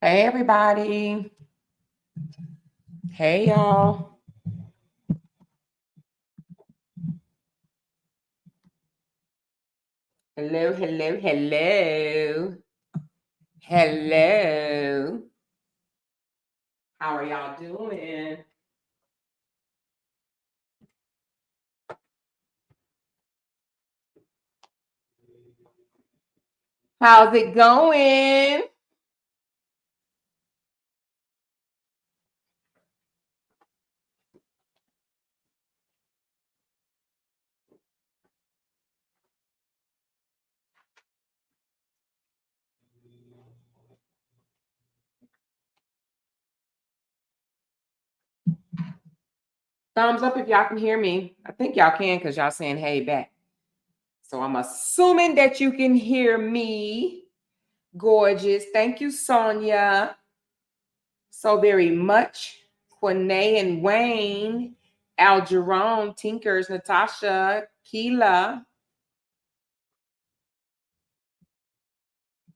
Hey, everybody. Hey, y'all. Hello, hello, hello. Hello. How are y'all doing? How's it going? Thumbs up if y'all can hear me. I think y'all can because y'all saying hey back. So I'm assuming that you can hear me. Gorgeous. Thank you, Sonia, so very much. Quanae and Wayne, Al Jerome, Tinkers, Natasha, Keela,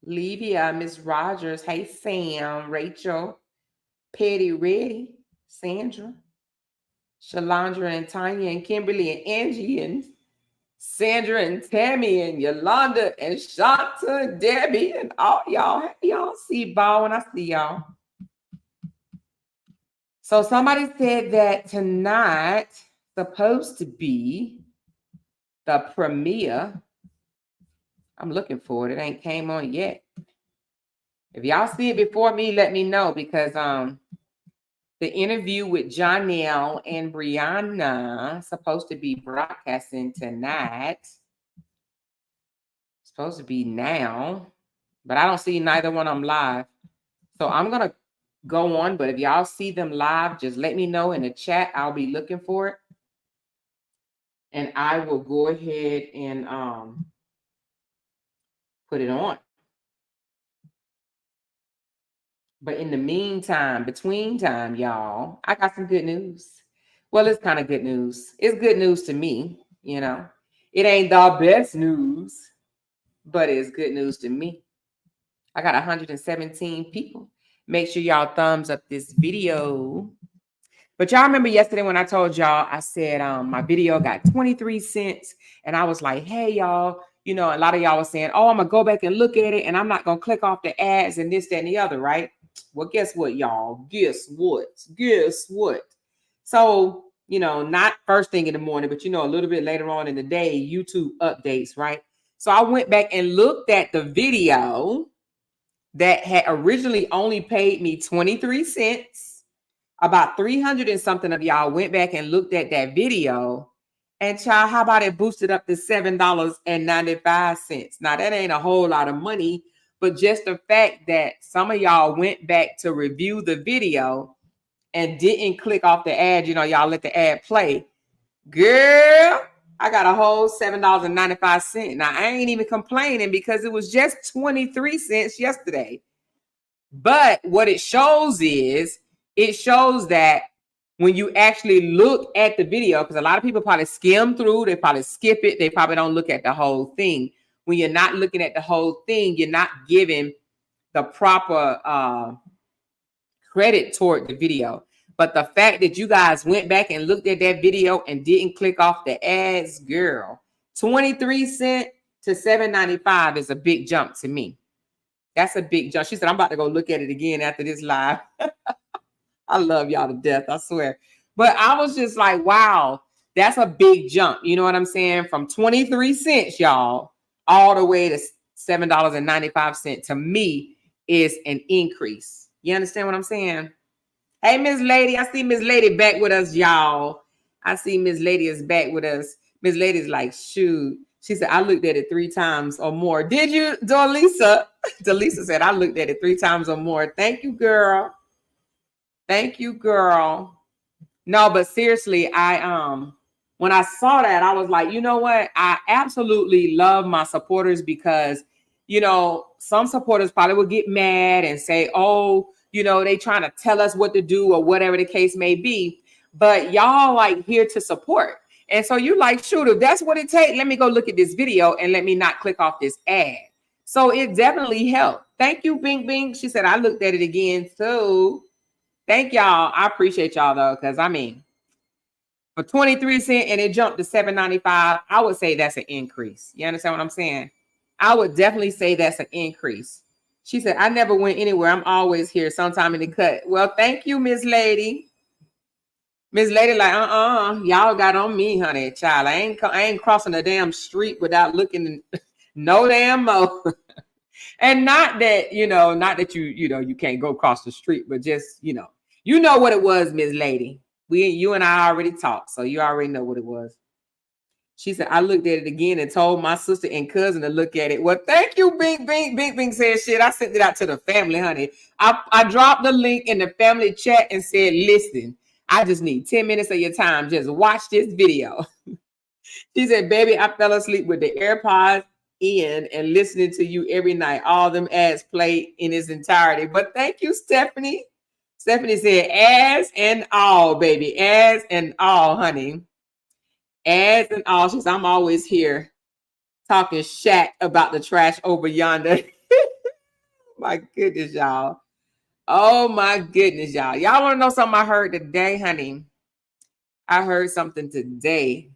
Levia, Miss Rogers, hey Sam, Rachel, Petty Reddy, Sandra, Shalandra and Tanya and Kimberly and Angie and Sandra and Tammy and Yolanda and Shanta and Debbie and all y'all. Hey, y'all see ball when I see y'all. So somebody said that tonight supposed to be the premiere. I'm looking for it. It ain't came on yet. If y'all see it before me, let me know because the interview with Janelle and Brianna supposed to be broadcasting tonight. Supposed to be now, but I don't see neither one of them live. So I'm gonna go on. But if y'all see them live, just let me know in the chat. I'll be looking for it, and I will go ahead and put it on. But in the meantime, between time, y'all, I got some good news. Well, it's kind of good news. It's good news to me, you know. It ain't the best news, but it's good news to me. I got 117 people. Make sure y'all thumbs up this video. But y'all remember yesterday when I told y'all, I said my video got 23 cents. And I was like, hey, y'all, you know, a lot of y'all was saying, oh, I'm going to go back and look at it. And I'm not going to click off the ads and this, that, and the other, right? Well, guess what, y'all? Guess what? Guess what? So, you know, not first thing in the morning, but, you know, a little bit later on in the day, YouTube updates, right? So I went back and looked at the video that had originally only paid me 23 cents. About 300 and something of y'all went back and looked at that video. And child, how about it boosted up to $7.95? Now, that ain't a whole lot of money, but just the fact that some of y'all went back to review the video and didn't click off the ad, you know, y'all let the ad play. Girl, I got a whole $7.95. Now, I ain't even complaining because it was just 23 cents yesterday. But what it shows is, it shows that when you actually look at the video, because a lot of people probably skim through, they probably skip it, they probably don't look at the whole thing. When you're not looking at the whole thing, you're not giving the proper credit toward the video. But the fact that you guys went back and looked at that video and didn't click off the ads, girl, 23 cents to $7.95 is a big jump to me. That's a big jump. She said, I'm about to go look at it again after this live. I love y'all to death, I swear. But I was just like, wow, that's a big jump. You know what I'm saying? From 23 cents, y'all, all the way to $7.95 to me is an increase. You understand what I'm saying? Hey, Miss Lady. I see Miss Lady back with us, y'all. I see Miss Lady is back with us. Miss Lady's like, shoot. She said, I looked at it 3 times or more. Did you, Delisa? Delisa said, I looked at it 3 times or more. Thank you, girl. Thank you, girl. No, but seriously, when I saw that, I was like, you know what? I absolutely love my supporters because, you know, some supporters probably will get mad and say, oh, you know, they trying to tell us what to do or whatever the case may be. But y'all like here to support. And so you like, shoot, if that's what it takes, let me go look at this video and let me not click off this ad. So it definitely helped. Thank you, Bing Bing. She said, I looked at it again too. Thank y'all. I appreciate y'all though, because I mean, for 23 cents and it jumped to $7.95, I would say that's an increase. You understand what I'm saying? I would definitely say that's an increase. She said, I never went anywhere. I'm always here sometime in the cut. Well, thank you, Miss Lady. Miss Lady, like, y'all got on me, honey, child. I ain't crossing the damn street without looking no damn mo. And not that, not that you can't go across the street, but just, you know what it was, Miss Lady. You and I already talked, so you already know what it was. She said, I looked at it again and told my sister and cousin to look at it. Well, thank you, Bing Bing. Bing Bing said, shit, I sent it out to the family, honey. I dropped the link in the family chat and said, listen, I just need 10 minutes of your time. Just watch this video. She said, baby, I fell asleep with the AirPods in and listening to you every night. All them ads play in its entirety. But thank you, Stephanie. Stephanie said, as and all, baby. As and all, honey. As and all. She said, I'm always here talking shat about the trash over yonder. My goodness, y'all. Oh, my goodness, y'all. Y'all want to know something I heard today, honey? I heard something today.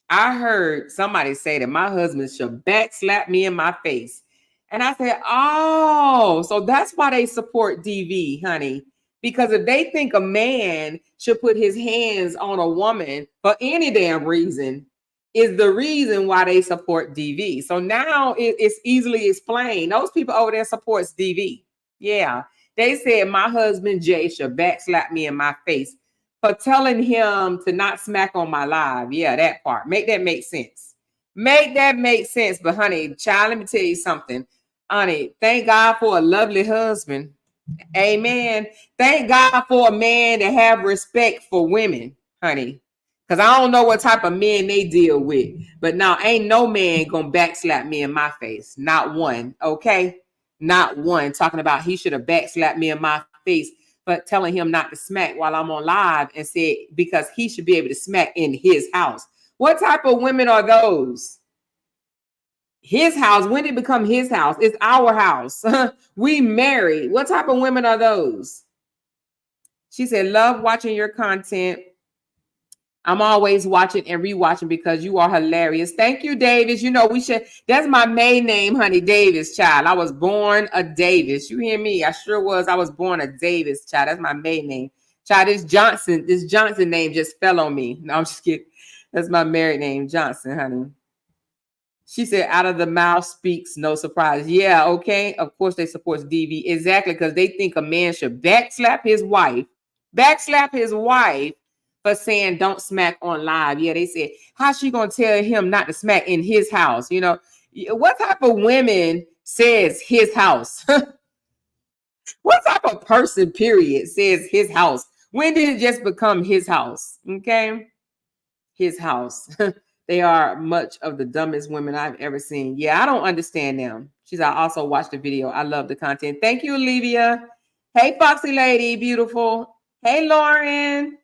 I heard somebody say that my husband should backslap me in my face. And I said, oh, so that's why they support DV, honey. Because if they think a man should put his hands on a woman for any damn reason, is the reason why they support DV. So now it's easily explained. Those people over there supports DV. Yeah. They said my husband Jay should backslap me in my face for telling him to not smack on my live. Yeah, that part. Make that make sense. Make that make sense. But honey, child, let me tell you something. Honey, thank God for a lovely husband. Amen. Thank God for a man that have respect for women, honey. Because I don't know what type of men they deal with. But now ain't no man gonna backslap me in my face. Not one. Okay. Not one. Talking about he should have backslapped me in my face, but telling him not to smack while I'm on live and said because he should be able to smack in his house. What type of women are those? His house. When did it become his house? It's our house. We married. What type of women are those? She said, love watching your content. I'm always watching and rewatching because you are hilarious. Thank you, Davis. You know, we should. That's my maiden name, honey, Davis, child. I was born a Davis. You hear me? I sure was. I was born a Davis, child. That's my maiden name. Child, this Johnson name just fell on me. No, I'm just kidding. That's my married name, Johnson, honey. She said, out of the mouth speaks no surprise. Yeah, okay. Of course, they support DV. Exactly, because they think a man should backslap his wife for saying don't smack on live. Yeah, they said, how's she going to tell him not to smack in his house? You know, what type of women says his house? What type of person, period, says his house? When did it just become his house? Okay. His house. They are much of the dumbest women I've ever seen. Yeah, I don't understand them. She's I also watched the video. I love the content. Thank you, Olivia. Hey, Foxy Lady, beautiful. Hey, Lauren.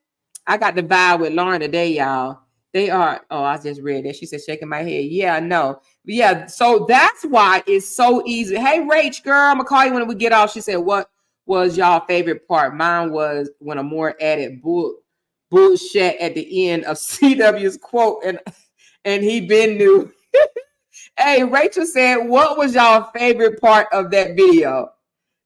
I got the vibe with Lauren today, y'all. They are, I just read that. She said, shaking my head. Yeah, I know. Yeah, so that's why it's so easy. Hey, Rach, girl, I'm going to call you when we get off. She said, what was y'all favorite part? Mine was when a more added bullshit at the end of CW's quote, and he been new. Hey, Rachel said, what was y'all favorite part of that video?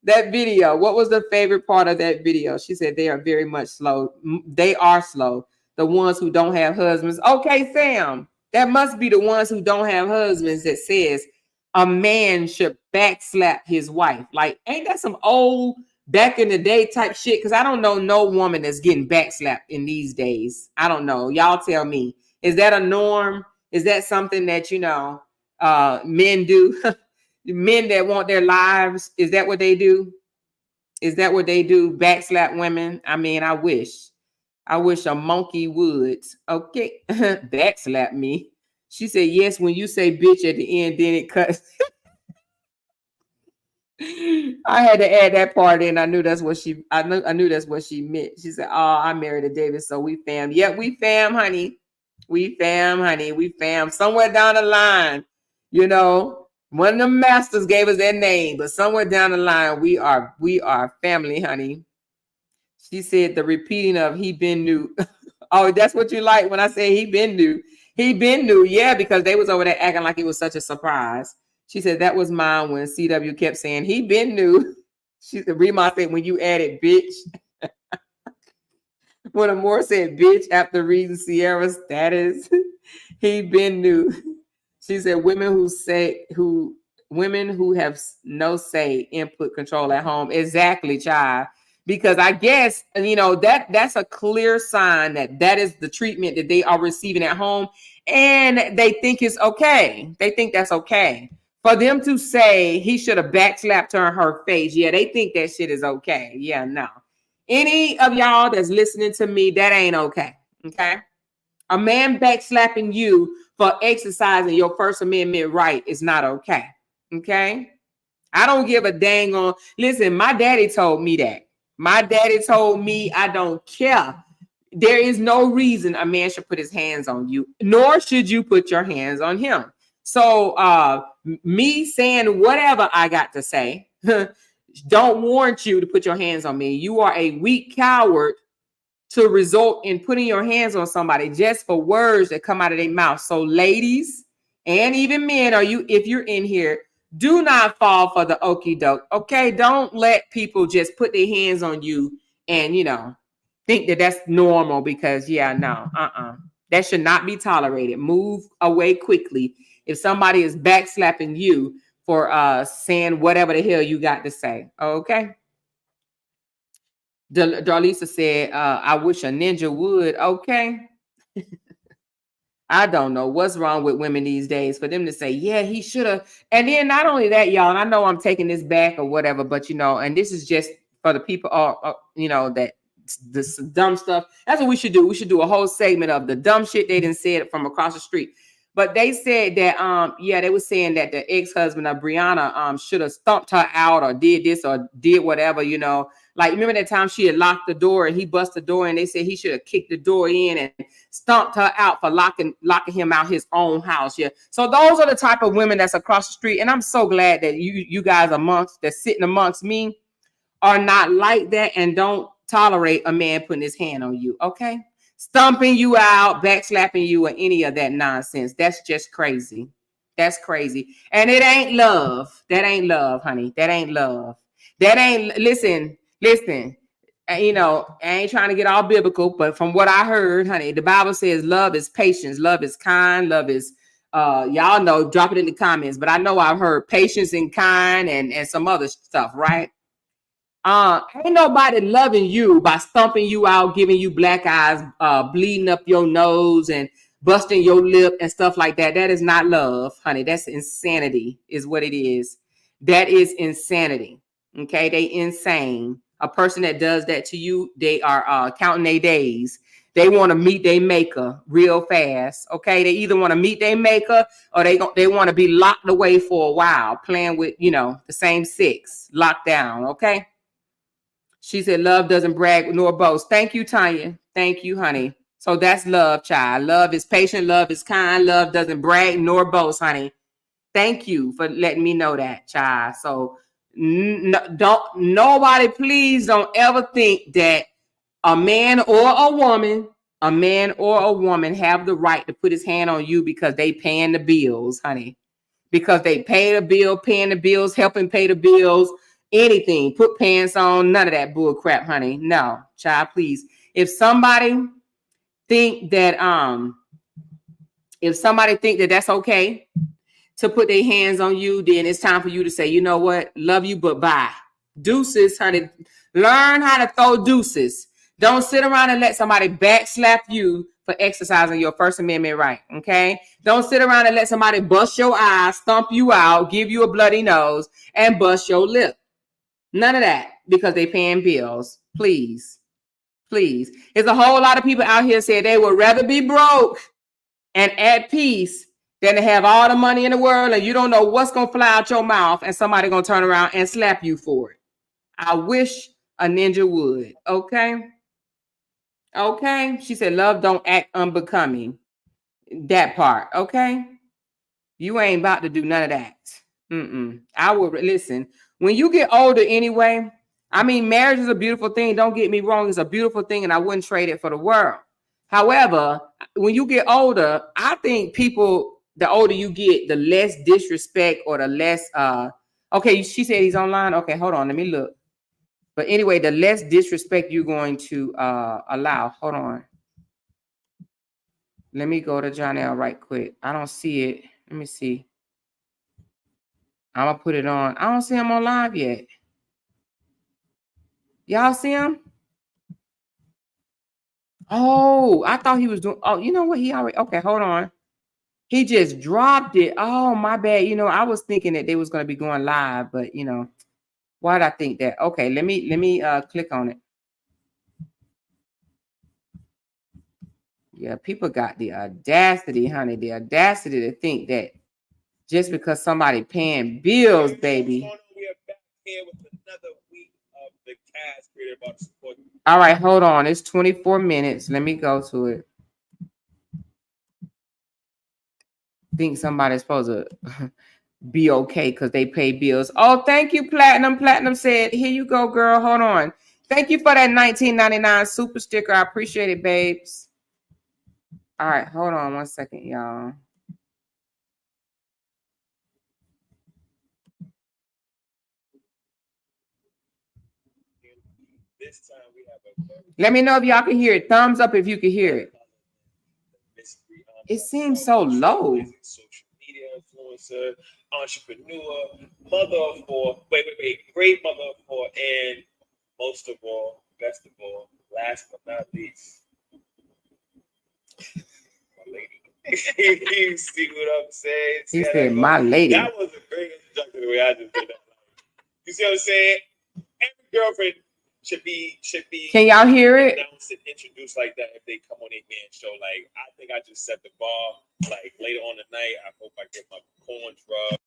What was the favorite part of that video? She said they are very much slow. They are slow. The ones who don't have husbands. Okay, Sam, that must be the ones who don't have husbands that says a man should backslap his wife. Like, ain't that some old back in the day type shit? Because I don't know no woman that's getting backslapped in these days. I don't know. Y'all tell me. Is that a norm? Is that something that, men do? Men that want their lives, is that what they do? Is that what they do? Backslap women? I mean, I wish a monkey would. Okay, backslap me. She said, yes, when you say bitch at the end, then it cuts. I had to add that part in. I knew that's what she meant. She said, oh, I married a Davis, so we fam. Yep, we fam, honey. We fam, honey. We fam. Somewhere down the line, One of the masters gave us their name, but somewhere down the line, we are family, honey. She said the repeating of he been new. Oh, that's what you like when I say he been new. He been new, yeah, because they was over there acting like it was such a surprise. She said that was mine when CW kept saying he been new. She said, Rima said when you added bitch. When Amore said bitch after reading Sierra's status, he been new. She said women who have no say, input control at home. Exactly, child. Because I guess that's a clear sign that is the treatment that they are receiving at home, and they think it's okay. They think that's okay for them to say he should have backslapped her in her face. Yeah, they think that shit is okay. Yeah, no. Any of y'all that's listening to me, that ain't okay. Okay. A man backslapping you for exercising your First Amendment right is not okay. Okay. I don't give a dang on. Listen, my daddy told me that. My daddy told me I don't care. There is no reason a man should put his hands on you, nor should you put your hands on him. So me saying whatever I got to say don't warrant you to put your hands on me. You are a weak coward to result in putting your hands on somebody just for words that come out of their mouth. So ladies and even men, if you're in here, do not fall for the okie doke. Okay. Don't let people just put their hands on you and, think that that's normal because that should not be tolerated. Move away quickly. If somebody is backslapping you for saying whatever the hell you got to say. Okay. Darlisa said, I wish a ninja would. Okay. I don't know what's wrong with women these days for them to say, yeah, he should have. And then not only that, y'all, and I know I'm taking this back or whatever, but and this is just for the people, that this dumb stuff. That's what we should do. We should do a whole segment of the dumb shit they didn't say it from across the street. But they said that, they were saying that the ex-husband of Brianna should have stumped her out or did this or did whatever, Like, remember that time she had locked the door and he busted the door and they said he should have kicked the door in and stomped her out for locking him out his own house. Yeah. So those are the type of women that's across the street. And I'm so glad that you guys that's sitting amongst me are not like that and don't tolerate a man putting his hand on you. Okay. Stomping you out, backslapping you, or any of that nonsense. That's just crazy. That's crazy. And it ain't love. That ain't love, honey. That ain't love. That ain't, listen. I ain't trying to get all biblical, but from what I heard, honey, the Bible says love is patience, love is kind, love is, y'all know, drop it in the comments, but I know I've heard patience and kind and some other stuff, right? Ain't nobody loving you by stumping you out, giving you black eyes, bleeding up your nose and busting your lip and stuff like that. That is not love, honey. That's insanity is what it is. That is insanity. Okay. They insane. A person that does that to you, they are counting their days. They want to meet their maker real fast. Okay. They either want to meet their maker or they want to be locked away for a while playing with, the same sex, locked down. Okay. She said, love doesn't brag nor boast. Thank you, Tanya. Thank you, honey. So that's love, child. Love is patient. Love is kind. Love doesn't brag nor boast, honey. Thank you for letting me know that, child. So nobody, please don't ever think that a man or a woman have the right to put his hand on you because they paying the bills, honey. Because they pay the bill, paying the bills, helping pay the bills. Anything, put pants on, none of that bull crap, honey. No, child, please. If somebody think that that's okay to put their hands on you, then it's time for you to say, you know what, love you, but bye. Deuces, honey. Learn how to throw deuces. Don't sit around and let somebody backslap you for exercising your First Amendment right, okay? Don't sit around and let somebody bust your eyes, stomp you out, give you a bloody nose, and bust your lip. None of that because they paying bills. Please. Please. There's a whole lot of people out here saying they would rather be broke and at peace than to have all the money in the world and you don't know what's going to fly out your mouth and somebody going to turn around and slap you for it. I wish a ninja would. Okay. Okay. She said, love don't act unbecoming. That part. Okay. You ain't about to do none of that. I would listen. When you get older anyway, I mean, marriage is a beautiful thing. Don't get me wrong. It's a beautiful thing, and I wouldn't trade it for the world. However, when you get older, I think people, the older you get, the less disrespect or the less, okay, she said he's online. Okay, hold on. Let me look. But anyway, the less disrespect you're going to allow. Hold on. Let me go to Jonelle right quick. I don't see it. Let me see. I'm going to put it on. I don't see him on live yet. Y'all see him? Oh, I thought he was doing. Oh, you know what? He already. Okay, hold on. He just dropped it. Oh, my bad. You know, I was thinking that they was going to be going live, but you know, why did I think that? Okay, let me click on it. Yeah, people got the audacity, honey, the audacity to think that just because somebody paying bills, baby. We are back here with another week of the cast created about support. All right, hold on. It's 24 minutes. Let me go to it. Think somebody's supposed to be okay because they pay bills. Oh, thank you, Platinum. Platinum said, here you go, girl. Hold on. Thank you for that $19.99 super sticker. I appreciate it, babes. All right, hold on 1 second, y'all. This time we have a let me know if y'all can hear it. Thumbs up if you can hear it. It seems so low. Social media influencer, entrepreneur, mother of four. Wait. Great mother of four, and most of all, best of all, last but not least, my lady. You see what I'm saying? He said, "My lady." That was a great introduction the way I just did that. You see what I'm saying? Every girlfriend should be. Can y'all hear it? Introduced like that if they come on a man show. Like I think I just set the bar. Like later on the night, I hope I get my corns rubbed.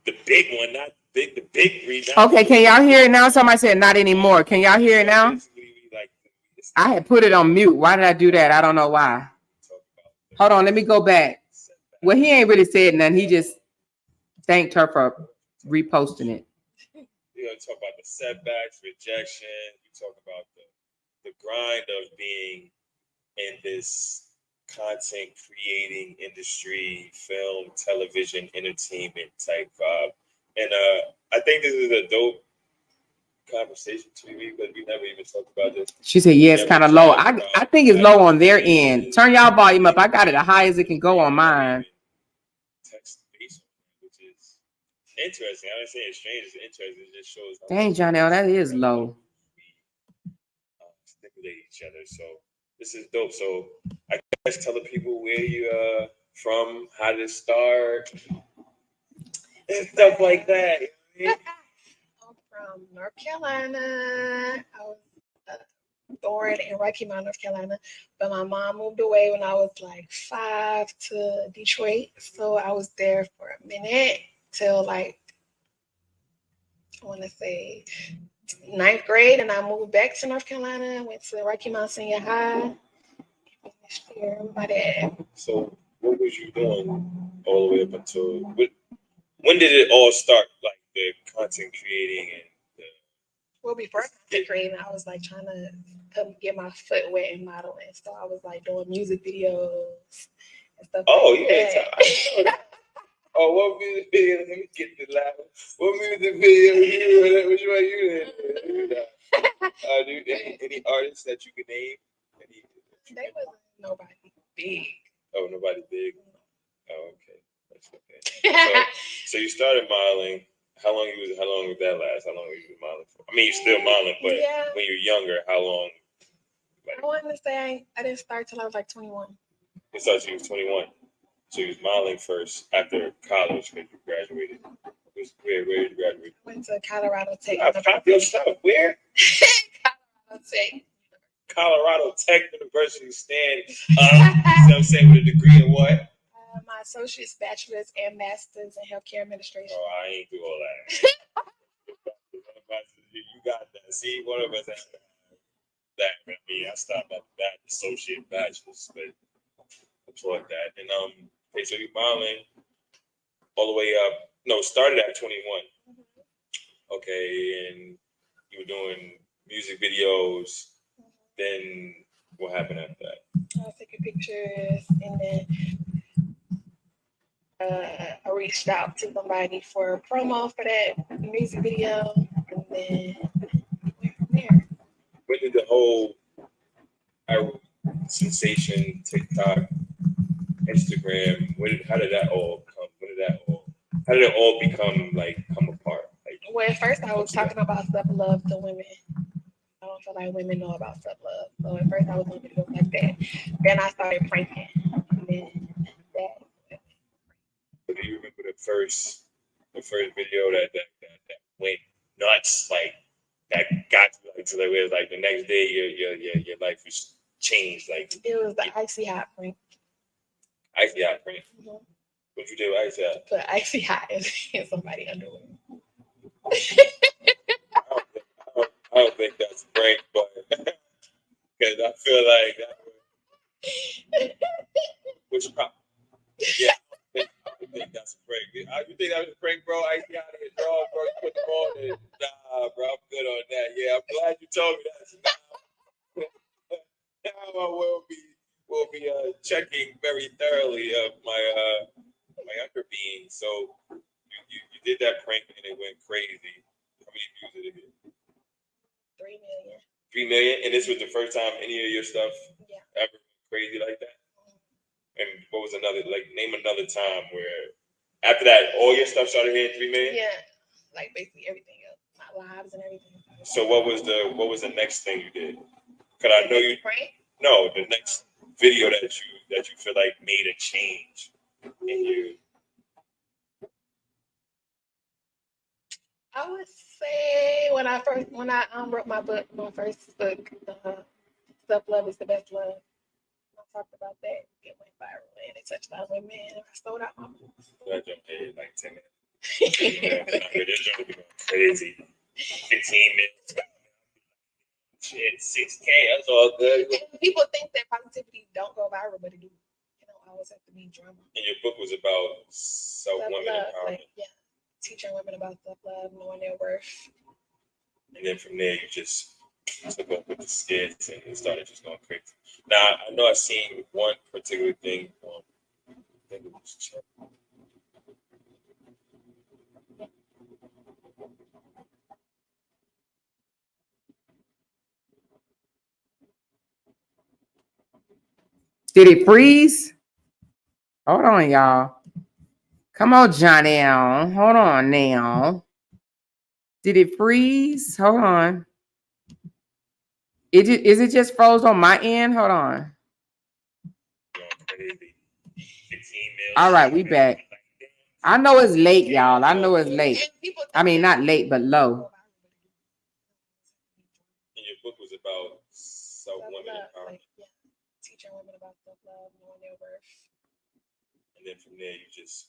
The big one, not big. The big reason. Okay, can y'all hear it now? Somebody said not anymore. Can y'all hear it now? I had put it on mute. Why did I do that? I don't know why. Hold on, let me go back. Well, he ain't really said nothing. He just thanked her for reposting it. We're gonna talk about the setbacks, rejection. We talk about the grind of being in this content creating industry, film, television, entertainment type vibe. And I think this is a dope conversation too, because we never even talked about this. She said, yeah, it's kind of low. I think it's low on their end. Turn y'all volume up. I got it as high as it can go on mine. Text based, which is interesting. I don't say it's strange, it's interesting. It just shows. Dang, Jonelle, that is low. Stimulate each other. So this is dope. So I guess tell the people where you from, how did it start, and stuff like that. I'm from North Carolina. I was born in Rocky Mount, North Carolina, but my mom moved away when I was like 5 to Detroit. So I was there for a minute till like, I want to say 9th grade, and I moved back to North Carolina. Went to Rocky Mount Senior High. Next year, my dad. So what was you doing all the way up until when did it all start? Like the content creating and well, before content creating, I was like trying to get my foot wet in modeling. So I was like doing music videos and stuff. Oh, like that. Oh, what music video? Let me get the loud. What music video? Which one you did? Any artists that you could name? They wasn't nobody big. Oh, nobody big. Oh, okay. That's okay. So you started modeling. How long did that last? How long were you modeling for? I mean, you're still modeling, but when you're younger, how long? Like, I wanted to say I didn't start till I was like 21. You started when you was 21. So you was modeling first after college when you graduated. Where did you graduate? Went to Colorado Tech. I popped your stuff. Where? Colorado Tech. Colorado Tech University stand. You know what I'm saying, with a degree in what? My associate's, bachelor's, and master's in healthcare administration. Oh, I ain't do all that. You got that. See, one of us has that. I mean, I stopped at that associate bachelor's, but I applaud that. And okay, so you modeling all the way up. No, started at 21. Okay, and you were doing music videos. Then what happened after that? I was taking pictures, and then I reached out to somebody for a promo for that music video, and then went from there. When did the whole sensation, TikTok, Instagram, how did that all come? How did it all come apart? Like, well, at first I was talking about self-love to women. I don't feel like women know about self-love. So at first I was doing videos like that. Then I started pranking. And then that. Do you remember the first video that went nuts, like that got you like to where like the next day your life was changed? Like, it was the icy hot prank. Icy hot prank. Mm-hmm. What you did with icy hot? Put icy hot in somebody's underwear. I don't think that's a prank, but because I feel like that was yeah. I think that's a prank. You think that was a prank, bro? Icy hot in his drawers, bro. You put them on and nah, bro. I'm good on that. Yeah, I'm glad you told me that. Now I will be checking very thoroughly of my younger being. So you did that prank and it went crazy. How many views did it get? 3 million. 3 million, and this was the first time any of your stuff ever went crazy like that. And what was name another time where after that all your stuff started hitting 3 million? Yeah, like basically everything else, my lives and everything. So what was the next thing you did? Cause I know you. Prank? No, the next video that you feel like made a change in you. I would say when I wrote my first book, Self-Love is the Best Love. I talked about that. It went viral and it touched on women. I sold out my books. That jumped ahead like 10 minutes. Crazy. 15 minutes. Shit, 6K. That's all good. And people think that positivity don't go viral, but it do. You don't always have to be drama. And your book was about women empowerment. Teaching women about self-love, knowing their worth. And then from there, you just took up with the skits and it started just going crazy. Now, I know I've seen one particular thing. I think it was Chuck. Did it freeze? Hold on, y'all. Come on, Johnny. Hold on now. Did it freeze? Hold on. Is it just froze on my end? Hold on. All right, we back. I know it's late, y'all. I know it's late. I mean, not late, but low. And your book was about women empowerment. Teaching women about self-love, knowing their worth. And then from there, you just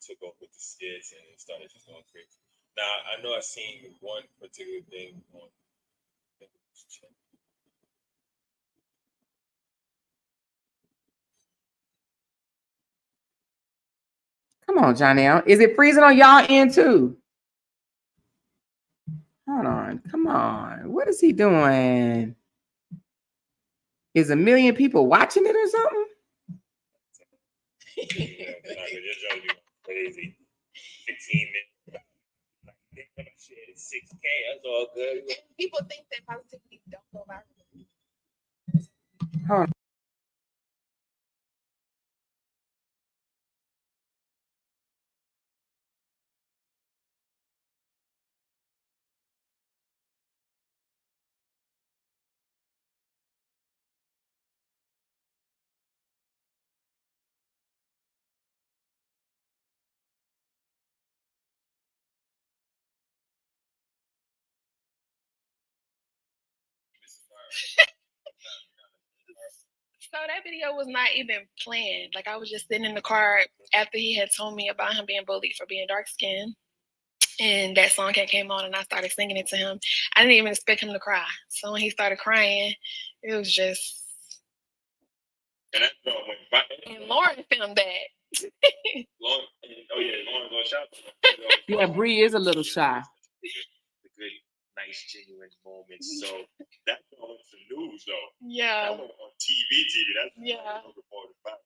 took off with the skits and it started just going crazy. Now, I know I've seen one particular thing on. Come on, Johnny. Is it freezing on y'all end too? Hold on. Come on. What is he doing? Is 1 million people watching it or something? Crazy. 15 minutes. 6K. That's all good. People think that positivity don't go viral. Hold on. that video was not even planned. Like, I was just sitting in the car after he had told me about him being bullied for being dark skinned. And that song came on and I started singing it to him. I didn't even expect him to cry. So when he started crying, it was just. And that song went by. And Lauren filmed that. Lauren gonna shout. Yeah, Bree is a little shy. The good, nice, genuine moments. So that song went to the news, though. Yeah. That went on TV. That's yeah. Reported back.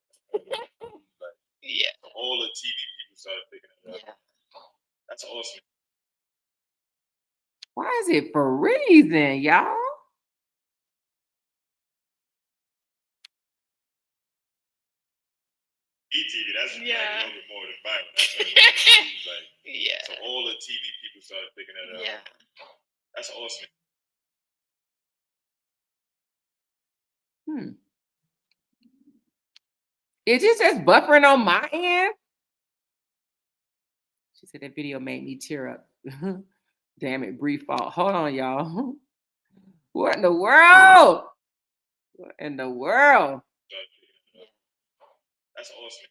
Yeah. All the TV people started picking it up. Yeah. That's awesome. Why is it freezing, y'all? TV, that's yeah. like reported back. That's like, yeah. So all the TV people started picking it up. Yeah. That's awesome. Is it just buffering on my end? She said that video made me tear up. Damn it, Bree fault. Hold on, y'all. What in the world? What in the world? That's awesome.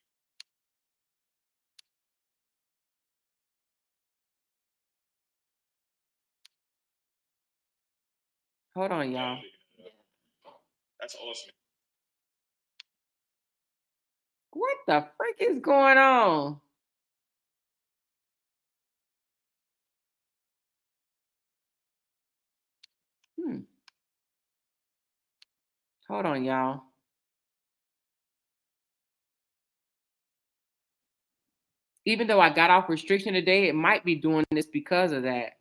Hold on, y'all. That's awesome. What the frick is going on? Hold on, y'all. Even though I got off restriction today, it might be doing this because of that.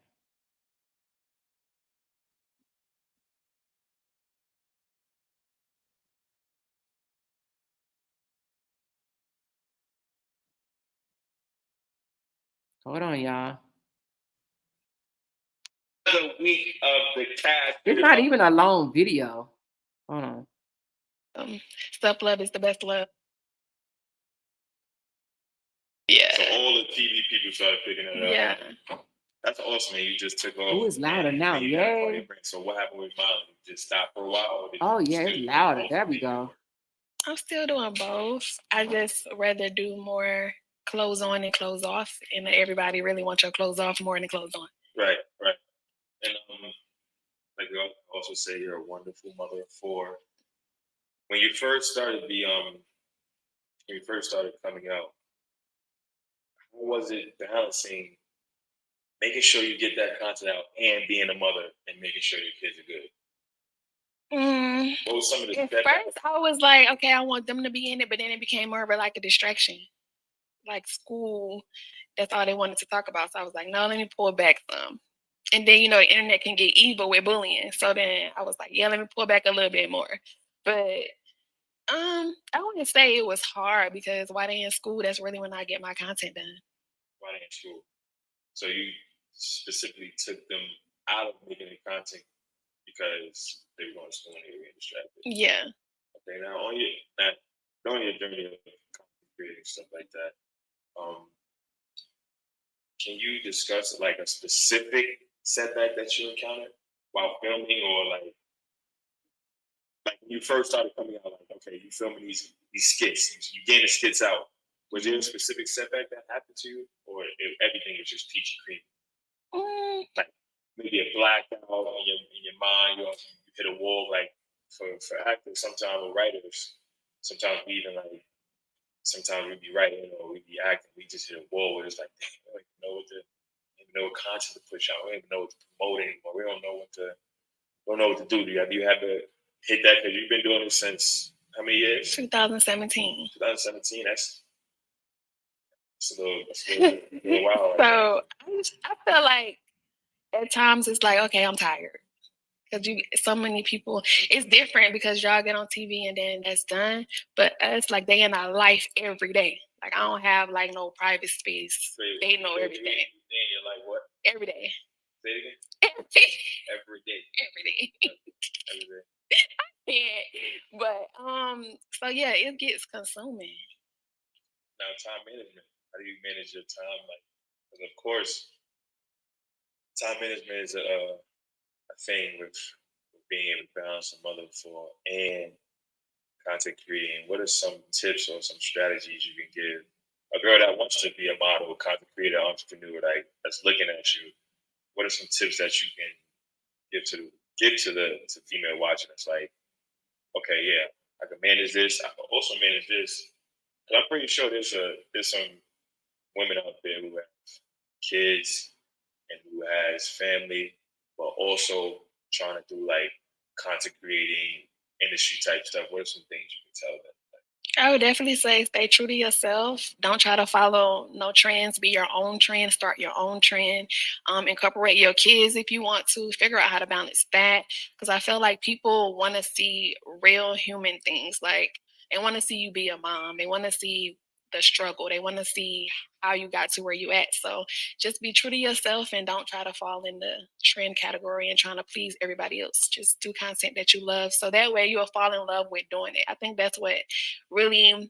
Hold on, y'all. The week of the cast. It's not even a long video. Hold on. Self-love is the best love. Yeah. So all the TV people started picking it up. Yeah. That's awesome. And you just took off. Oh, it's louder now. Yay. So what happened with Molly? Just stopped for a while? Oh, yeah, it's louder. There we go. I'm still doing both. I just rather do more clothes on and clothes off. And everybody really wants your clothes off more than clothes on. Right. And like you also say, you're a wonderful mother of four. When you first started coming out, how was it balancing making sure you get that content out and being a mother and making sure your kids are good? What was some of the At first, I was like, okay, I want them to be in it, but then it became more of like a distraction. Like school, that's all they wanted to talk about. So I was like, no, let me pull back some. And then, the internet can get evil with bullying. So then I was like, yeah, let me pull back a little bit more. But I wouldn't say it was hard because while they're in school, that's really when I get my content done. While they're in school. So you specifically took them out of making the content because they were going to school and they were getting distracted. Yeah. Okay, now on your journey of content creating stuff like that, can you discuss like a specific setback that you encountered while filming, or like when you first started coming out, like, okay, you filming these skits, you getting the skits out. Was there a specific setback that happened to you, or everything is just peachy cream? Like maybe a blackout in your mind, you hit a wall. Like for actors, sometimes with writers, sometimes we even like. Sometimes we'd be writing or we'd be acting, we just hit a wall where it's like, dang, we don't even know what content to push out. We don't even know what to promote anymore. We don't know what to do. Do you have to hit that? Because you've been doing it since how many years? 2017. 2017. That's a little while. So I feel like at times it's like, okay, I'm tired. Because so many people, it's different because y'all get on TV and then that's done. But us, like, they in our life every day. Like, I don't have like no private space. They know everything. Then you're like, what? Every day. Say it again. Every day. Every day. Every day. Yeah. But so yeah, it gets consuming. Now, time management. How do you manage your time? Like, because of course, time management is a thing with being able to balance a mother for and content creating, what are some tips or some strategies you can give a girl that wants to be a model, content creator, entrepreneur, like that's looking at you? What are some tips that you can give to the female watching? It's like, okay, yeah, I can manage this. I can also manage this. But I'm pretty sure there's some women out there who have kids and who has family, but also trying to do like content creating, industry type stuff. What are some things you can tell them? I would definitely say stay true to yourself. Don't try to follow no trends. Be your own trend. Start your own trend. Incorporate your kids if you want to. Figure out how to balance that. Because I feel like people want to see real human things. Like they want to see you be a mom. They want to see the struggle. They want to see how you got to where you at. So just be true to yourself and don't try to fall in the trend category and trying to please everybody else. Just do content that you love. So that way you'll fall in love with doing it. I think that's what really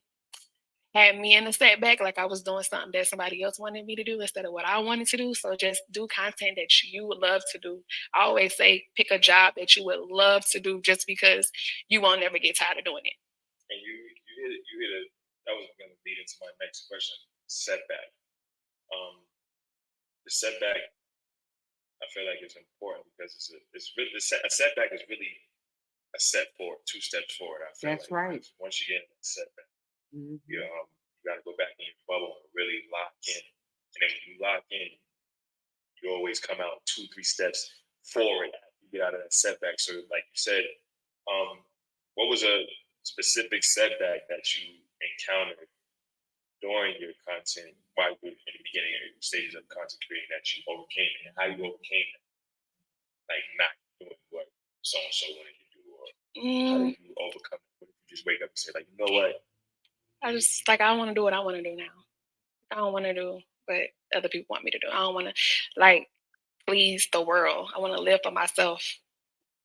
had me in a setback. Like I was doing something that somebody else wanted me to do instead of what I wanted to do. So just do content that you would love to do. I always say pick a job that you would love to do just because you won't ever get tired of doing it. And you hit a that was going to lead into my next question. Setback. The setback, I feel like it's important because it's really a setback is really a step forward, 2 steps forward. I feel That's like right. once you get in a setback, Mhm. you got to go back in your bubble and really lock in. And then when you lock in, you always come out 2, 3 steps forward after you get out of that setback. So, like you said, what was a specific setback that you encountered during your content while you were in the beginning stages of content creating that you overcame it, and how you overcame it, like not doing what so and so wanted you to do, or how did you overcome it? What did you just wake up and say, like, you know what? I just like I want to do what I want to do now. I don't want to do what other people want me to do. I don't want to like please the world. I want to live for myself.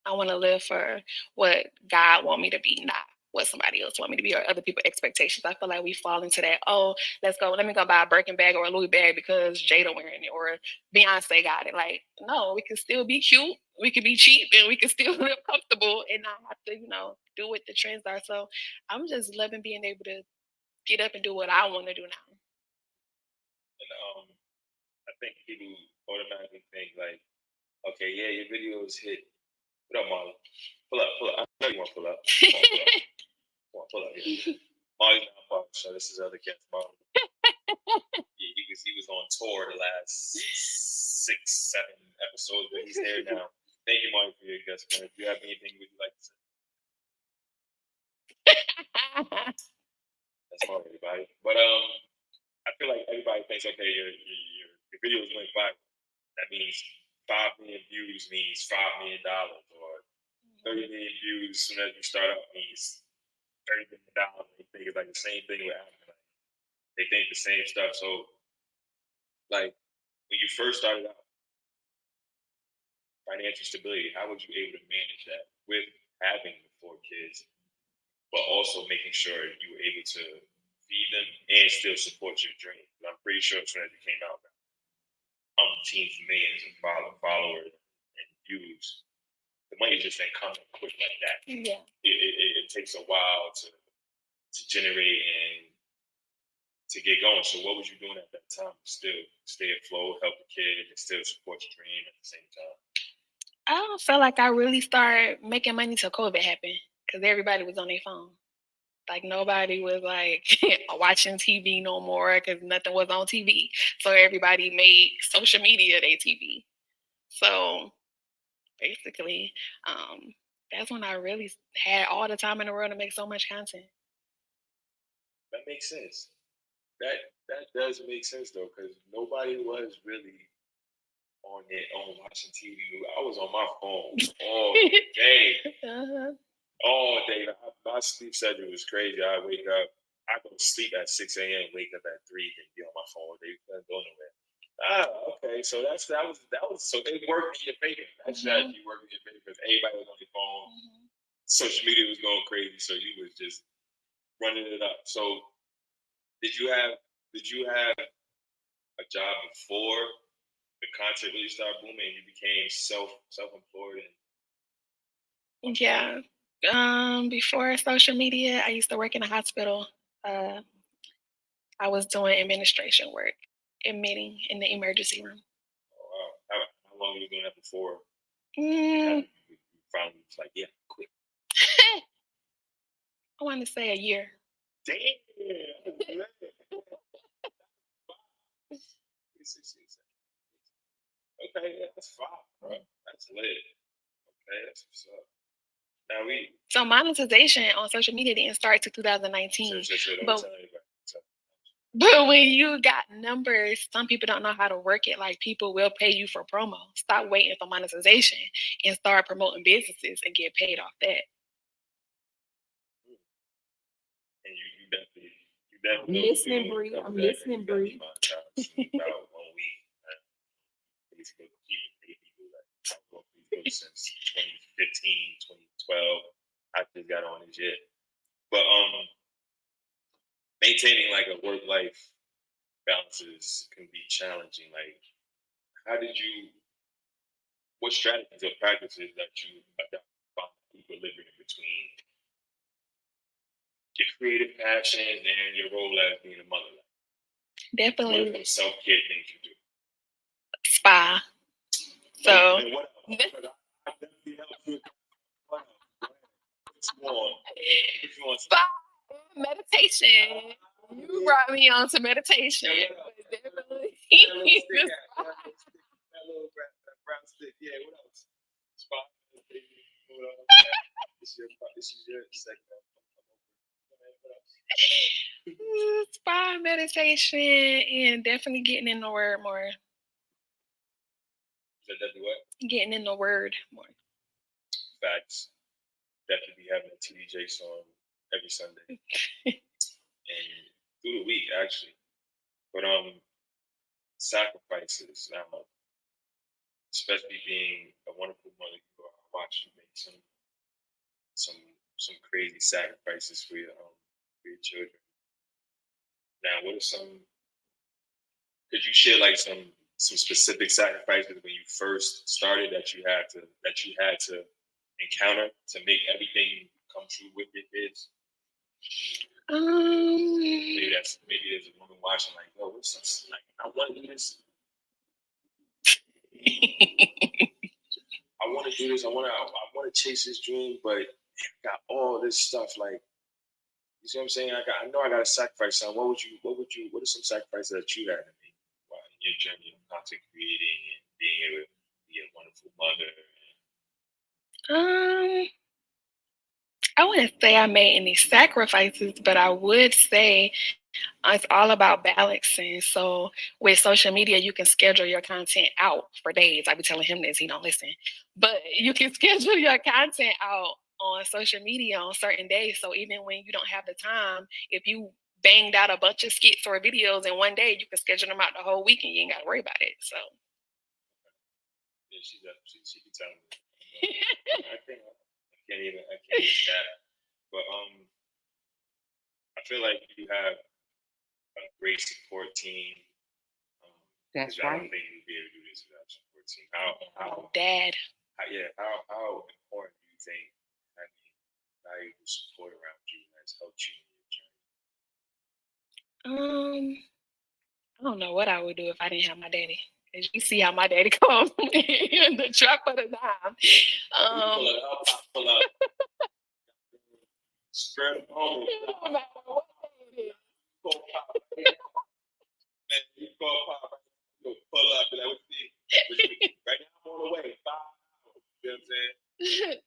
I want to live for what God want me to be, not what somebody else want me to be or other people's expectations. I feel like we fall into that. Oh, let me go buy a Birkin bag or a Louis bag because Jada wearing it or Beyonce got it. Like, no, we can still be cute. We can be cheap and we can still live comfortable and not have to, do what the trends are. So I'm just loving being able to get up and do what I want to do now. And I think people automatically think like, okay, yeah, your videos hit. What up, Marlon? Pull up. I know you want to pull up. Come on, pull up. Yeah. Marlon's not part of the show. This is other cats, Marlon. Yeah, he was on tour the last 6, 7 episodes, but he's there now. Thank you, Marlon, for your guest. If you have anything would you like to say? That's all, everybody. But I feel like everybody thinks, okay, your videos went viral. That means 5 million views means $5 million, or 30 million views as soon as you start out means $30 million. They think it's like the same thing with acting. They think the same stuff. So, like when you first started out, financial stability, how was you able to manage that with having the 4 kids, but also making sure you were able to feed them and still support your dream? I'm pretty sure as soon as you came out, teens, millions of followers and views, the money just ain't coming quick like that. Yeah. It takes a while to generate and to get going. So what was you doing at that time to still stay afloat, help the kid, and still support your dream at the same time? I don't feel like I really started making money till COVID happened because everybody was on their phone. Like nobody was like watching TV no more because nothing was on TV. So everybody made social media their TV. So basically, that's when I really had all the time in the world to make so much content. That makes sense. That does make sense though, because nobody was really on their own watching TV. I was on my phone all day. All day. My sleep schedule was crazy. I wake up, I go to sleep at 6 a.m., wake up at 3, and be on my phone all day. Couldn't go nowhere. Okay. So that was so it worked in your favor. That strategy worked in your favor because everybody was on their phone. Social media was going crazy, so you was just running it up. So did you have a job before the concert really started booming and you became self-employed? Yeah. Before social media, I used to work in a hospital. I was doing administration work, admitting in the emergency room. Oh, wow. How long were you doing that before? Mm, You finally was like, yeah, quit. I want to say a year. Damn. Okay, yeah, that's fine, bro. That's lit. Okay, that's what's up. Now So monetization on social media didn't start to 2019. But when you got numbers, some people don't know how to work it. Like, people will pay you for promo. Stop waiting for monetization and start promoting businesses and get paid off that. And you definitely. I'm listening, Bree. I'm listening, Bree. About 1 week. Basically, keeping pay people since 2015, 2012. I just got on this yet. But maintaining like a work life balances can be challenging. Like, what strategies or practices that you adopt equilibrium between your creative passions and your role as being a mother? Definitely. What are some self-care things you do? Spa. So. And what else? I definitely help you. What else? Spa. Meditation. You brought me on to meditation. Definitely. That little brown stick. Yeah, what else? Spa. This is your segment. Spa, meditation, and definitely getting in the word more. Definitely what? Getting in the word more. Facts. Definitely having a TD Jakes on every Sunday. And through the week, actually. But sacrifices. Especially being a wonderful mother, I watch you make some crazy sacrifices for your children. Now, what are some? Could you share like some specific sacrifices when you first started that you had to encounter to make everything come true with your kids? Maybe there's a woman watching like, oh, what's this? Like, I want to do this. I want to do this. I want to chase this dream, but I got all this stuff. Like, you see what I'm saying? I know I got to sacrifice something. What are some sacrifices that you had to make in your journey of content creating and being able to be a wonderful mother? I wouldn't say I made any sacrifices, but I would say it's all about balancing. So with social media, you can schedule your content out for days. I be telling him this, he don't listen. But you can schedule your content out on social media on certain days. So even when you don't have the time, if you banged out a bunch of skits or videos in one day, you can schedule them out the whole week and you ain't got to worry about it. So. Yeah, she can tell me. I can't even that. But I feel like you have a great support team. That's I right. don't think you'd be able to do this without a support team. How Dad. How important do you think having valuable support around you has helped you in your journey? I don't know what I would do if I didn't have my daddy. As you see how my daddy comes in the drop of the dime. Pull up. Spread them home. No matter what day it is. Man, you call Pop, you pull up and I would see. Right now I'm on the way. 5 hours. You know what I'm saying?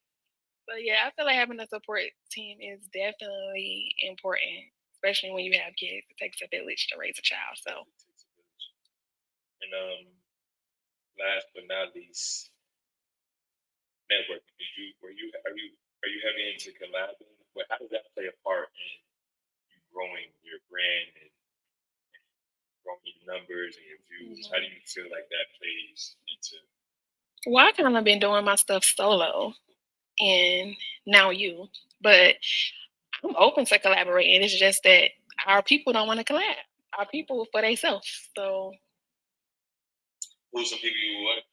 But yeah, I feel like having a support team is definitely important, especially when you have kids. It takes a village to raise a child. So. And last but not least, networking. Are you heavy into collabing? How does that play a part in you growing your brand and growing your numbers and your views? Mm-hmm. How do you feel like that plays into? Well, I kind of been doing my stuff solo, and now you. But I'm open to collaborating. It's just that our people don't want to collab. Our people for themselves. So. Who's some people you want?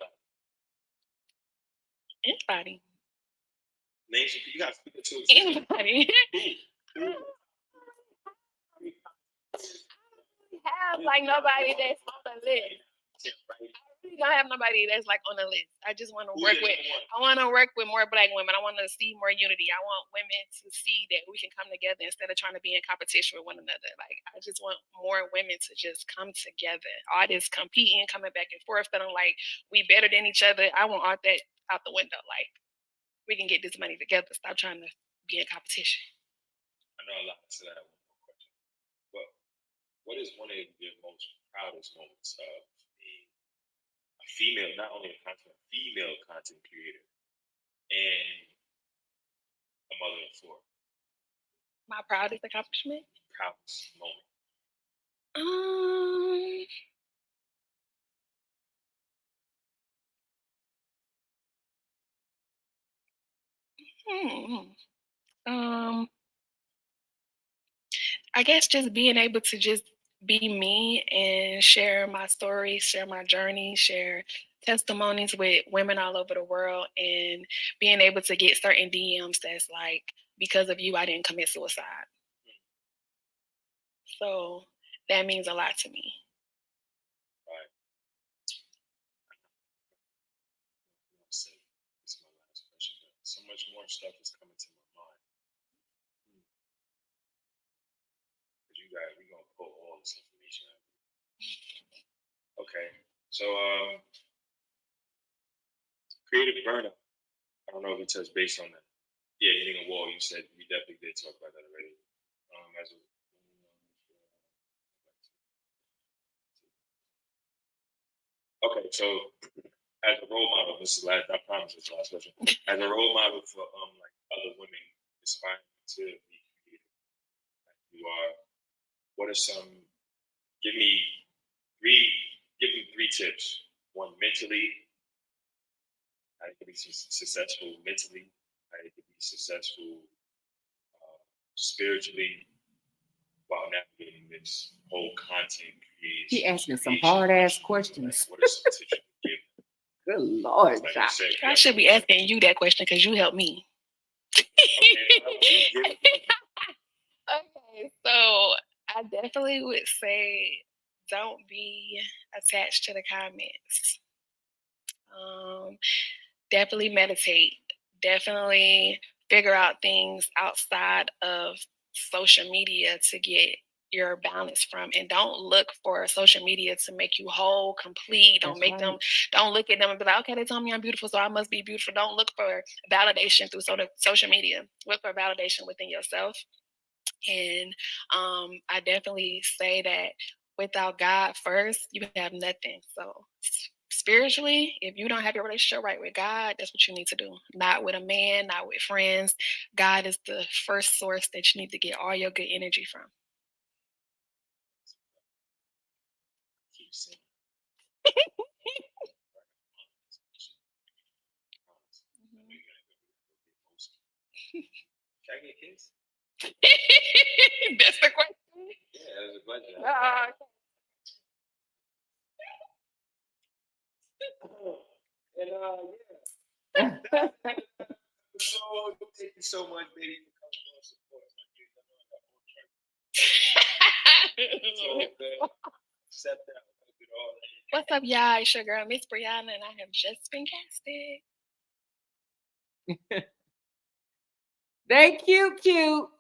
Anybody. Name some people. You got to speak it to us. Anybody. Who? Have like nobody that's on the list. I really don't have nobody that's like on the list. I just want to work with. I want to work with more Black women. I want to see more unity. I want women to see that we can come together instead of trying to be in competition with one another. Like I just want more women to just come together. All this competing, coming back and forth, feeling like we better than each other. I want all that out the window. Like we can get this money together. Stop trying to be in competition. I know a lot to that. One more question. But what is one of your most proudest moments of a female, not only a female content creator and a mother of four? My proudest accomplishment? Proudest moment. I guess just being able to just be me and share my story, share my journey, share testimonies with women all over the world, and being able to get certain DMs that's like, because of you, I didn't commit suicide. So that means a lot to me. Right. This is my last question, but so much more stuff is coming to my mind. We're gonna pull all this information out. Okay, so creative burnout. I don't know if you touched base on that. Yeah, hitting a wall. You said we definitely did talk about that already. Okay, so as a role model, this is last. I promise this is the last question. As a role model for like other women aspiring to be creative, like you are. What are some? Give me three tips. One, mentally, how you can be successful mentally, how you can be successful spiritually, while navigating this whole content creation. He asking some hard ass questions. Like, what are some tips you can give? Good Lord, like Josh. I should be asking you that question because you helped me. Okay, so I definitely would say don't be attached to the comments. Definitely meditate. Definitely figure out things outside of social media to get your balance from, and don't look for social media to make you whole, complete. Don't look at them and be like, okay, they told me I'm beautiful, so I must be beautiful. Don't look for validation through social media. Look for validation within yourself. And I definitely say that without God first, you have nothing. So spiritually, if you don't have your relationship right with God, that's what you need to do. Not with a man, not with friends. God is the first source that you need to get all your good energy from. Can I get kids? That's the question. Yeah, that was a question. So thank you so much, baby, for coming on support. What's up, y'all? It's your girl, Miss Brianna, and I have just been casted. They cute.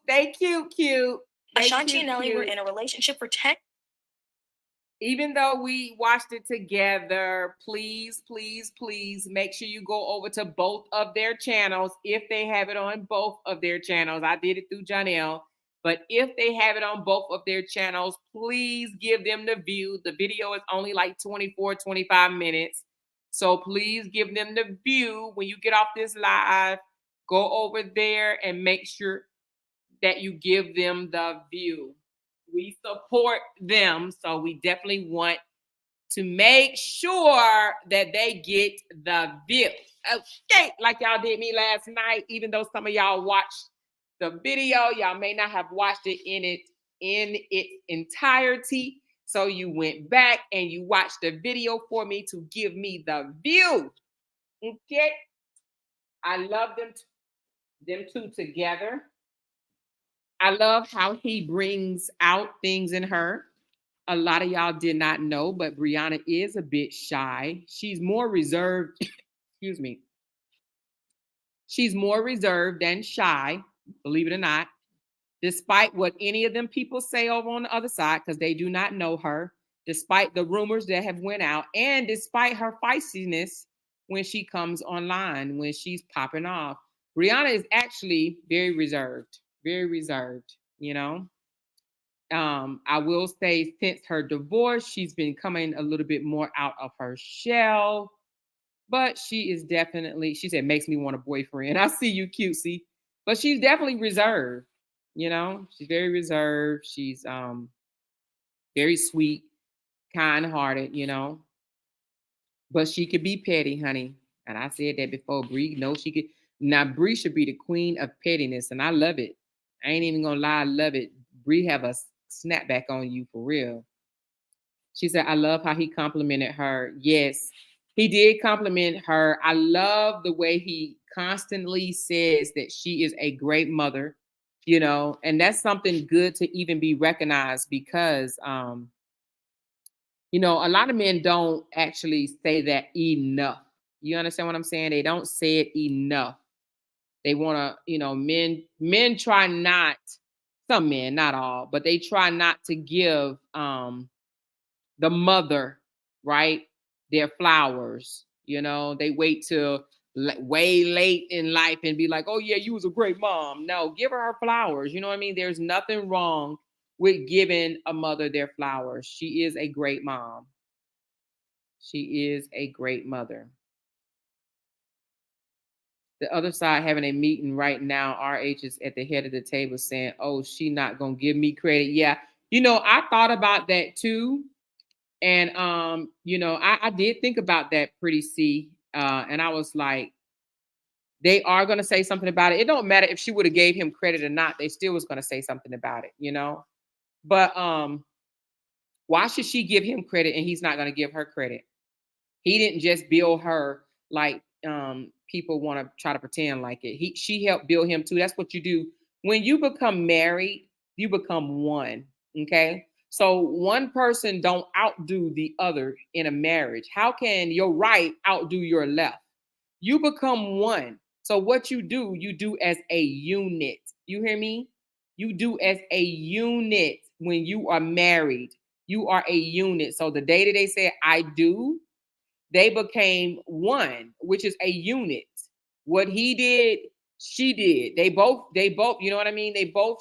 They cute. Ashanti and Nelly were in a relationship for 10. Even though we watched it together, please make sure you go over to both of their channels if they have it on both of their channels. I did it through Janelle, but if they have it on both of their channels, please give them the view. The video is only like 24-25 minutes. So please give them the view. When you get off this live, go over there and make sure that you give them the view. We support them, so we definitely want to make sure that they get the view. Okay, like y'all did me last night. Even though some of y'all watched the video, y'all may not have watched it in its entirety. So you went back and you watched the video for me to give me the view. Okay, I love them. them two together. I love how he brings out things in her. A lot of y'all did not know, but Brianna is a bit shy. She's more reserved. Excuse me. She's more reserved than shy, believe it or not, despite what any of them people say over on the other side, because they do not know her, despite the rumors that have went out, and despite her feistiness when she comes online, when she's popping off. Brianna is actually very reserved, you know. I will say since her divorce, she's been coming a little bit more out of her shell, but she is definitely, she said, makes me want a boyfriend. I see you, cutesy. But she's definitely reserved, you know. She's very reserved. She's very sweet, kind-hearted, you know. But she could be petty, honey. And I said that before. Bree knows she could. Now Bree should be the queen of pettiness, and I love it. I ain't even gonna lie, I love it. Bree have a snapback on you for real. She said, I love how he complimented her. Yes, he did compliment her. I love the way he constantly says that she is a great mother, you know, and that's something good to even be recognized because, you know, a lot of men don't actually say that enough. You understand what I'm saying? They don't say it enough. They want to, you know, men try not, some men, not all, but they try not to give the mother, right, their flowers. You know, they wait till way late in life and be like, oh yeah, you was a great mom. No, give her flowers. You know what I mean? There's nothing wrong with giving a mother their flowers. She is a great mom. She is a great mother. The other side having a meeting right now. RH is at the head of the table saying, oh, she not gonna give me credit. Yeah, you know, I thought about that too. And you know, I did think about that, Pretty C. And I was like, they are gonna say something about it. It don't matter if she would have gave him credit or not, they still was gonna say something about it, you know. But why should she give him credit and he's not gonna give her credit? He didn't just build her like people want to try to pretend like it. She helped build him too. That's what you do. When you become married, you become one. Okay. So one person don't outdo the other in a marriage. How can your right outdo your left? You become one. So what you do as a unit. You hear me? You do as a unit when you are married. You are a unit. So the day that they say I do, they became one, which is a unit. What he did, she did. They both, you know what I mean? They both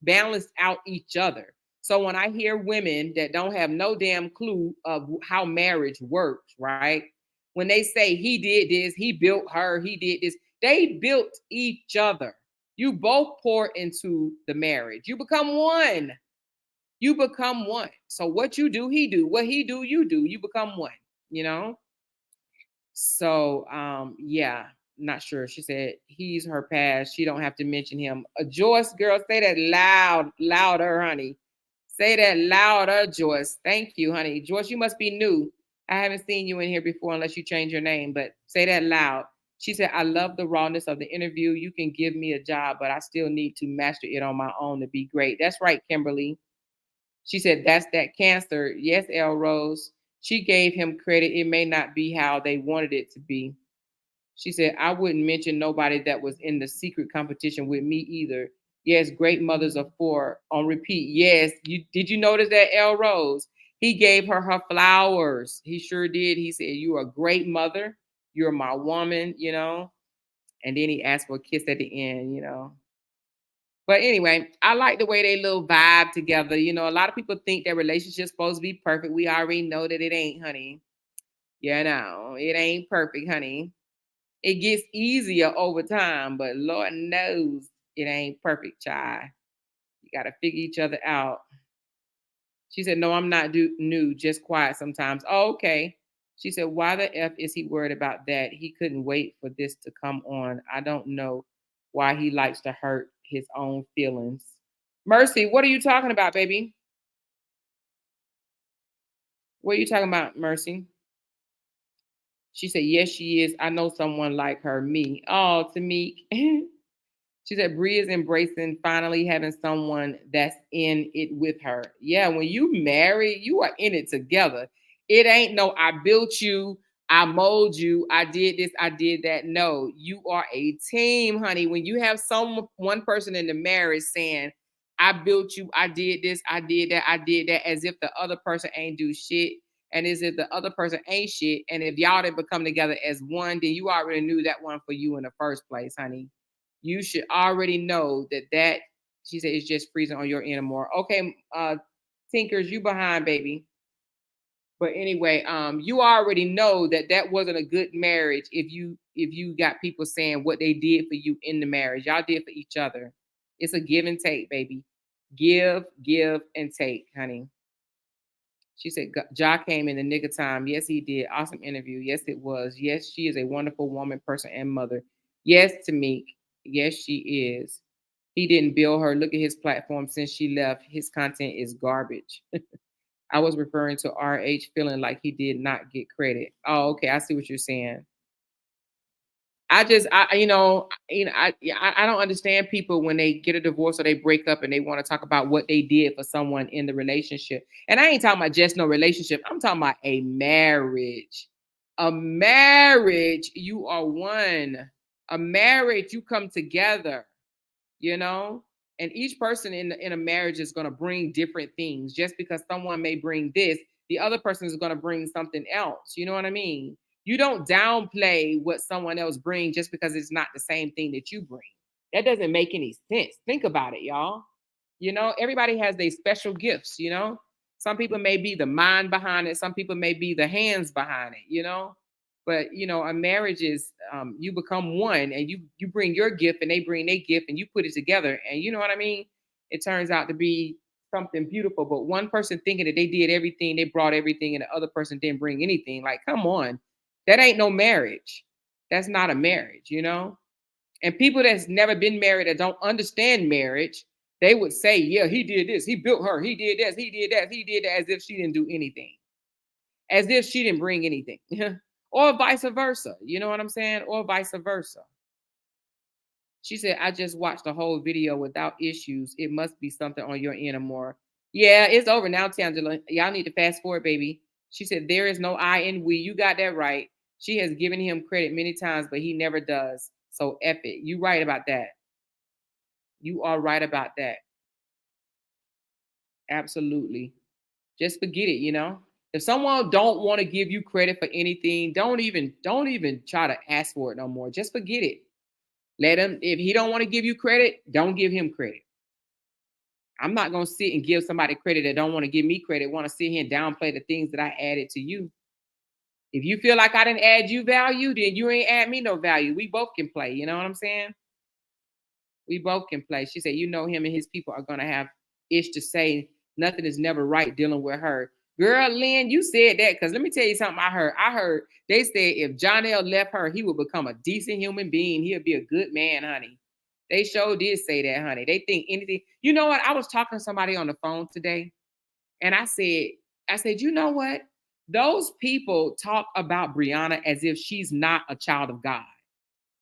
balanced out each other. So when I hear women that don't have no damn clue of how marriage works, right? When they say he did this, he built her, he did this, they built each other. You both pour into the marriage. You become one. You become one. So what you do, he do. What he do, you do. You become one, you know? So yeah, not sure. She said he's her past. She don't have to mention him. Joyce, girl, say that louder, honey. Say that louder, Joyce. Thank you, honey. Joyce, you must be new. I haven't seen you in here before unless you change your name, but say that loud. She said, I love the rawness of the interview. You can give me a job, but I still need to master it on my own to be great. That's right, Kimberly. She said, that's that cancer. Yes, El Rose. She gave him credit. It may not be how they wanted it to be. She said, I wouldn't mention nobody that was in the secret competition with me either. Yes, great mothers of four on repeat. Yes, did you notice that, El Rose? He gave her flowers. He sure did. He said, you're a great mother. You're my woman, you know. And then he asked for a kiss at the end, you know. But anyway, I like the way they little vibe together. You know, a lot of people think their relationship's supposed to be perfect. We already know that it ain't, honey. You know, it ain't perfect, honey. It gets easier over time, but Lord knows it ain't perfect, child. You got to figure each other out. She said, no, I'm not new, just quiet sometimes. Oh, okay. She said, why the F is he worried about that? He couldn't wait for this to come on. I don't know why he likes to hurt his own feelings. Mercy, what are you talking about, baby? What are you talking about, Mercy? She said, yes, she is. I know someone like her, me. Oh, Tamik. She said Bree is embracing finally having someone that's in it with her. Yeah, when you marry, you are in it together. It ain't no I built you, I mold you, I did this, I did that. No, you are a team, honey. When you have one person in the marriage saying, I built you, I did this, I did that, I did that, as if the other person ain't do shit. And as if the other person ain't shit. And if y'all didn't become together as one, then you already knew that one for you in the first place, honey. You should already know that she said it's just freezing on your end more. Okay, Tinkers, you behind, baby. But anyway, you already know that wasn't a good marriage if you got people saying what they did for you in the marriage. Y'all did for each other. It's a give and take, baby. Give, and take, honey. She said, Ja came in the nick of time. Yes, he did. Awesome interview. Yes, it was. Yes, she is a wonderful woman, person, and mother. Yes, Tamik. Yes, she is. He didn't bill her. Look at his platform since she left. His content is garbage. I was referring to RH feeling like he did not get credit. Oh, okay. I see what you're saying. I don't understand people when they get a divorce or they break up and they want to talk about what they did for someone in the relationship. And I ain't talking about just no relationship. I'm talking about a marriage. A marriage, you are one. A marriage, you come together, and each person in a marriage is going to bring different things. Just because someone may bring this, the other person is going to bring something else. You know what I mean? You don't downplay what someone else brings just because it's not the same thing that you bring. That doesn't make any sense. Think about it, y'all. Everybody has their special gifts, Some people may be the mind behind it. Some people may be the hands behind it, But, a marriage is you become one and you bring your gift and they bring their gift and you put it together. And you know what I mean? It turns out to be something beautiful. But one person thinking that they did everything, they brought everything, and the other person didn't bring anything. Like, come on. That ain't no marriage. That's not a marriage, And people that's never been married that don't understand marriage, they would say, yeah, he did this. He built her. He did this. He did that. He did that, as if she didn't do anything. As if she didn't bring anything. Or vice versa. You know what I'm saying? Or vice versa. She said, I just watched the whole video without issues. It must be something on your end or more. Yeah, it's over now, Tangela. Y'all need to fast forward, baby. She said, there is no I in we. You got that right. She has given him credit many times, but he never does. So F it. You right about that. You are right about that. Absolutely. Just forget it, If someone don't want to give you credit for anything, don't even try to ask for it no more. Just forget it. Let him, if he don't want to give you credit, don't give him credit. I'm not going to sit and give somebody credit that don't want to give me credit, want to sit here and downplay the things that I added to you. If you feel like I didn't add you value, then you ain't add me no value. We both can play. You know what I'm saying? We both can play. She said, him and his people are going to have ish to say. Nothing is never right dealing with her. Girl, Lynn, you said that because let me tell you something I heard. I heard they said if Jonell left her, he would become a decent human being. He'll be a good man, honey. They sure did say that, honey. They think anything. You know what? I was talking to somebody on the phone today, and I said, you know what? Those people talk about Brianna as if she's not a child of God.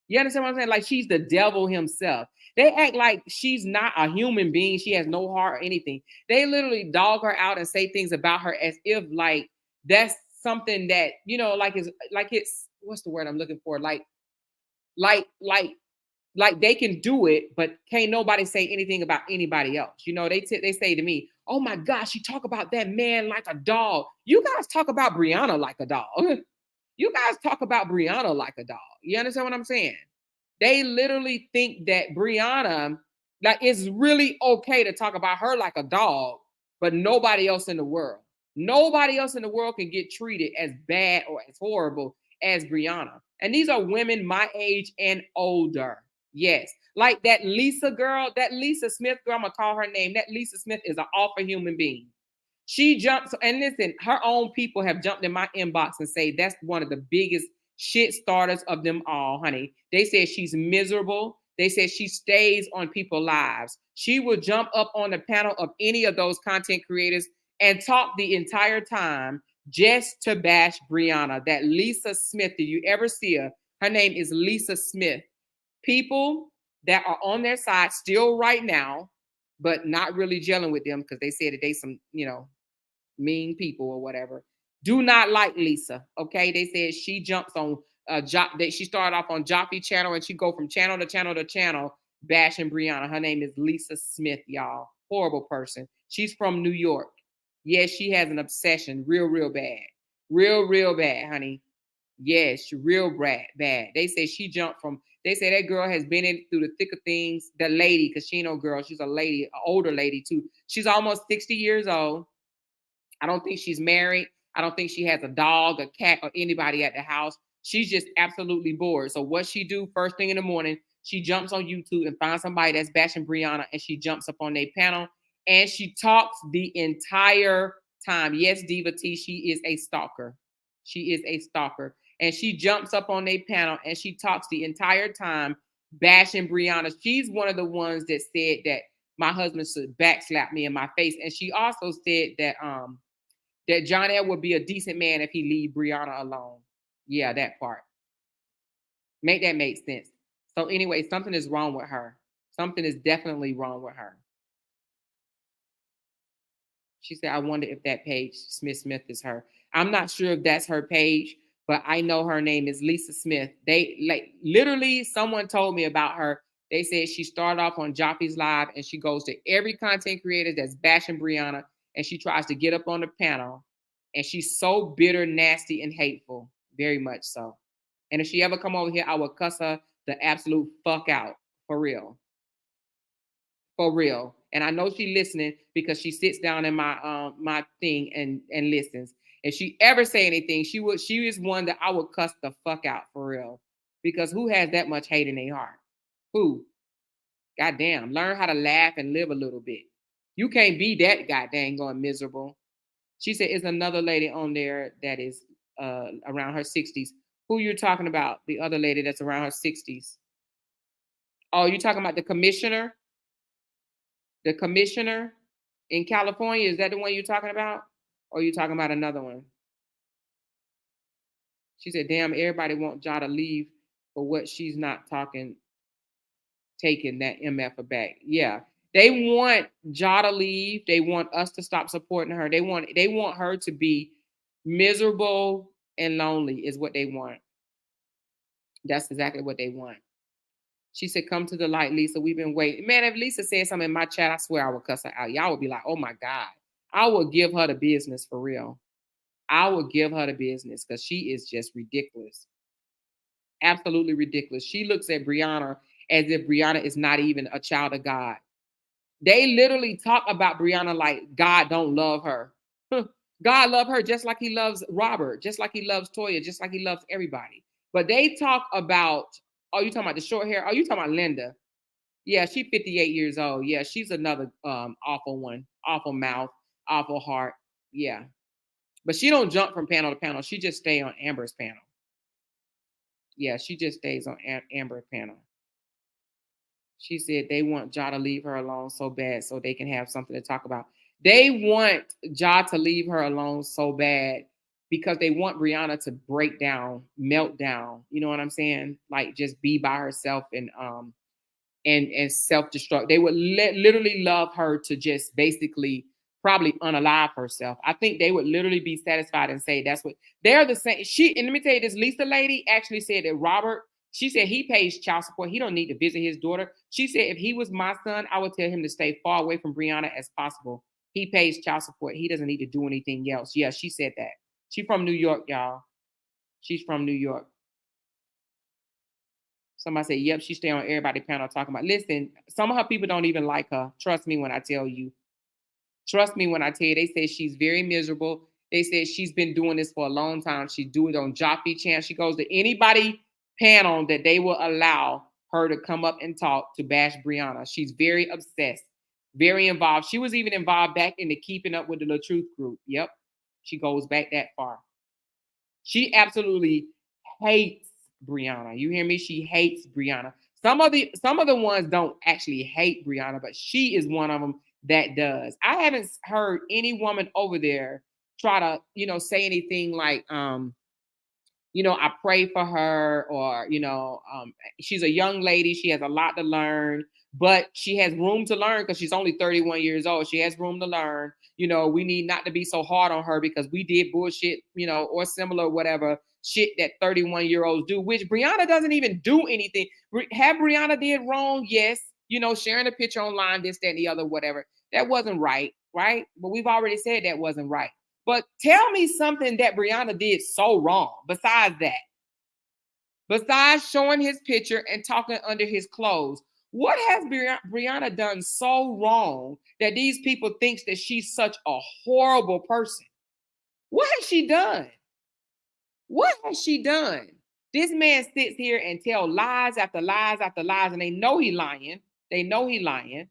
You understand what I'm saying? Like she's the devil himself. They act like she's not a human being. She has no heart or anything. They literally dog her out and say things about her as if like that's something that, it's what's the word I'm looking for? Like they can do it, but can't nobody say anything about anybody else. They say to me, oh my gosh, you talk about that man like a dog. You guys talk about Brianna like a dog. You guys talk about Brianna like a dog. You understand what I'm saying? They literally think that Brianna, like, it's really okay to talk about her like a dog, but nobody else in the world. Nobody else in the world can get treated as bad or as horrible as Brianna. And these are women my age and older. Yes. Like that Lisa girl, that Lisa Smith girl, I'm going to call her name. That Lisa Smith is an awful human being. She jumps, and listen, her own people have jumped in my inbox and say that's one of the biggest shit starters of them all, honey. They said she's miserable. They said she stays on people's lives. She will jump up on the panel of any of those content creators and talk the entire time just to bash Brianna. That Lisa Smith, did you ever see her? Her name is Lisa Smith. People, that are on their side still right now, but not really gelling with them because they said that they some, mean people or whatever, do not like Lisa. Okay. They said she jumps on that she started off on Joffy channel and she go from channel to channel to channel bashing Brianna. Her name is Lisa Smith, y'all. Horrible person. She's from New York. Yes, she has an obsession, real bad. Real bad, honey. Yes, real bad. They say she jumped from, they say that girl has been in through the thick of things. The lady, because she ain't no girl, she's a lady, an older lady too. She's almost 60 years old. I don't think she's married. I don't think she has a dog, a cat, or anybody at the house. She's just absolutely bored. So what she do first thing in the morning, she jumps on YouTube and finds somebody that's bashing Brianna, and she jumps up on their panel and she talks the entire time. Yes, Diva T, she is a stalker. She is a stalker. And she jumps up on their panel and she talks the entire time bashing Brianna. She's one of the ones that said that my husband should backslap me in my face. And she also said that John L would be a decent man if he leave Brianna alone. Yeah, that part. Make that make sense. So anyway, something is wrong with her. Something is definitely wrong with her. She said, I wonder if that page Smith is her. I'm not sure if that's her page, but I know her name is Lisa Smith. They like literally someone told me about her. They said she started off on Joffy's Live and she goes to every content creator that's bashing Brianna and she tries to get up on the panel. And she's so bitter, nasty, and hateful. Very much so. And if she ever come over here, I will cuss her the absolute fuck out. For real. For real. And I know she listening because she sits down in my my thing and listens. If she ever say anything, she is one that I would cuss the fuck out for real. Because who has that much hate in their heart? Who? Goddamn. Learn how to laugh and live a little bit. You can't be that goddamn going miserable. She said it's another lady on there that is around her 60s. Who you're talking about? The other lady that's around her 60s. Oh, you talking about the commissioner? The commissioner in California, is that the one you're talking about? Or are you talking about another one? She said, damn, everybody want Ja to leave for what she's not taking that MF back. Yeah. They want Ja to leave. They want us to stop supporting her. They want her to be miserable and lonely is what they want. That's exactly what they want. She said, come to the light, Lisa. We've been waiting. Man, if Lisa said something in my chat, I swear I would cuss her out. Y'all would be like, oh my God. I will give her the business for real. I will give her the business because she is just ridiculous. Absolutely ridiculous. She looks at Brianna as if Brianna is not even a child of God. They literally talk about Brianna like God don't love her. God love her just like he loves Robert, just like he loves Toya, just like he loves everybody. But they talk about, oh, you talking about the short hair? Oh, you talking about Linda? Yeah, she's 58 years old. Yeah, she's another awful one. Awful mouth, awful heart. Yeah. But she don't jump from panel to panel. She just stay on Amber's panel. Yeah, she just stays on Amber's panel. She said they want Ja to leave her alone so bad so they can have something to talk about. They want Ja to leave her alone so bad because they want Brianna to break down, melt down. You know what I'm saying? Like just be by herself and self-destruct. They would literally love her to just basically probably unalive herself. I think they would literally be satisfied and say that's what they're the same. And let me tell you, this Lisa lady actually said that Robert, she said he pays child support. He don't need to visit his daughter. She said if he was my son, I would tell him to stay far away from Brianna as possible. He pays child support. He doesn't need to do anything else. Yeah, she said that. She's from New York, y'all. She's from New York. Somebody said, yep, she stay on everybody's panel talking about, listen, some of her people don't even like her. Trust me when I tell you. Trust me when I tell you. They say she's very miserable. They said she's been doing this for a long time. She do it on Joffy Channel. She goes to anybody panel that they will allow her to come up and talk to bash Brianna. She's very obsessed, very involved. She was even involved back in the Keeping Up with the La Truth group. Yep. She goes back that far. She absolutely hates Brianna. You hear me? She hates Brianna. Some of the ones don't actually hate Brianna, but she is one of them that does. I haven't heard any woman over there try to, say anything like I pray for her, or, she's a young lady. She has a lot to learn, but she has room to learn because she's only 31 years old. She has room to learn. We need not to be so hard on her because we did bullshit, or similar, whatever shit that 31-year-olds do, which Brianna doesn't even do anything. Have Brianna did wrong? Yes. Sharing a picture online, this, that, and the other, whatever. That wasn't right, right? But we've already said that wasn't right. But tell me something that Brianna did so wrong besides that. Besides showing his picture and talking under his clothes. What has Brianna done so wrong that these people think that she's such a horrible person? What has she done? What has she done? This man sits here and tells lies after lies after lies, and they know he's lying. They know he's lying.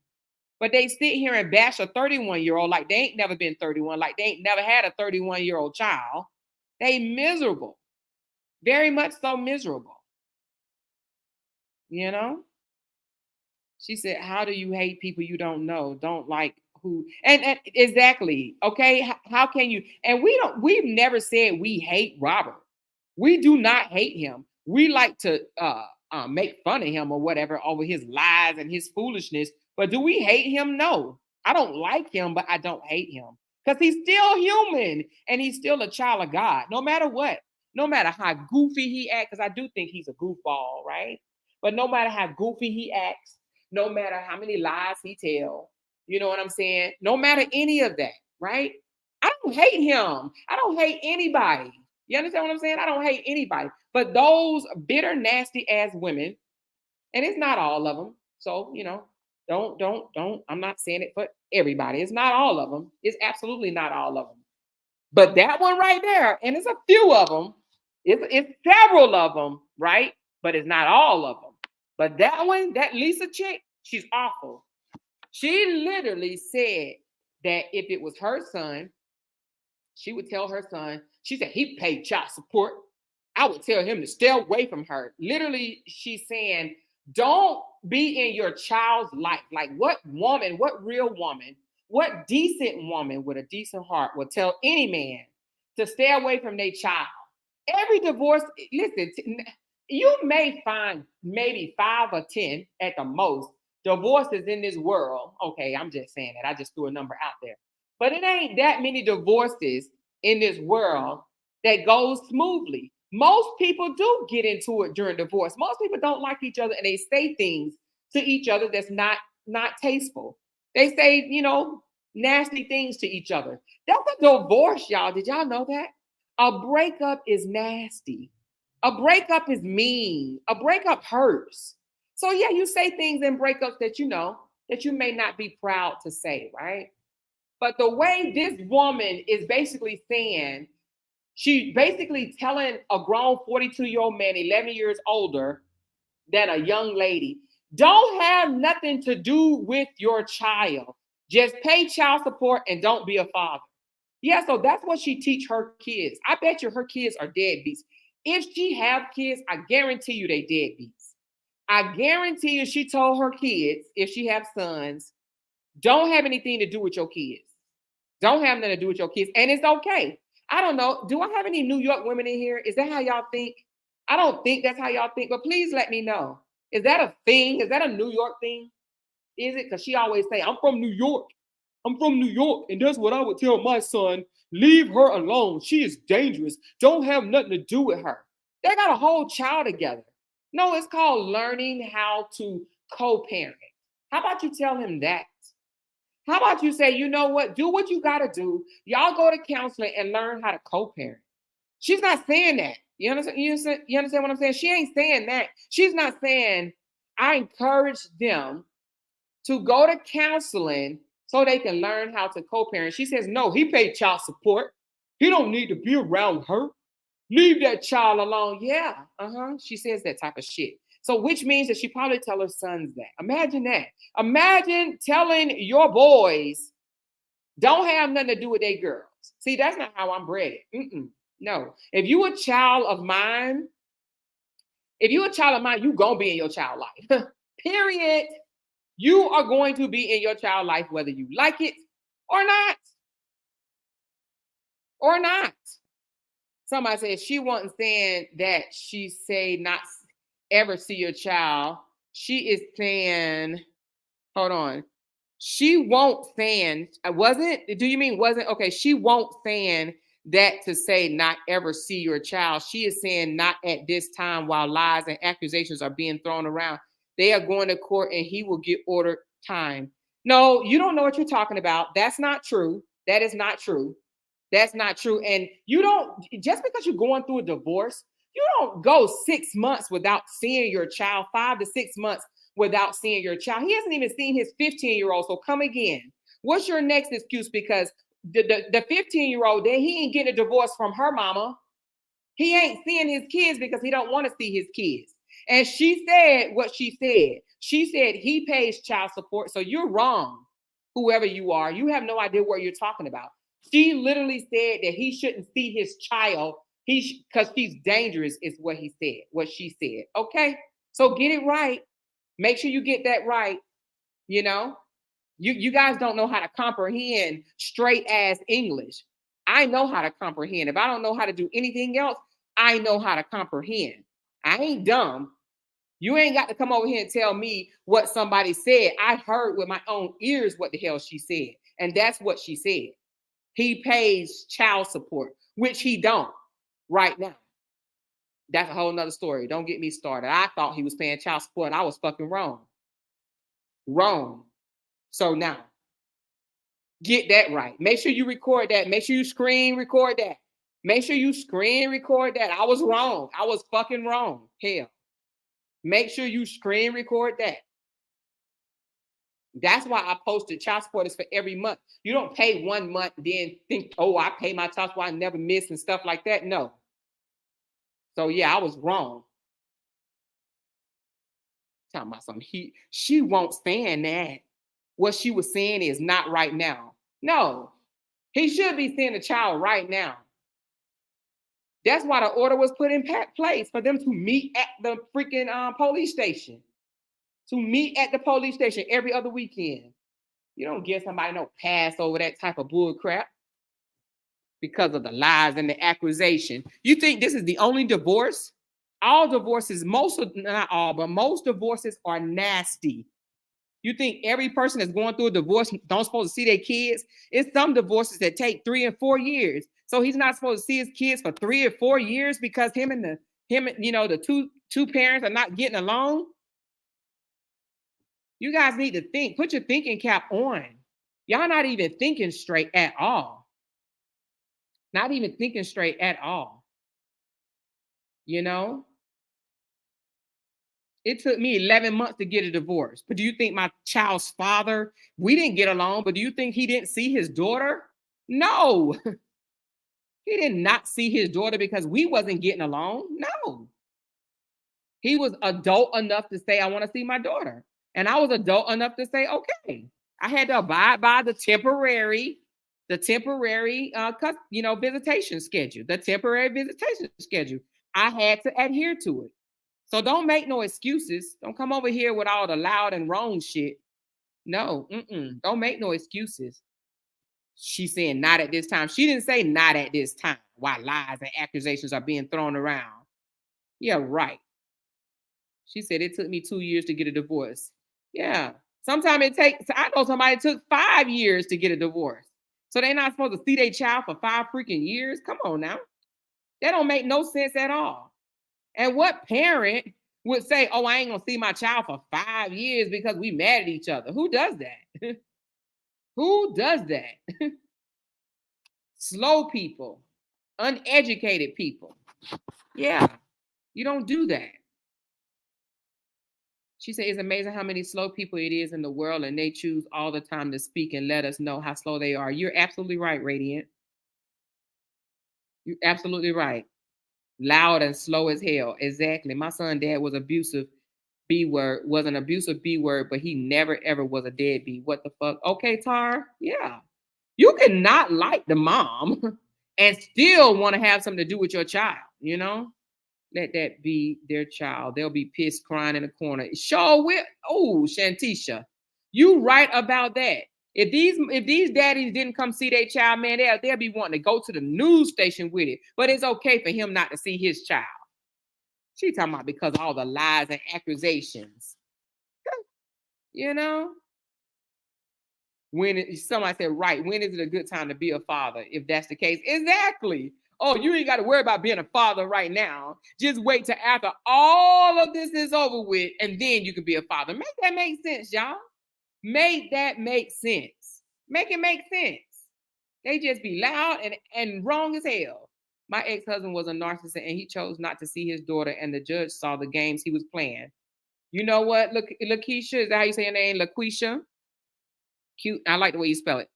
But they sit here and bash a 31-year-old like they ain't never been 31, like they ain't never had a 31-year-old child. They miserable. Very much so miserable. She said, how do you hate people you don't know? Don't like who? And exactly. Okay. How can you? And we've never said we hate Robert. We do not hate him. We like to make fun of him or whatever over his lies and his foolishness. But do we hate him? No. I don't like him, but I don't hate him because he's still human and he's still a child of God, no matter what. No matter how goofy he acts, because I do think he's a goofball, right? But no matter how goofy he acts, no matter how many lies he tells, you know what I'm saying? No matter any of that, right? I don't hate him. I don't hate anybody. You understand what I'm saying? I don't hate anybody. But those bitter, nasty ass women, and it's not all of them. So, don't. I'm not saying it for everybody. It's not all of them. It's absolutely not all of them. But that one right there, and it's a few of them. It's several of them, right? But it's not all of them. But that one, that Lisa chick, she's awful. She literally said that if it was her son, she would tell her son, she said, he paid child support. I would tell him to stay away from her. Literally, she's saying, don't be in your child's life. Like what woman, what real woman, what decent woman with a decent heart will tell any man to stay away from their child? Every divorce, listen, you may find maybe 5 or 10 at the most divorces in this world. Okay, I'm just saying that. I just threw a number out there. But it ain't that many divorces in this world that goes smoothly. Most people do get into it during divorce. Most people don't like each other and they say things to each other that's not tasteful. They say, nasty things to each other. That's a divorce, y'all. Did y'all know that? A breakup is nasty. A breakup is mean. A breakup hurts. So yeah, you say things in breakups that that you may not be proud to say, right? But the way this woman is basically saying, she basically telling a grown 42-year-old man, 11 years older than a young lady, don't have nothing to do with your child. Just pay child support and don't be a father. Yeah, so that's what she teach her kids. I bet you her kids are deadbeats. If she have kids, I guarantee you they deadbeats. I guarantee you she told her kids, if she have sons, don't have anything to do with your kids. Don't have nothing to do with your kids. And it's okay. I don't know. Do I have any New York women in here? Is that how y'all think? I don't think that's how y'all think, but please let me know. Is that a thing? Is that a New York thing? Is it? Because she always say, I'm from New York. I'm from New York. And that's what I would tell my son. Leave her alone. She is dangerous. Don't have nothing to do with her. They got a whole child together. No, it's called learning how to co-parent. How about you tell him that? How about you say, you know what? Do what you got to do. Y'all go to counseling and learn how to co-parent. She's not saying that. You understand? You understand what I'm saying? She ain't saying that. She's not saying, I encourage them to go to counseling so they can learn how to co-parent. She says, no, he paid child support. He don't need to be around her. Leave that child alone. Yeah, she says that type of shit. So which means that she probably tell her sons that. Imagine that. Imagine telling your boys don't have nothing to do with their girls. See, that's not how I'm bred. No. If you a child of mine, you gonna be in your child life. Period. You are going to be in your child life whether you like it or not. Or not. Somebody said she wasn't saying that she say not ever see your child. She is saying, hold on. She won't saying, wasn't, do you mean wasn't? Okay, she won't saying that to say not ever see your child. She is saying not at this time while lies and accusations are being thrown around. They are going to court and he will get ordered time. No, you don't know what you're talking about. That's not true. That is not true. That's not true. And you don't, just because you're going through a divorce, you don't go 6 months without seeing your child, 5 to 6 months without seeing your child. He hasn't even seen his 15-year-old. So come again. What's your next excuse? Because the 15-year-old, then he ain't getting a divorce from her mama. He ain't seeing his kids because he don't want to see his kids. And she said what she said. She said he pays child support. So you're wrong, whoever you are. You have no idea what you're talking about. She literally said that he shouldn't see his child because she's dangerous is what he said, what she said. Okay, so get it right. Make sure you get that right. You know, you guys don't know how to comprehend straight ass English. I know how to comprehend. If I don't know how to do anything else, I know how to comprehend. I ain't dumb. You ain't got to come over here and tell me what somebody said. I heard with my own ears what the hell she said. And that's what she said. He pays child support, which he don't right now. That's a whole nother story. Don't get me started. I thought he was paying child support. I was fucking wrong. Wrong. So now, get that right. Make sure you record that. Make sure you screen record that. Make sure you screen record that. I was wrong. I was fucking wrong. Hell. Make sure you screen record that. That's why I posted child support is for every month. You don't pay 1 month, then think, oh, I pay my child support, I never miss and stuff like that. No. So yeah, I was wrong. Talking about something. She won't stand that. What she was saying is not right now. No, he should be seeing the child right now. That's why the order was put in place for them to meet at the freaking police station. To meet at the police station every other weekend. You don't give somebody no pass over that type of bull crap because of the lies and the accusation. You think this is the only divorce? All divorces, not all, but most divorces are nasty. You think every person that's going through a divorce don't supposed to see their kids? It's some divorces that take 3 and 4 years. So he's not supposed to see his kids for 3 or 4 years because him and the two parents are not getting along. You guys need to think. Put your thinking cap on. Y'all not even thinking straight at all. Not even thinking straight at all. You know? It took me 11 months to get a divorce. But do you think my child's father, we didn't get along, but do you think he didn't see his daughter? No. He did not see his daughter because we wasn't getting along. No. He was adult enough to say, I want to see my daughter. And I was adult enough to say, okay. I had to abide by the temporary visitation schedule, the temporary visitation schedule. I had to adhere to it. So don't make no excuses. Don't come over here with all the loud and wrong shit. No, don't make no excuses. She's saying not at this time. She didn't say not at this time while lies and accusations are being thrown around. Yeah, right. She said it took me 2 years to get a divorce. Yeah. Sometimes I know somebody took 5 years to get a divorce. So they're not supposed to see their child for 5 freaking years? Come on now. That don't make no sense at all. And what parent would say, oh, I ain't going to see my child for 5 years because we mad at each other? Who does that? Who does that? Slow people, uneducated people. Yeah, you don't do that. She said, it's amazing how many slow people it is in the world, and they choose all the time to speak and let us know how slow they are. You're absolutely right, Radiant. You're absolutely right. Loud and slow as hell. Exactly. My son's dad was abusive B-word, was an abusive B-word, but he never, ever was a deadbeat. What the fuck? Okay, Tar. Yeah. You cannot like the mom and still want to have something to do with your child, you know? Let that be their child. They'll be pissed, crying in the corner. Sure will. Oh, Shantisha, you right about that. If these daddies didn't come see their child, man, they'll be wanting to go to the news station with it. But it's okay for him not to see his child. She talking about because of all the lies and accusations. You know? Somebody said, right, when is it a good time to be a father? If that's the case. Exactly. Oh, you ain't got to worry about being a father right now. Just wait till after all of this is over with, and then you can be a father. Make that make sense, y'all. Make that make sense. Make it make sense. They just be loud and wrong as hell. My ex-husband was a narcissist, and he chose not to see his daughter, and the judge saw the games he was playing. You know what? Look, Lakeisha, is that how you say your name? LaQuisha? Cute. I like the way you spell it.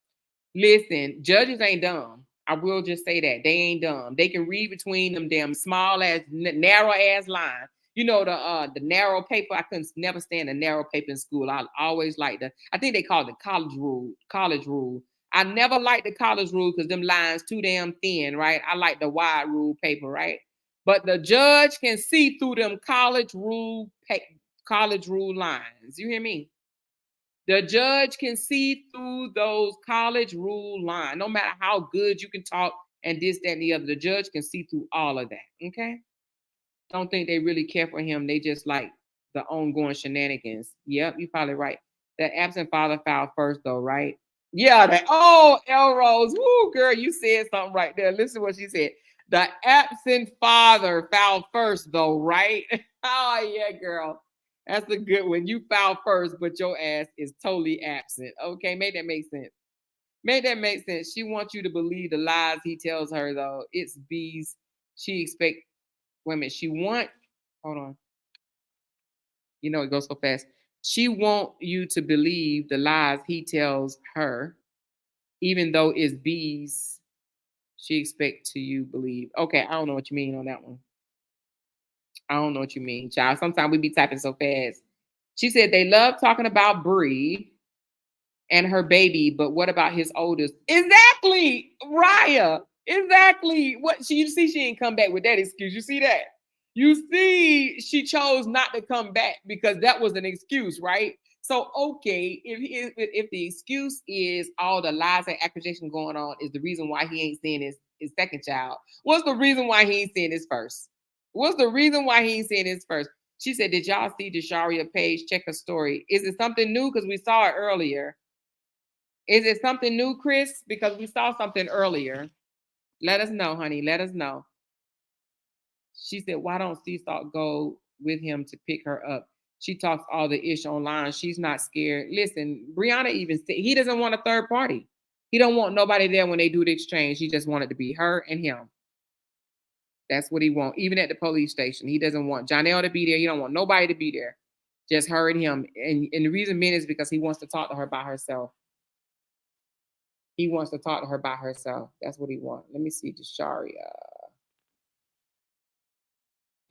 Listen, judges ain't dumb. I will just say that. They ain't dumb. They can read between them damn small ass, narrow ass lines. You know, the narrow paper. I couldn't never stand the narrow paper in school. I always liked I think they called it college rule. College rule. I never liked the college rule because them lines too damn thin, right? I like the wide rule paper, right? But the judge can see through them college rule lines. You hear me? The judge can see through those college rule lines. No matter how good you can talk and this, that, and the other, the judge can see through all of that. Okay? Don't think they really care for him. They just like the ongoing shenanigans. Yep, you're probably right. The absent father filed first, though, right? Yeah, Elrose. Woo, girl, you said something right there. Listen to what she said. The absent father filed first, though, right? Oh, yeah, girl. That's a good one. You filed first, but your ass is totally absent. Okay, make that make sense. Make that make sense. She wants you to believe the lies he tells her, though. It's bees. She expect. Wait a minute. Hold on. You know, it goes so fast. She want you to believe the lies he tells her, even though it's bees. She expect to you believe. Okay, I don't know what you mean on that one. I don't know what you mean, child. Sometimes we be typing so fast. She said they love talking about Bree and her baby, but what about his oldest? Exactly, Raya. Exactly. You see, she ain't come back with that excuse. You see that? You see, she chose not to come back because that was an excuse, right? So, okay, if the excuse is all the lies and accusations going on is the reason why he ain't seeing his second child, what's the reason why he ain't seeing his first? What's the reason why he ain't seeing his first? She said, did y'all see Desharia Page check her story? Is it something new? Because we saw it earlier. Is it something new, Chris? Because we saw something earlier. Let us know, honey. Let us know. She said, why don't Seasalt go with him to pick her up? She talks all the ish online. She's not scared. Listen, Brianna even said he doesn't want a third party. He don't want nobody there when they do the exchange. He just wanted to be her and him. That's what he wants. Even at the police station, he doesn't want Janelle to be there. He don't want nobody to be there. Just her and him. And the reason men is because he wants to talk to her by herself. He wants to talk to her by herself. That's what he wants. Let me see, Desharia.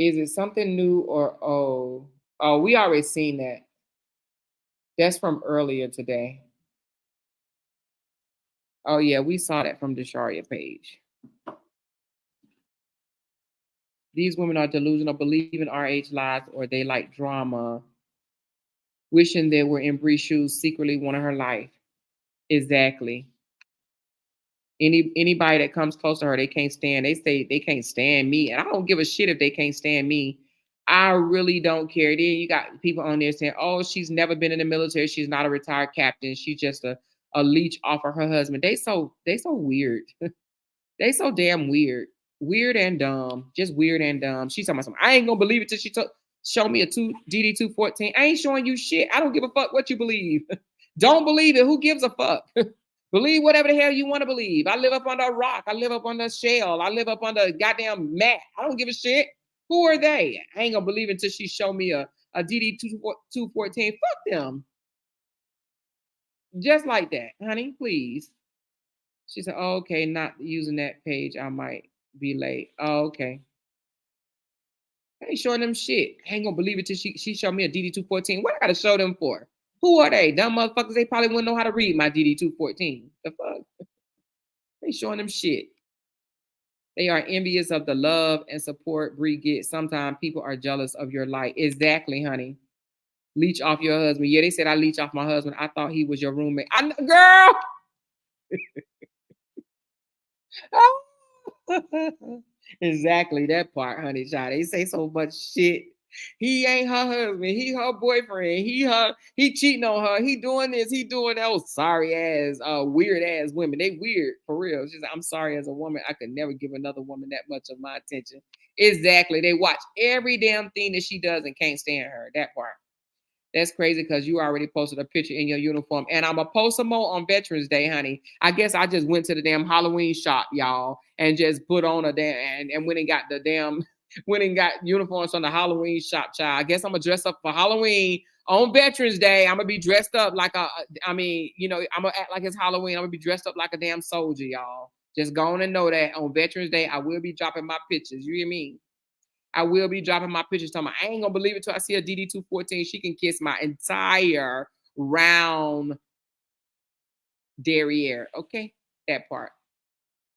Is it something new or old? Oh, we already seen that. That's from earlier today. Oh, yeah, we saw that from Desharia Page. These women are delusional, believing RH lies, or they like drama, wishing they were in Bree's shoes, secretly wanting her life. Exactly. Anybody that comes close to her, they can't stand. They say they can't stand me, and I don't give a shit if they can't stand me. I really don't care. Then you got people on there saying, "Oh, she's never been in the military. She's not a retired captain. She's just a leech off of her husband." They so weird. They so damn weird, weird and dumb, just weird and dumb. She's talking about something. I ain't gonna believe it till she show me a DD 214. I ain't showing you shit. I don't give a fuck what you believe. Don't believe it. Who gives a fuck? Believe whatever the hell you want to believe. I live up under a rock. I live up under a shell. I live up under a goddamn mat. I don't give a shit. Who are they? I ain't gonna believe until she show me a DD 214. Fuck them. Just like that, honey, please. She said, oh, okay, not using that page. I might be late. Oh, okay. I ain't showing them shit. I ain't gonna believe it till she showed me a DD 214. What I gotta show them for? Who are they? Dumb motherfuckers, they probably wouldn't know how to read my DD 214. The fuck? I ain't showing them shit. They are envious of the love and support Bree gets. Sometimes people are jealous of your light. Exactly, honey. Leech off your husband. Yeah, they said I leech off my husband. I thought he was your roommate. Girl. Exactly that part, honey child. They say so much shit. He ain't her husband. He her boyfriend. He cheating on her. He doing this. He doing that. Oh, sorry ass, weird ass women. They weird for real. She's like, I'm sorry as a woman. I could never give another woman that much of my attention. Exactly. They watch every damn thing that she does and can't stand her. That part. That's crazy because you already posted a picture in your uniform. And I'm going to post some more on Veterans Day, honey. I guess I just went to the damn Halloween shop, y'all, and just put on a damn, and went and got the damn, went and got uniforms from the Halloween shop, child. I guess I'm going to dress up for Halloween on Veterans Day. I'm going to be dressed up like I'm going to act like it's Halloween. I'm going to be dressed up like a damn soldier, y'all. Just go on and know that on Veterans Day, I will be dropping my pictures. You hear me? I will be dropping my pictures. Talking about, I ain't gonna believe it till I see a DD214. She can kiss my entire round derriere. Okay, that part.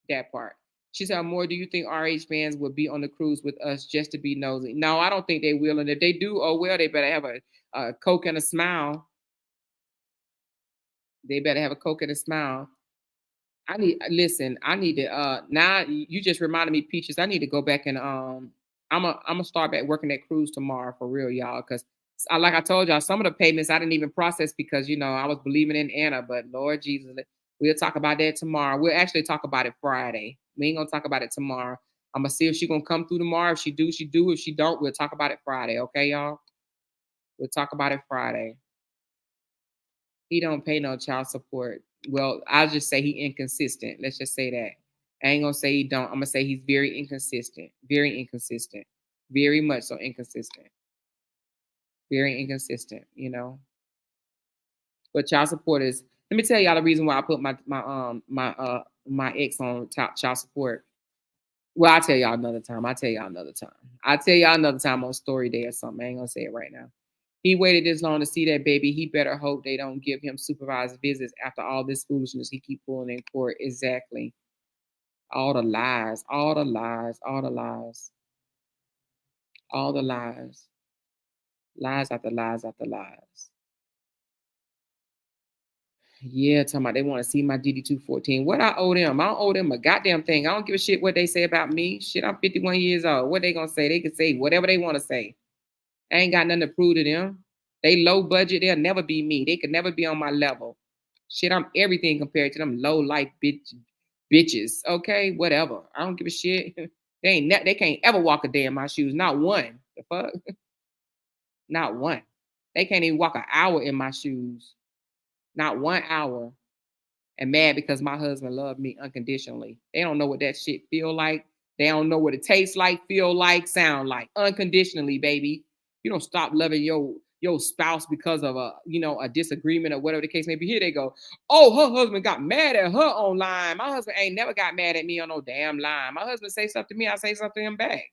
That part. She said, "More, do you think RH fans would be on the cruise with us just to be nosy?" No, I don't think they will. And if they do, oh well, they better have a Coke and a smile. They better have a Coke and a smile. I need to now you just reminded me, Peaches. I need to go back and I'm gonna start back working that cruise tomorrow for real, y'all. Cause like I told y'all, some of the payments I didn't even process because I was believing in Anna, but Lord Jesus, we'll talk about that tomorrow. We'll actually talk about it Friday. We ain't gonna talk about it tomorrow. I'm gonna see if she's gonna come through tomorrow. If she do, she do. If she don't, we'll talk about it Friday. Okay, y'all? We'll talk about it Friday. He don't pay no child support. Well, I'll just say he inconsistent. Let's just say that. I ain't gonna say he don't. I'm gonna say he's very inconsistent. Very inconsistent. Very much so inconsistent. Very inconsistent, But child support is, let me tell y'all the reason why I put my ex on top child support. Well, I'll tell y'all another time. I'll tell y'all another time on story day or something. I ain't gonna say it right now. He waited this long to see that baby. He better hope they don't give him supervised visits after all this foolishness he keep pulling in court. Exactly. All the lies, all the lies, all the lies, all the lies, lies after lies after lies. Yeah, talking about they want to see my DD214. What I owe them? I don't owe them a goddamn thing. I don't give a shit what they say about me. Shit, I'm 51 years old. What they gonna say? They can say whatever they want to say. I ain't got nothing to prove to them. They low budget. They'll never be me. They could never be on my level. Shit, I'm everything compared to them low life bitches. Okay, whatever. I don't give a shit. They can't ever walk a day in my shoes. Not one. The fuck? Not one. They can't even walk an hour in my shoes. Not 1 hour. And mad because my husband loved me unconditionally. They don't know what that shit feel like. They don't know what it tastes like, feel like, sound like. Unconditionally, baby. You don't stop loving your spouse because of a disagreement or whatever the case may be. Here they go. Oh, her husband got mad at her online. My husband ain't never got mad at me on no damn line. My husband say something to me, I say something to him back.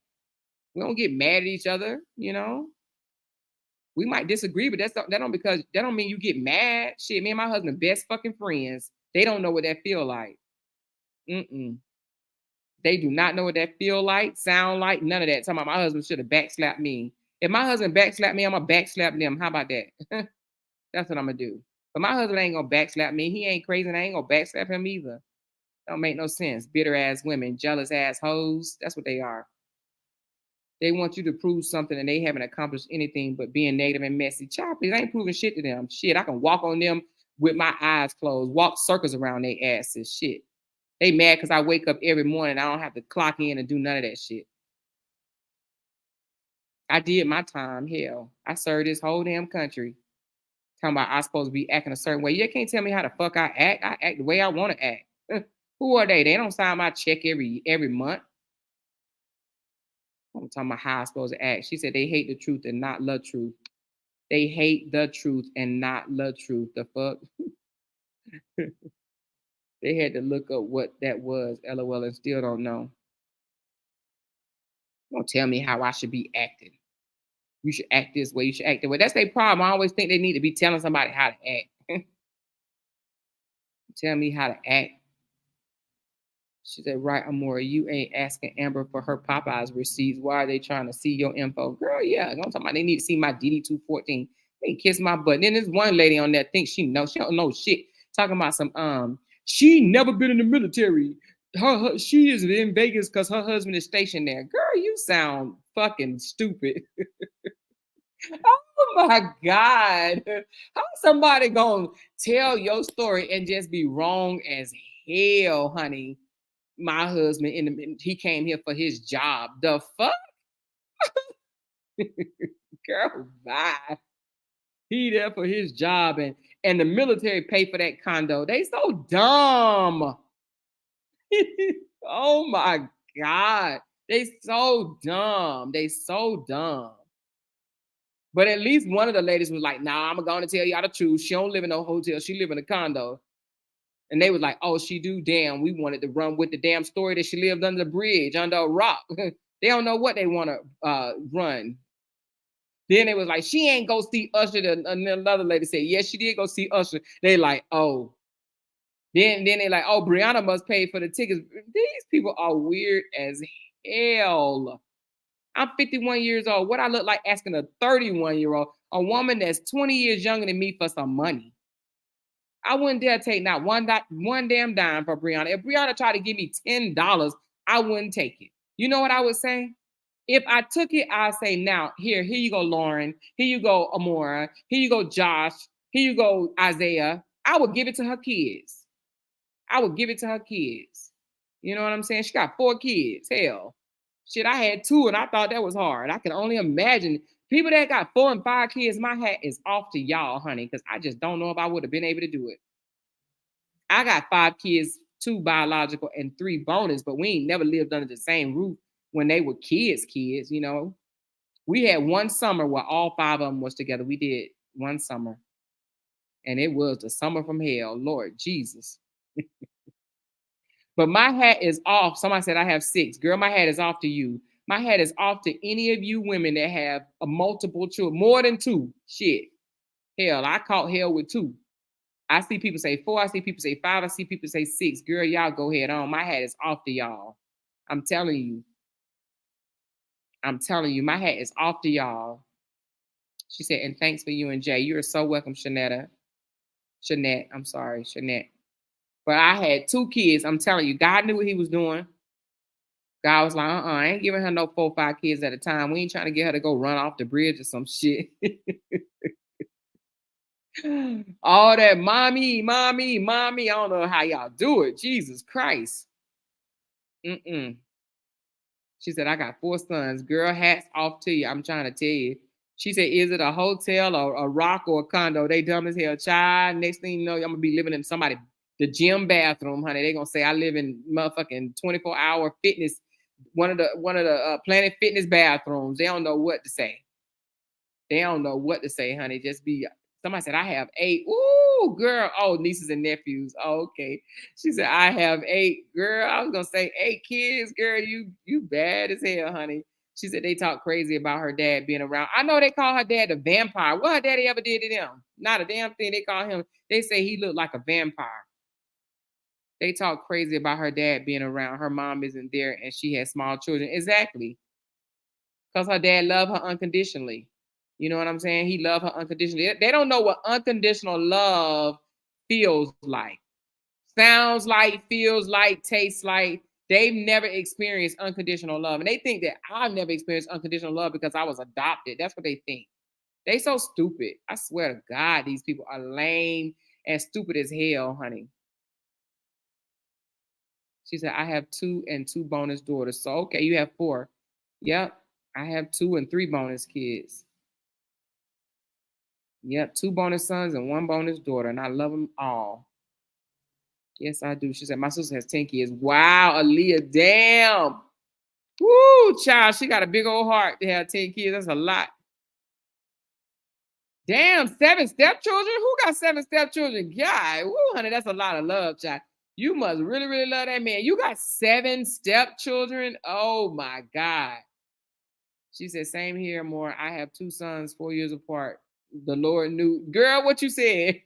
We don't get mad at each other, We might disagree, but that don't mean you get mad. Shit, me and my husband best fucking friends. They don't know what that feel like. They do not know what that feel like, sound like, none of that. Talking about my husband should have backslapped me. If my husband backslapped me, I'm gonna backslap them. How about that? That's what I'm gonna do. But my husband ain't gonna backslap me. He ain't crazy, and I ain't gonna backslap him either. Don't make no sense. Bitter ass women, jealous ass hoes. That's what they are. They want you to prove something and they haven't accomplished anything but being negative and messy. Child, please, I ain't proving shit to them. Shit, I can walk on them with my eyes closed, walk circles around their asses. Shit. They mad because I wake up every morning. I don't have to clock in and do none of that shit. I did my time. Hell, I served this whole damn country. Talking about I supposed to be acting a certain way. You can't tell me how the fuck I act. I act the way I want to act. Who are they? They don't sign my check every month. I'm talking about how I'm supposed to act. She said they hate the truth and not love truth. They hate the truth and not love truth. The fuck? They had to look up what that was, LOL, and still don't know. Don't tell me how I should be acting. You should act this way. You should act that way. That's their problem. I always think they need to be telling somebody how to act. Tell me how to act. She said, right, Amora, you ain't asking Amber for her Popeyes receipts. Why are they trying to see your info? Girl, yeah. I'm talking about they need to see my DD214. He kiss my butt. Then there's one lady on there thinks she don't know shit. Talking about some she never been in the military. She is in Vegas because her husband is stationed there. Girl, you sound fucking stupid. Oh my God. How somebody gonna tell your story and just be wrong as hell, honey? My husband he came here for his job. The fuck? Girl, bye. He there for his job and the military pay for that condo. They so dumb. Oh my God. They so dumb. They so dumb. But at least one of the ladies was like, nah, I'm going to tell y'all the truth. She don't live in no hotel. She live in a condo. And they was like, oh, she do? Damn, we wanted to run with the damn story that she lived under the bridge, under a rock. They don't know what they want to run. Then they was like, she ain't go see Usher. And another lady said, yes, she did go see Usher. They like, oh. Then they like, oh, Brianna must pay for the tickets. These people are weird as hell. I'm 51 years old. What I look like asking a 31-year-old, a woman that's 20 years younger than me, for some money? I wouldn't dare take not one damn dime for Brianna. If Brianna tried to give me $10, I wouldn't take it. You know what I would say? If I took it, I'd say, now, here you go, Lauren. Here you go, Amora. Here you go, Josh. Here you go, Isaiah. I would give it to her kids. I would give it to her kids. You know what I'm saying? She got 4 kids. Hell. Shit, I had 2 and I thought that was hard. I can only imagine people that got 4 and 5 kids. My hat is off to y'all, honey, because I just don't know if I would have been able to do it. I got 5 kids, 2 biological and 3 bonus, but we ain't never lived under the same roof when they were kids, you know. We had one summer where all 5 of them was together. We did one summer. And it was the summer from hell, Lord Jesus. But my hat is off. Somebody said I have 6. Girl, my hat is off to you. My hat is off to any of you women that have a multiple children, more than 2. Shit. Hell, I caught hell with 2. I see people say 4. I see people say 5. I see people say 6. Girl, y'all go ahead on. My hat is off to y'all. I'm telling you. I'm telling you, my hat is off to y'all. She said, and thanks for you and Jay. You're so welcome, Shanette. I'm sorry, Shanette. But I had 2 kids. I'm telling you, God knew what he was doing. God was like, I ain't giving her no 4 or 5 kids at a time. We ain't trying to get her to go run off the bridge or some shit. All that mommy. I don't know how y'all do it. Jesus Christ. She said, I got 4 sons. Girl, hats off to you. I'm trying to tell you. She said, is it a hotel or a rock or a condo? They dumb as hell. Child, next thing you know, I'm going to be living in the gym bathroom, honey. They going to say I live in motherfucking 24-hour fitness, one of the Planet Fitness bathrooms. They don't know what to say. They don't know what to say, honey. Just be, somebody said, I have 8. Ooh, girl. Oh, nieces and nephews. Oh, okay. She said, I have 8. Girl, I was going to say 8 kids. Girl, you bad as hell, honey. She said they talk crazy about her dad being around. I know they call her dad a vampire. What her daddy ever did to them? Not a damn thing. They call him, they say he looked like a vampire. They talk crazy about her dad being around. Her mom isn't there and she has small children. Exactly. Because her dad loved her unconditionally. You know what I'm saying? He loved her unconditionally. They don't know what unconditional love feels like. Sounds like, feels like, tastes like. They've never experienced unconditional love. And they think that I've never experienced unconditional love because I was adopted. That's what they think. They so stupid. I swear to God, these people are lame and stupid as hell, honey. She said, I have 2 and 2 bonus daughters. So, okay, you have 4. Yep, I have 2 and 3 bonus kids. Yep, 2 bonus sons and 1 bonus daughter, and I love them all. Yes, I do. She said, my sister has 10 kids. Wow, Aaliyah, damn. Woo, child, she got a big old heart to have 10 kids. That's a lot. Damn, 7 stepchildren? Who got 7 stepchildren? God, woo, honey, that's a lot of love, child. You must really, really love that man. You got 7 stepchildren? Oh, my God. She said, same here, more. I have 2 sons, 4 years apart. The Lord knew. Girl, what you said?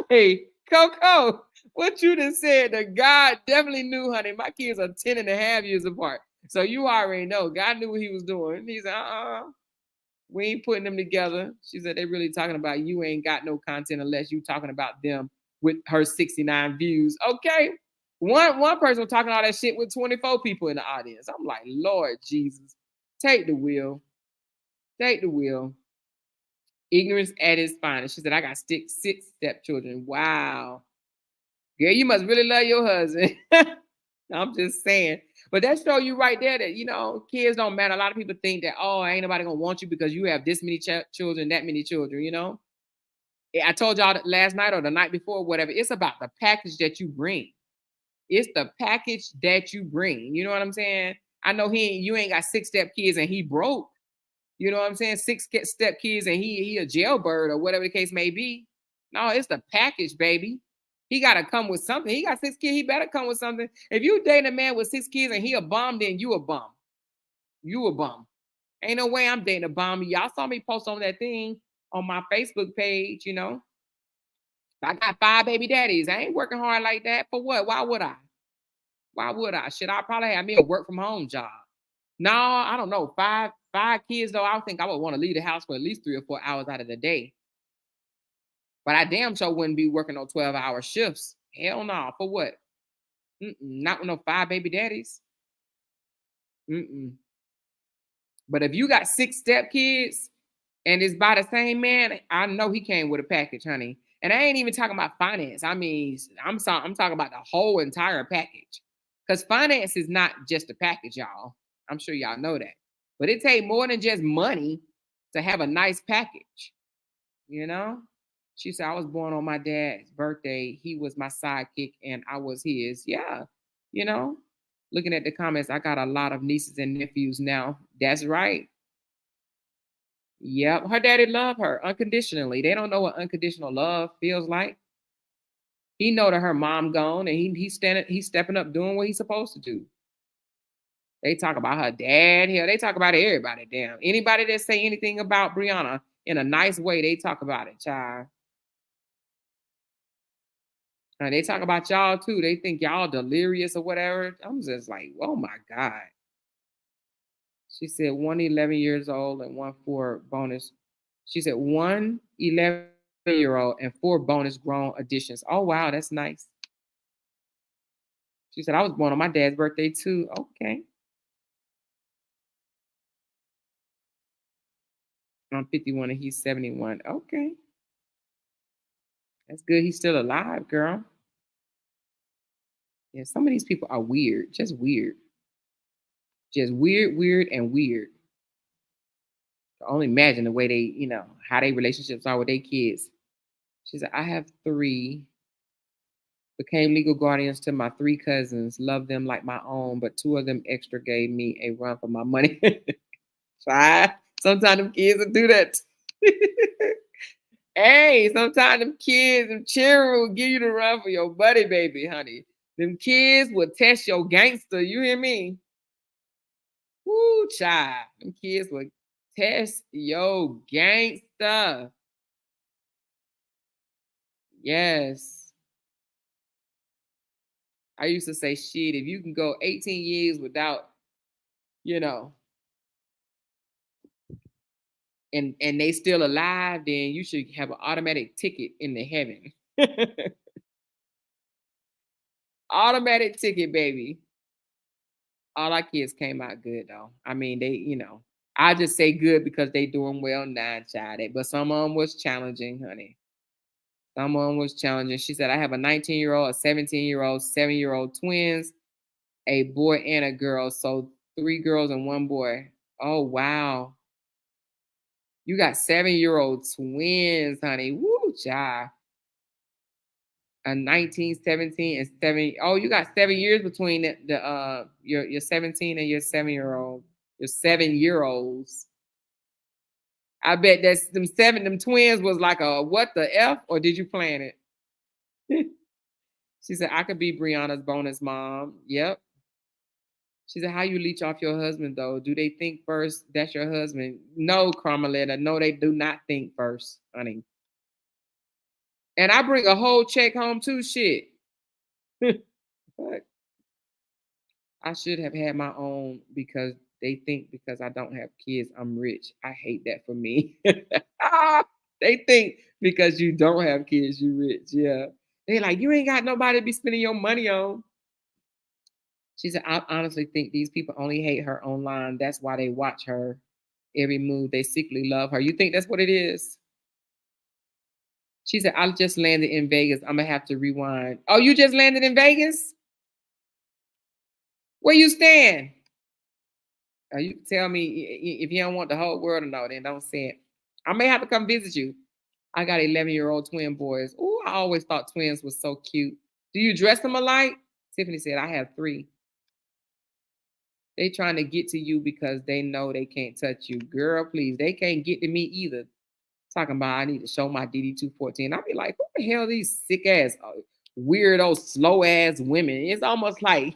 Hey, Coco, what you just said, the God definitely knew, honey. My kids are 10 and a half years apart. So you already know. God knew what he was doing. He said, We ain't putting them together. She said they really talking about you ain't got no content unless you talking about them with her 69 views. Okay. One person was talking all that shit with 24 people in the audience. I'm like, Lord Jesus, take the wheel. Take the wheel. Ignorance at its finest. She said, I got six stepchildren. Wow. Girl, you must really love your husband. I'm just saying. But that show you right there that, you know, kids don't matter. A lot of people think that, oh, ain't nobody going to want you because you have this many children, that many children, you know. I told y'all that last night or the night before, whatever. It's about the package that you bring. It's the package that you bring. You know what I'm saying? I know you ain't got 6 step kids and he broke. You know what I'm saying? 6 step kids and he a jailbird or whatever the case may be. No, it's the package, baby. He got to come with something. He got 6 kids. He better come with something. If you date a man with 6 kids and he a bum, then you a bum. You a bum. Ain't no way I'm dating a bum. Y'all saw me post on that thing on my Facebook page, you know. I got 5 baby daddies. I ain't working hard like that. For what? Why would I? Why would I? Should I probably have me a work from home job? No, I don't know. Five kids though. I think I would want to leave the house for at least 3 or 4 hours out of the day. But I damn sure wouldn't be working on 12-hour shifts. Hell no. For what? Not with no 5 baby daddies. But if you got 6 step kids and it's by the same man, I know he came with a package, honey. And I ain't even talking about finance. I mean, I'm talking about the whole entire package. Because finance is not just a package, y'all. I'm sure y'all know that. But it takes more than just money to have a nice package. You know? She said, I was born on my dad's birthday. He was my sidekick and I was his. Yeah. You know? Looking at the comments, I got a lot of nieces and nephews now. That's right. Yep. Her daddy loved her unconditionally. They don't know what unconditional love feels like. He know that her mom gone and he's stepping up doing what he's supposed to do. They talk about her dad here. They talk about everybody. Damn. Anybody that say anything about Brianna in a nice way, they talk about it, child. And they talk about y'all too. They think y'all delirious or whatever. I'm just like, oh my God. She said 1 11 years old and 1 4 bonus. She said 1 11-year-old and 4 bonus grown additions. Oh, wow. That's nice. She said, I was born on my dad's birthday too. Okay. I'm 51 and he's 71. Okay. That's good. He's still alive, girl. Yeah, some of these people are weird. Just weird. Just weird, and weird. I only imagine the way they, you know, how their relationships are with their kids. She said, I have 3. Became legal guardians to my 3 cousins. Love them like my own, but 2 of them extra gave me a run for my money. Try. Sometimes them kids will do that. Hey, sometimes them kids, them children will give you the run for your buddy, baby, honey. Them kids will test your gangster. You hear me? Woo, child. Them kids will test your gangster. Yes. I used to say, shit, if you can go 18 years without, you know, and they still alive, then you should have an automatic ticket in the heaven. Automatic ticket, baby. All our kids came out good though. I mean, they, you know, I just say good because they doing well now, child. But some of them was challenging, honey. Some of them was challenging. She said, I have a 19-year-old, a 17-year-old, 7-year-old twins, a boy and a girl. So 3 girls and 1 boy. Oh, wow. You got 7-year-old twins, honey. Woo, child. A 19, 17, and 7. Oh, you got 7 years between your 17 and your 7-year-old. Your 7-year-olds. I bet that's them twins was like a what the F, or did you plan it? She said, I could be Brianna's bonus mom. Yep. She said, how you leech off your husband though? Do they think first that's your husband? No, Carmelita. No, they do not think first, honey. And I bring a whole check home too, shit. But I should have had my own because They think because I don't have kids, I'm rich. I hate that for me. They think because you don't have kids, you rich. Yeah. They like, you ain't got nobody to be spending your money on. She said, I honestly think these people only hate her online. That's why they watch her every move. They secretly love her. You think that's what it is? She said, I just landed in Vegas. I'm going to have to rewind. Oh, you just landed in Vegas? Where you stand? You tell me if you don't want the whole world to know, then don't say it. I may have to come visit you. I got 11-year-old twin boys. Oh, I always thought twins was so cute. Do you dress them alike? Tiffany said, I have 3. They trying to get to you because they know they can't touch you. Girl, please. They can't get to me either. Talking about I need to show my DD214. I'd be like, who the hell are these sick ass, weirdo, slow ass women? It's almost like,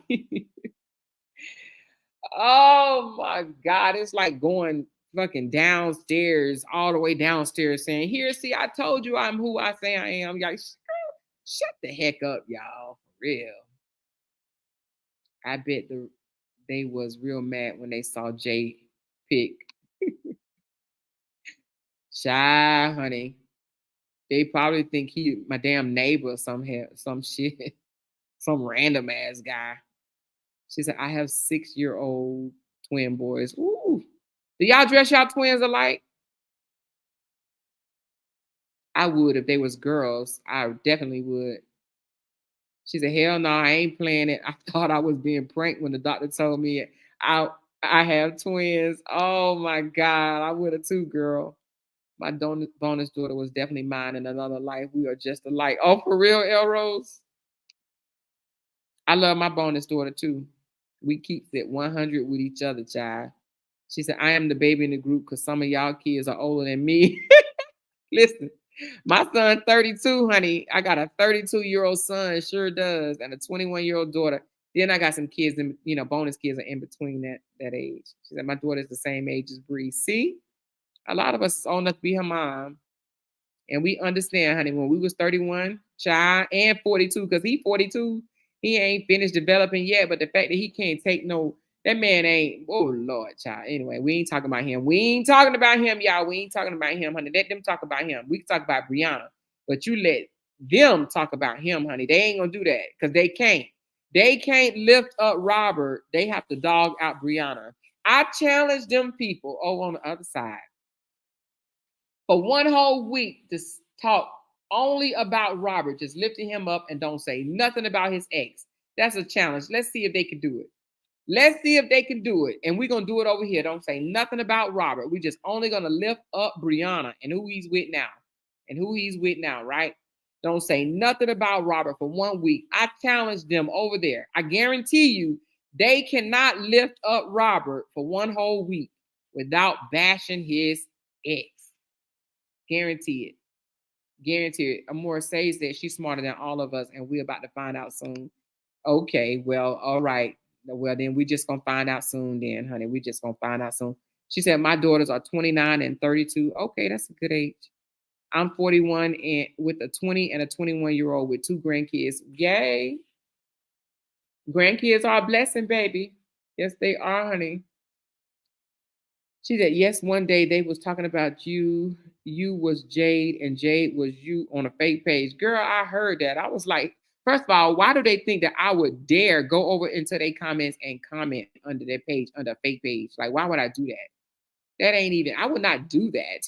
oh my God, it's like going fucking downstairs, all the way downstairs saying, here, see, I told you I'm who I say I am. Y'all, shut the heck up, y'all. For real. I bet they was real mad when they saw Jay pick. Shy, honey. They probably think he my damn neighbor some shit. Some random ass guy. She said, I have 6-year-old twin boys. Ooh. Do y'all dress y'all twins alike? I would if they was girls. I definitely would. She said, hell no, I ain't playing it. I thought I was being pranked when the doctor told me I I have twins. Oh my God. I would have too, girl. My bonus daughter was definitely mine in another life. We are just alike. Oh, for real, Elrose? I love my bonus daughter too. We keep it 100 with each other, child. She said, I am the baby in the group because some of y'all kids are older than me. Listen, my son 32, honey. I got a 32-year-old son, sure does, and a 21-year-old daughter. Then I got some kids, and bonus kids are in between that age. She said, my daughter's the same age as Bree. See, a lot of us is old enough to be her mom. And we understand, honey, when we was 31, child, and 42, because he 42, he ain't finished developing yet. But the fact that he can't take that man ain't, oh Lord, child. Anyway, we ain't talking about him. We ain't talking about him, y'all. We ain't talking about him, honey. Let them talk about him. We can talk about Brianna. But you let them talk about him, honey. They ain't gonna do that because they can't. They can't lift up Robert. They have to dog out Brianna. I challenge them people over on the other side for one whole week to talk only about Robert, just lifting him up and don't say nothing about his ex. That's a challenge. Let's see if they can do it. Let's see if they can do it. And we're going to do it over here. Don't say nothing about Robert. We're just only going to lift up Brianna and who he's with now. And who he's with now, right? Don't say nothing about Robert for 1 week. I challenge them over there. I guarantee you, they cannot lift up Robert for one whole week without bashing his ex. Guarantee it. Guarantee it. Amora says that she's smarter than all of us, and we're about to find out soon. Okay, well, all right. Well, then we just gonna find out soon, then, honey. We just gonna find out soon. She said, my daughters are 29 and 32. Okay, that's a good age. I'm 41 and with a 20 and a 21-year-old with 2 grandkids. Yay. Grandkids are a blessing, baby. Yes, they are, honey. She said, yes, one day they was talking about you. You was Jade and Jade was you on a fake page. Girl, I heard that. I was like, first of all, why do they think that I would dare go over into their comments and comment under their page, under a fake page? Like, why would I do that? That ain't even, I would not do that.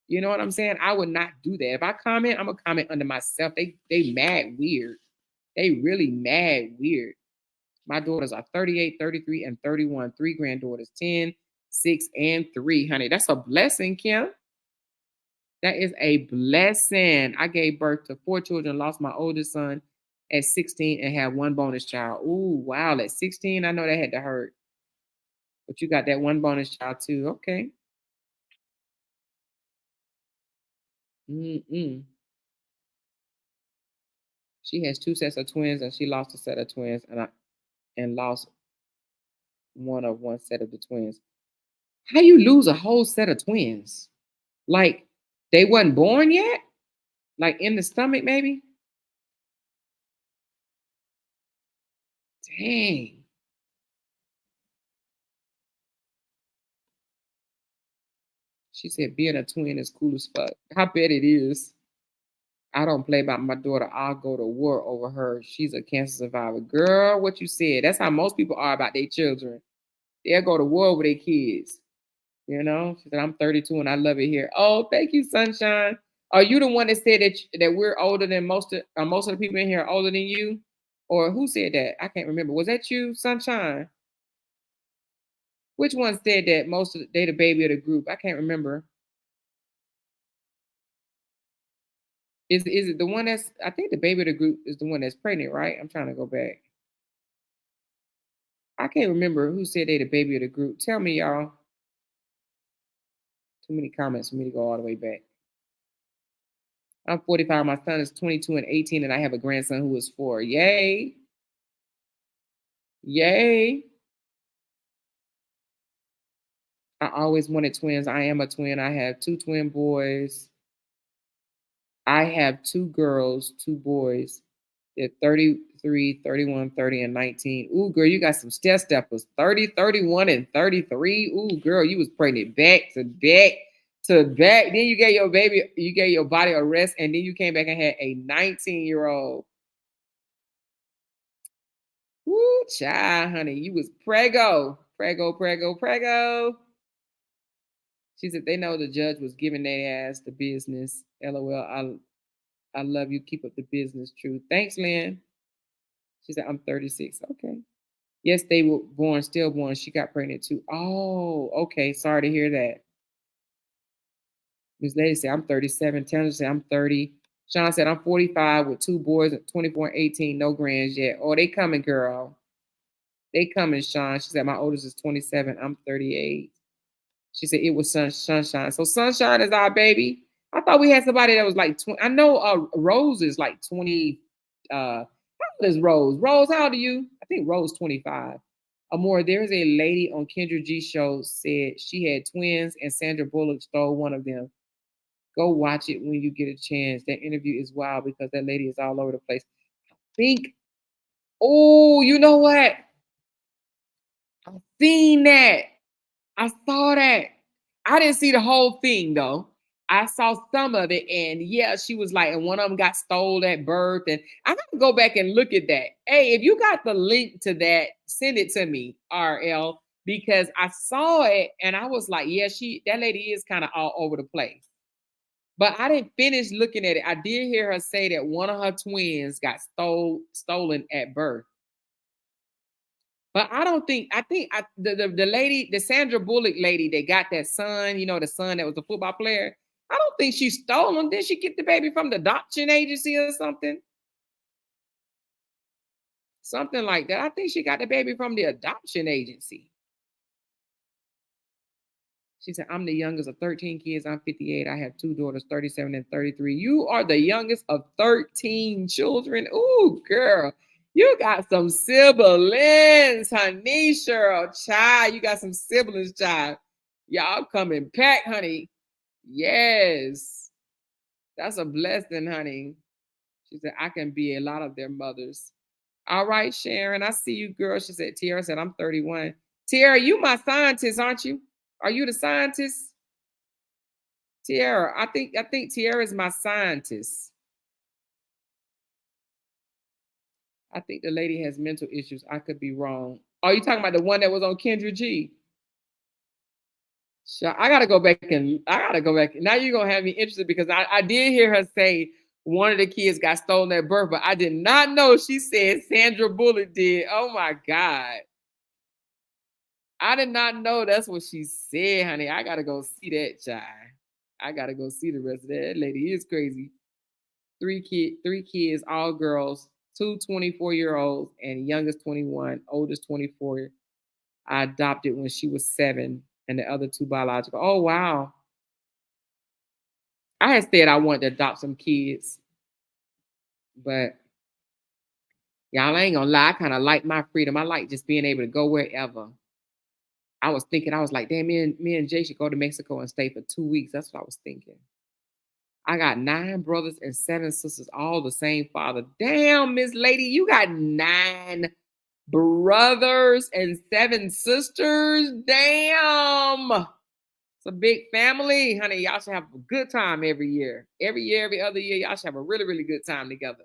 You know what I'm saying? I would not do that. If I comment, I'm going to comment under myself. They mad weird. They really mad weird. My daughters are 38, 33, and 31. 3 granddaughters, 10, 6, and 3. Honey, that's a blessing, Kim. That is a blessing. I gave birth to 4 children, lost my oldest son at 16, and had 1 bonus child. Ooh, wow. At 16, I know that had to hurt. But you got that 1 bonus child too. Okay. She has 2 sets of twins, and she lost a set of twins, and lost one set of the twins. How you lose a whole set of twins? Like they wasn't born yet? Like in the stomach, maybe? Dang. She said being a twin is cool as fuck. I bet it is. I don't play about my daughter. I'll go to war over her. She's a cancer survivor. Girl, what you said. That's how most people are about their children. They'll go to war with their kids. You know? She said, I'm 32 and I love it here. Oh, thank you, Sunshine. Are you the one that said that we're older than most of the people in here are older than you? Or who said that? I can't remember. Was that you, Sunshine? Which one said that most of they the baby of the group? I can't remember. Is it the one that's I think the baby of the group is the one that's pregnant, right? I'm trying to go back. I can't remember who said they the baby of the group. Tell me, y'all. Too many comments for me to go all the way back. I'm 45. My son is 22 and 18, and I have a grandson who is 4. Yay. Yay. I always wanted twins. I am a twin. I have 2 twin boys. I have 2 girls, 2 boys. They're 33, 31, 30, and 19. Ooh, girl, you got some steppers. 30, 31, and 33. Ooh, girl, you was pregnant back to back to back. Then you gave your body a rest, and then you came back and had a 19-year-old. Woo, child, honey, you was prego. She said they know the judge was giving their ass the business. LOL, I love you. Keep up the business, true. Thanks, Lynn. She said, I'm 36. Okay. Yes, they were stillborn. She got pregnant too. Oh, okay. Sorry to hear that. Miss Lady said, I'm 37. Tanner said, I'm 30. Sean said, I'm 45 with 2 boys at 24 and 18. No grands yet. Oh, they coming, girl. They coming, Sean. She said, my oldest is 27. I'm 38. She said, it was Sunshine. So Sunshine is our baby. I thought we had somebody that was like 20. I know Rose is like 20. How old is Rose? Rose, how old are you? I think Rose 25. Amore, there is a lady on Kendra G show said she had twins and Sandra Bullock stole one of them. Go watch it when you get a chance. That interview is wild because that lady is all over the place. Oh, you know what? I've seen that. I saw that. I didn't see the whole thing though. I saw some of it, and yeah, she was like, and one of them got stole at birth. And I gotta go back and look at that. Hey, if you got the link to that, send it to me, RL, because I saw it and I was like, yeah, that lady is kind of all over the place. But I didn't finish looking at it. I did hear her say that one of her twins got stolen at birth. But I think the lady, the Sandra Bullock lady that got that son, you know, the son that was a football player, I don't think she stole him. Did she get the baby from the adoption agency or something? Something like that. I think she got the baby from the adoption agency. She said, I'm the youngest of 13 kids. I'm 58. I have 2 daughters, 37 and 33. You are the youngest of 13 children. Ooh, girl. You got some siblings, honey, Cheryl, child. You got some siblings, child. Y'all coming back, honey. Yes. That's a blessing, honey. She said, I can be a lot of their mothers. All right, Sharon, I see you, girl. She said, Tiara said, I'm 31. Tiara, you my scientist, aren't you? Are you the scientist? Tiara, I think Tiara is my scientist. I think the lady has mental issues. I could be wrong. Are you talking about the one that was on Kendra G? Sure. I gotta go back. Now you're gonna have me interested because I did hear her say one of the kids got stolen at birth, but I did not know she said Sandra Bullock did. Oh my God. I did not know that's what she said, honey. I gotta go see that child. I gotta go see the rest of that. That lady is crazy. 3 kids, all girls, 2 24-year-olds, and youngest 21, oldest 24. I adopted when she was 7, and the other 2 biological. Oh, wow. I had said I wanted to adopt some kids, but y'all, I ain't gonna lie, I kind of like my freedom. I like just being able to go wherever. I was like, damn, me and Jay should go to Mexico and stay for 2 weeks. That's what I was thinking. I got 9 brothers and 7 sisters, all the same father. Damn, Miss Lady, you got 9 brothers and 7 sisters. Damn. It's a big family, honey. Y'all should have a good time every year. Every other year, y'all should have a really, really good time together.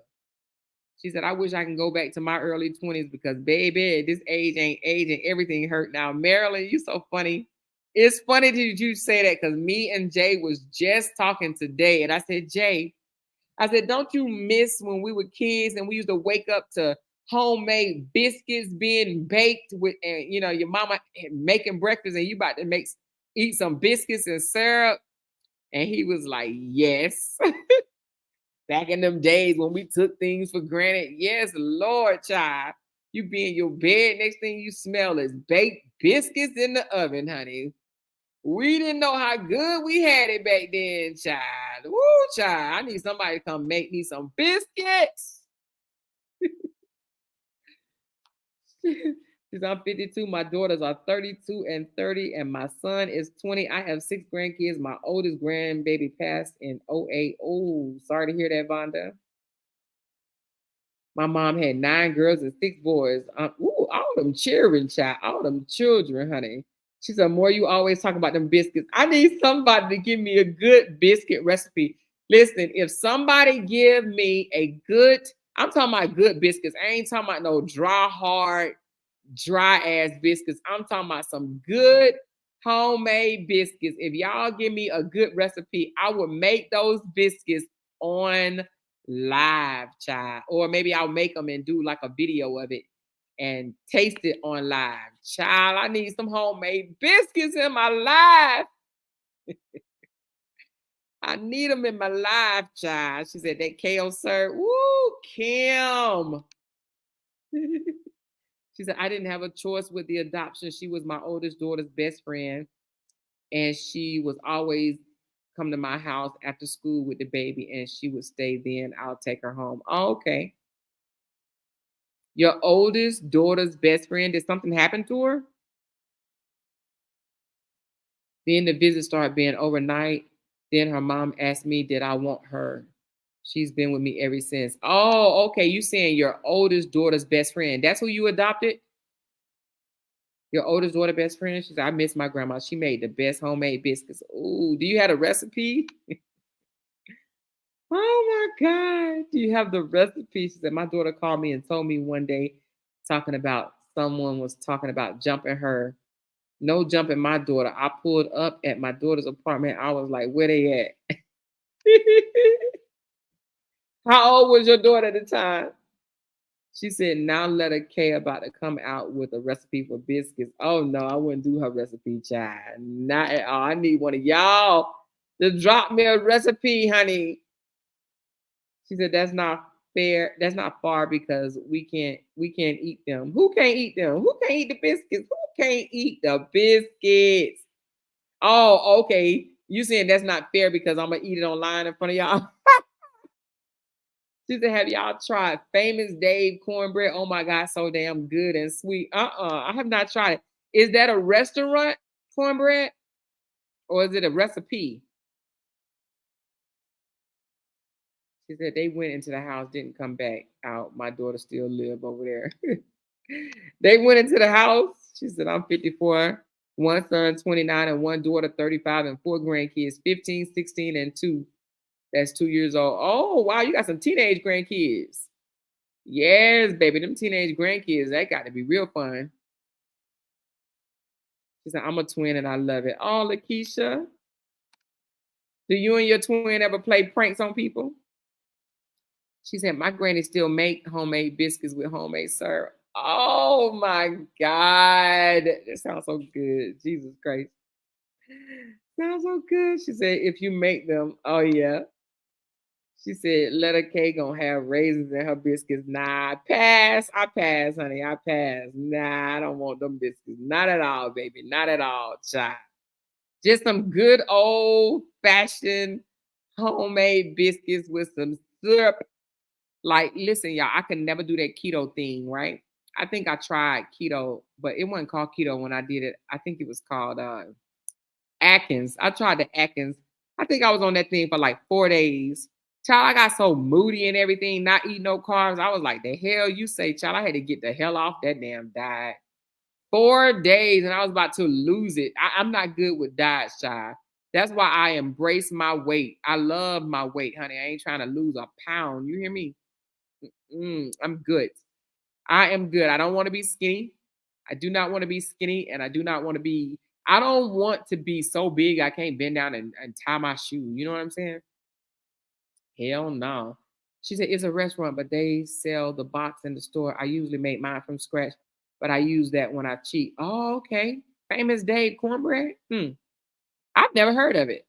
She said, I wish I can go back to my early 20s because, baby, at this age ain't aging. Everything hurt now. Marilyn, you so funny. It's funny that you say that because me and Jay was just talking today. And I said, Jay, I said, don't you miss when we were kids and we used to wake up to homemade biscuits being baked with, and your mama making breakfast and you about to eat some biscuits and syrup? And he was like, yes. Back in them days when we took things for granted. Yes, Lord, child. You be in your bed, next thing you smell is baked biscuits in the oven, honey. We didn't know how good we had it back then, child. Woo, child. I need somebody to come make me some biscuits. Since I'm 52, my daughters are 32 and 30, and my son is 20. I have 6 grandkids. My oldest grandbaby passed in 08. Oh, sorry to hear that, Vonda. My mom had 9 girls and 6 boys. All them children, child. All them children, honey. She said, more you always talk about them biscuits. I need somebody to give me a good biscuit recipe. Listen, if somebody give me I'm talking about good biscuits. I ain't talking about no dry ass biscuits. I'm talking about some good homemade biscuits. If y'all give me a good recipe, I will make those biscuits on live, child. Or maybe I'll make them and do like a video of it and taste it on live. Child, I need some homemade biscuits in my life. I need them in my life, child. She said that kale sir. Woo, Kim. She said, I didn't have a choice with the adoption. She was my oldest daughter's best friend. And she was always come to my house after school with the baby. And she would stay then. I'll take her home. Oh, okay. Your oldest daughter's best friend, did something happen to her? Then the visit started being overnight. Then her mom asked me, did I want her? She's been with me ever since. Oh, okay. You saying your oldest daughter's best friend. That's who you adopted? Your oldest daughter best friend? She said, I miss my grandma. She made the best homemade biscuits. Ooh, do you have a recipe? Oh my God. Do you have the recipe? She said, my daughter called me and told me one day someone was talking about jumping her. No jumping my daughter. I pulled up at my daughter's apartment. I was like, where they at? How old was your daughter at the time? She said, now let her K about to come out with a recipe for biscuits. Oh no, I wouldn't do her recipe, child. Not at all. I need one of y'all to drop me a recipe, honey. She said, that's not fair. That's not far because we can't eat them. Who can't eat them? Who can't eat the biscuits? Who can't eat the biscuits? Oh, okay. You saying that's not fair because I'm gonna eat it online in front of y'all? She said, have y'all tried Famous Dave cornbread? Oh my God, so damn good and sweet. I have not tried it. Is that a restaurant cornbread or is it a recipe? She said they went into the house, didn't come back out. My daughter still live over there. They went into the house. She said, I'm 54, one son, 29, and one daughter, 35, and 4 grandkids, 15, 16, and 2. That's 2 years old. Oh, wow, you got some teenage grandkids. Yes, baby, them teenage grandkids, that got to be real fun. She said, I'm a twin and I love it. Oh, Lakeisha, do you and your twin ever play pranks on people? She said, my granny still make homemade biscuits with homemade syrup. Oh my God. That sounds so good. Jesus Christ. Sounds so good. She said, if you make them, oh yeah. She said, Letter K gonna have raisins in her biscuits. Nah, I pass, honey. I pass. Nah, I don't want them biscuits. Not at all, baby. Not at all, child. Just some good old-fashioned homemade biscuits with some syrup. Like, listen, y'all, I can never do that keto thing, right? I think I tried keto, but it wasn't called keto when I did it. I think it was called Atkins. I tried the Atkins. I think I was on that thing for like 4 days. Child, I got so moody and everything, not eating no carbs. I was like, the hell you say, child? I had to get the hell off that damn diet. 4 days, and I was about to lose it. I'm not good with diet, child. That's why I embrace my weight. I love my weight, honey. I ain't trying to lose a pound. You hear me? I'm good. I am good. I don't want to be skinny. I do not want to be skinny, and I do not want to be. I don't want to be so big I can't bend down and tie my shoe. You know what I'm saying? Hell no. She said it's a restaurant, but they sell the box in the store. I usually make mine from scratch, but I use that when I cheat. Oh, okay. Famous Dave cornbread. I've never heard of it.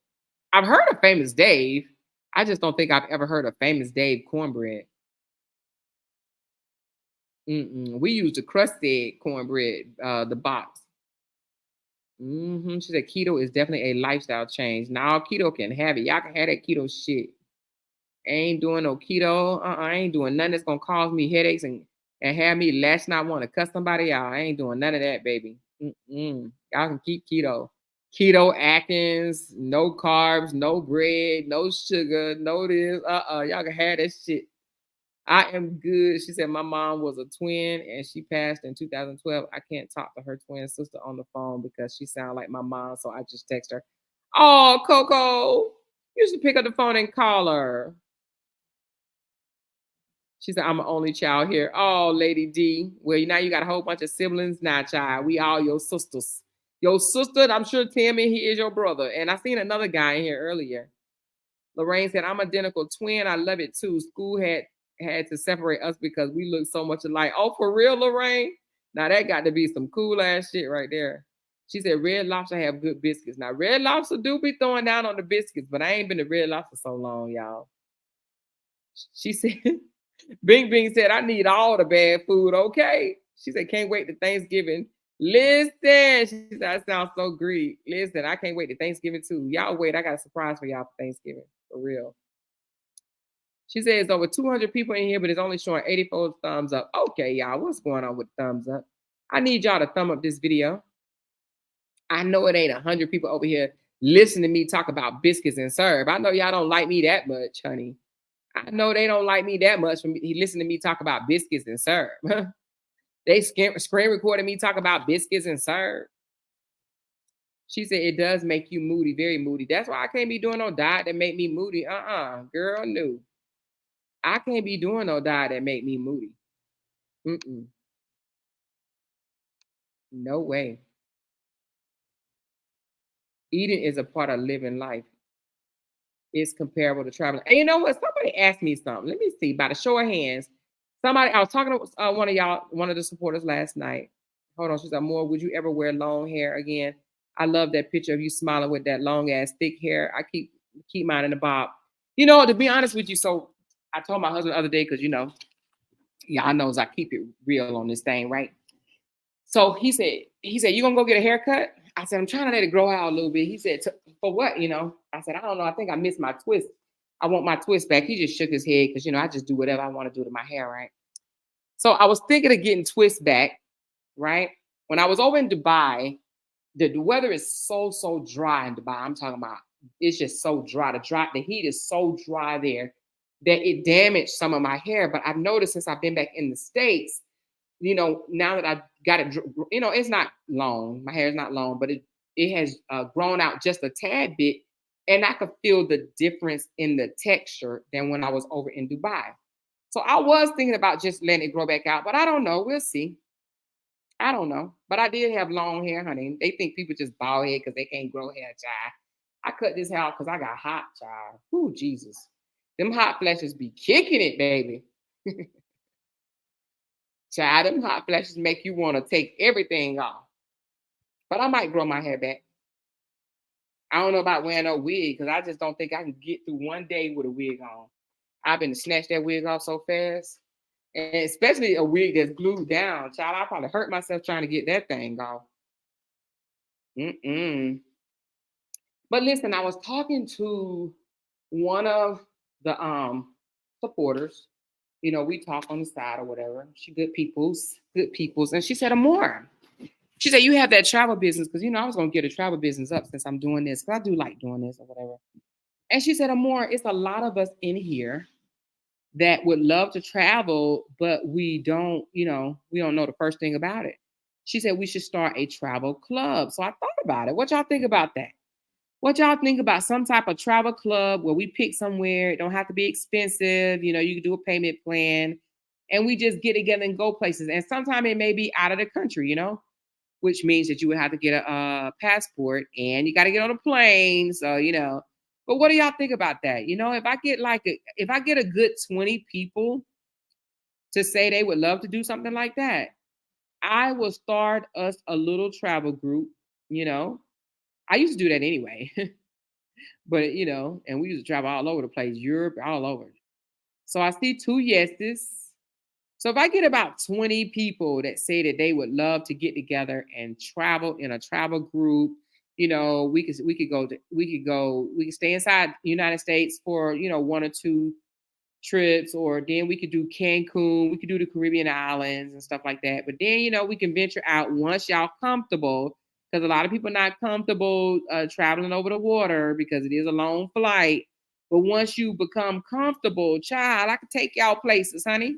I've heard of Famous Dave. I just don't think I've ever heard of Famous Dave cornbread. We use the crusted cornbread, the box. She said keto is definitely a lifestyle change. Now keto can have it. Y'all can have that keto shit. Ain't doing no keto. I ain't doing nothing that's gonna cause me headaches and have me lashing out want to cuss somebody out. I ain't doing none of that, baby. Y'all can keep keto. Keto Atkins, no carbs, no bread, no sugar, no this. Y'all can have that shit. I am good. She said my mom was a twin and she passed in 2012. I can't talk to her twin sister on the phone because she sounds like my mom. So I just text her. Oh, Coco, you should pick up the phone and call her. She said, I'm an only child here. Oh, Lady D. Well, now you got a whole bunch of siblings. Nah, child. We all your sisters. Your sister, I'm sure Timmy, he is your brother. And I seen another guy in here earlier. Lorraine said, I'm identical twin. I love it too. School had to separate us because we look so much alike. Oh, for real, Lorraine? Now that got to be some cool ass shit right there. She said, Red Lobster have good biscuits. Now, Red Lobster do be throwing down on the biscuits, but I ain't been to Red Lobster so long, y'all. She said, Bing Bing said, I need all the bad food, okay? She said, can't wait to Thanksgiving. Listen, she said, that sounds so great. Listen, I can't wait to Thanksgiving too. Y'all wait, I got a surprise for y'all for Thanksgiving, for real. She says over 200 people in here, but it's only showing 84 thumbs up. Okay, y'all, what's going on with thumbs up? I need y'all to thumb up this video. I know it ain't 100 people over here listening to me talk about biscuits and serve. I know y'all don't like me that much, honey. I know they don't like me that much from listening to me talk about biscuits and serve. They screen recorded me talk about biscuits and serve. She said it does make you moody, very moody. That's why I can't be doing no diet that make me moody. Girl, no. I can't be doing no diet that make me moody. No way. Eating is a part of living life. It's comparable to traveling. And you know what? Somebody asked me something. Let me see. By the show of hands, I was talking to one of y'all, one of the supporters last night. Hold on. She said, More, would you ever wear long hair again? I love that picture of you smiling with that long ass thick hair. I keep mine in the bob. You know, to be honest with you, so I told my husband the other day, because y'all knows I keep it real on this thing, right? So he said, you gonna go get a haircut? I said, I'm trying to let it grow out a little bit. He said, for what? I said, I don't know. I think I missed my twist. I want my twist back. He just shook his head because, I just do whatever I want to do to my hair, right? So I was thinking of getting twists back, right? When I was over in Dubai, the weather is so dry in Dubai. I'm talking about it's just so dry. The heat is so dry there that it damaged some of my hair. But I've noticed since I've been back in the States, now that I've got it, it's not long. My hair is not long, but it has grown out just a tad bit. And I could feel the difference in the texture than when I was over in Dubai. So I was thinking about just letting it grow back out, but I don't know. We'll see. I don't know. But I did have long hair, honey. They think people just bald head because they can't grow hair, child. I cut this hair out because I got hot, child. Ooh, Jesus. Them hot flashes be kicking it, baby. Child, them hot flashes make you want to take everything off. But I might grow my hair back. I don't know about wearing a wig because I just don't think I can get through one day with a wig on. I've been to snatch that wig off so fast. And especially a wig that's glued down. Child, I probably hurt myself trying to get that thing off. But listen, I was talking to one of the supporters. We talk on the side or whatever. She good peoples. And she said, Amore. She said, you have that travel business, because, I was going to get a travel business up since I'm doing this, because I do like doing this or whatever. And she said, Amore, it's a lot of us in here that would love to travel, but we don't know the first thing about it. She said we should start a travel club. So I thought about it. What y'all think about that? What y'all think about some type of travel club where we pick somewhere? It don't have to be expensive. You know, you can do a payment plan and we just get together and go places. And sometimes it may be out of the country, you know, which means that you would have to get a passport and you got to get on a plane. So, you know, but what do y'all think about that? You know, if I get a good 20 people to say they would love to do something like that, I will start us a little travel group, you know. I used to do that anyway. But you know, and we used to travel all over the place, Europe, all over. So I see two yeses. So if I get about 20 people that say that they would love to get together and travel in a travel group, you know, we could stay inside the United States for, you know, 1 or 2 trips, or then we could do Cancun, we could do the Caribbean islands and stuff like that. But then, you know, we can venture out once y'all comfortable, because a lot of people not comfortable traveling over the water because it is a long flight. But once you become comfortable, child, I can take y'all places, honey.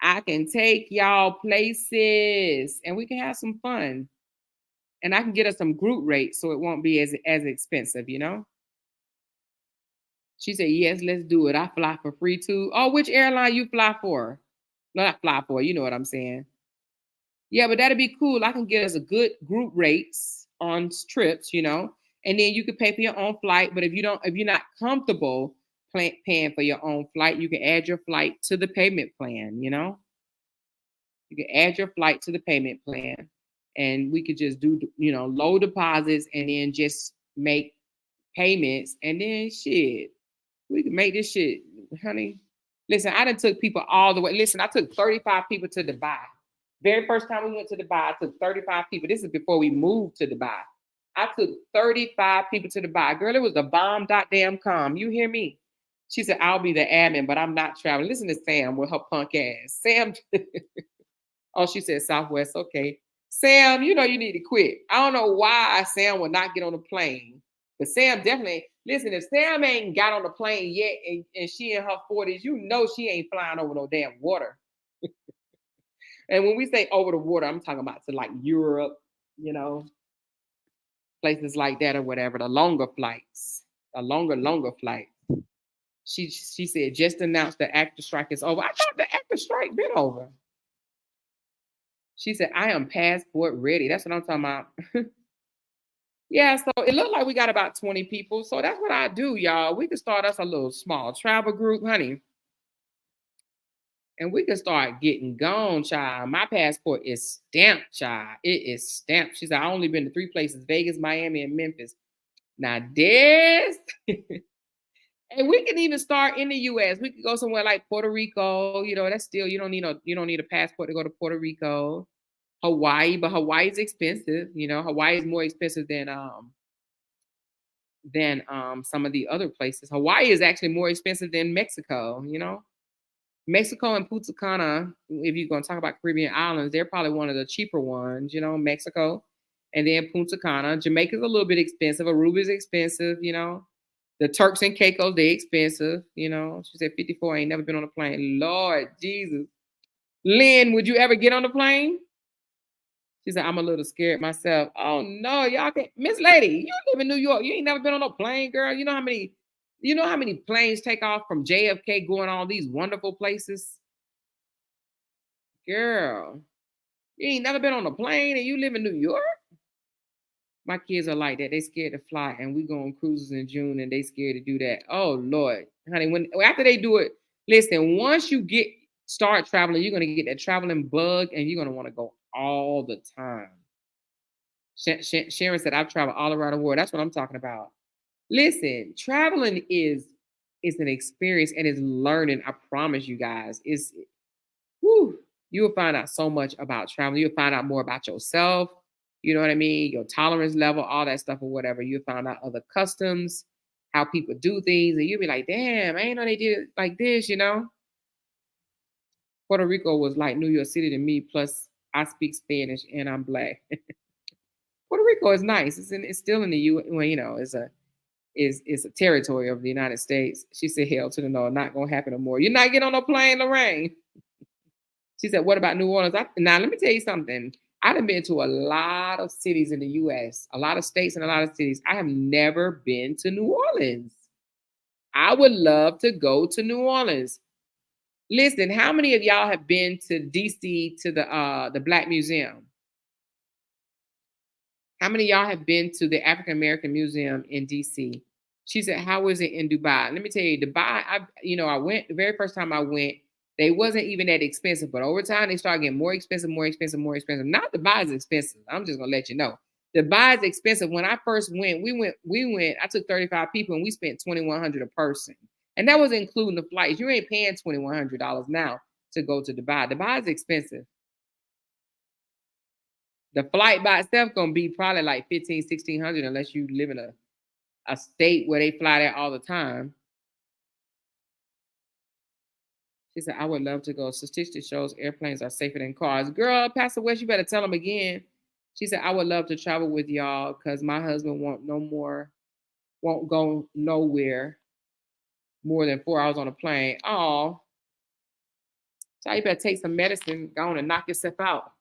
I can take y'all places and we can have some fun. And I can get us some group rates so it won't be as expensive, you know? She said, yes, let's do it. I fly for free too. Oh, which airline you fly for? No, not fly for, you know what I'm saying. Yeah, but that'd be cool. I can get us a good group rates on trips, you know, and then you could pay for your own flight. But if you're not comfortable paying for your own flight, you can add your flight to the payment plan, you know. You can add your flight to the payment plan and we could just do, you know, low deposits and then just make payments and then shit. We can make this shit, honey. Listen, I done took people all the way. Listen, I took 35 people to Dubai. Very first time we went to Dubai, I took 35 people. This is before we moved to Dubai. I took 35 people to Dubai. Girl, it was the bomb dot damn com. You hear me? She said, I'll be the admin, but I'm not traveling. Listen to Sam with her punk ass. Sam, oh, she said Southwest. Okay. Sam, you know you need to quit. I don't know why Sam will not get on the plane. But Sam definitely, listen, if Sam ain't got on the plane yet and she in her 40s, you know she ain't flying over no damn water. And when we say over the water, I'm talking about to like Europe, you know, places like that or whatever, the longer flights, a longer flight. She said, just announced the actor strike is over. I thought the actor strike been over. She said, I am passport ready. That's what I'm talking about. Yeah, so it looked like we got about 20 people. So that's what I do, y'all. We can start us a little small travel group, honey. And we can start getting gone, child. My passport is stamped, child. It is stamped. She said, I only been to 3 places, Vegas, Miami, and Memphis. Now this, and we can even start in the US. We could go somewhere like Puerto Rico. You know, that's still, you don't need a passport to go to Puerto Rico. Hawaii, but Hawaii is expensive. You know, Hawaii is more expensive than some of the other places. Hawaii is actually more expensive than Mexico, you know. Mexico and Punta Cana, if you're going to talk about Caribbean islands, they're probably one of the cheaper ones, you know, Mexico. And then Punta Cana. Jamaica's a little bit expensive. Aruba's expensive, you know. The Turks and Caicos, they expensive, you know. She said 54 ain't never been on a plane. Lord Jesus. Lynn, would you ever get on the plane? She said, I'm a little scared myself. Oh no, y'all can't. Miss Lady, you live in New York. You ain't never been on a plane, girl. You know how many planes take off from JFK going all these wonderful places? Girl, you ain't never been on a plane and you live in New York? My kids are like that. They scared to fly, and we go on cruises in June and they scared to do that. Oh Lord. Honey, after they do it, listen, once you start traveling, you're gonna get that traveling bug and you're gonna want to go all the time. Sharon said, I've traveled all around the world. That's what I'm talking about. Listen, traveling is an experience and is learning. I promise you guys. You will find out so much about traveling. You'll find out more about yourself. You know what I mean? Your tolerance level, all that stuff or whatever. You'll find out other customs, how people do things. And you'll be like, damn, I ain't know they did it like this, you know? Puerto Rico was like New York City to me. Plus, I speak Spanish and I'm Black. Puerto Rico is nice. It's still in the U. Well, you know, it's a territory of the United States. She said, "Hell to the no, not gonna happen no more. You're not getting on a plane, Lorraine." She said, "What about New Orleans?" Now let me tell you something. I done been to a lot of cities in the US, a lot of states and a lot of cities. I have never been to New Orleans. I would love to go to New Orleans. Listen, how many of y'all have been to DC to the Black Museum? How many of y'all have been to the African American Museum in DC? She said, "How is it in Dubai?" Let me tell you, Dubai. I went the very first time I went. They wasn't even that expensive, but over time they started getting more expensive, more expensive, more expensive. Not Dubai is expensive. I'm just gonna let you know. Dubai is expensive. When I first went, we went. I took 35 people and we spent $2,100 a person, and that was including the flights. You ain't paying $2,100 now to go to Dubai. Dubai is expensive. The flight by itself gonna be probably like 1,500, 1,600 unless you live in a state where they fly there all the time. She said, "I would love to go. Statistics shows airplanes are safer than cars." Girl, Pastor West, you better tell them again. She said, "I would love to travel with y'all because my husband won't go nowhere more than 4 hours on a plane." Oh, so you better take some medicine, go on and knock yourself out.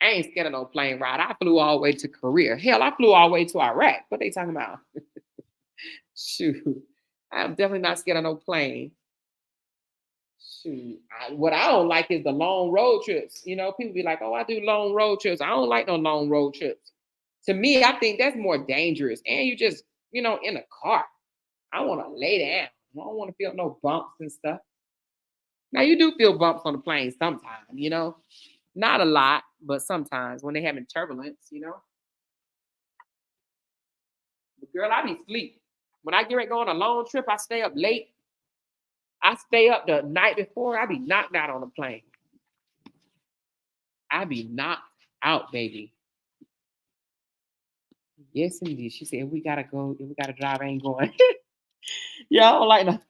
I ain't scared of no plane ride. I flew all the way to Korea. Hell, I flew all the way to Iraq. What they talking about? Shoot. I'm definitely not scared of no plane. Shoot. What I don't like is the long road trips. People be like, "Oh, I do long road trips." I don't like no long road trips. To me, I think that's more dangerous. And you just, in a car. I want to lay down. I don't want to feel no bumps and stuff. Now, you do feel bumps on the plane sometimes. Not a lot, but sometimes when they're having turbulence. But girl, I be asleep. When I get ready to go on a long trip, I stay up late. I stay up the night before. I be knocked out on the plane. I be knocked out, baby. Yes, indeed. She said, "If we gotta go, if we gotta drive, I ain't going." Yeah, I don't like no.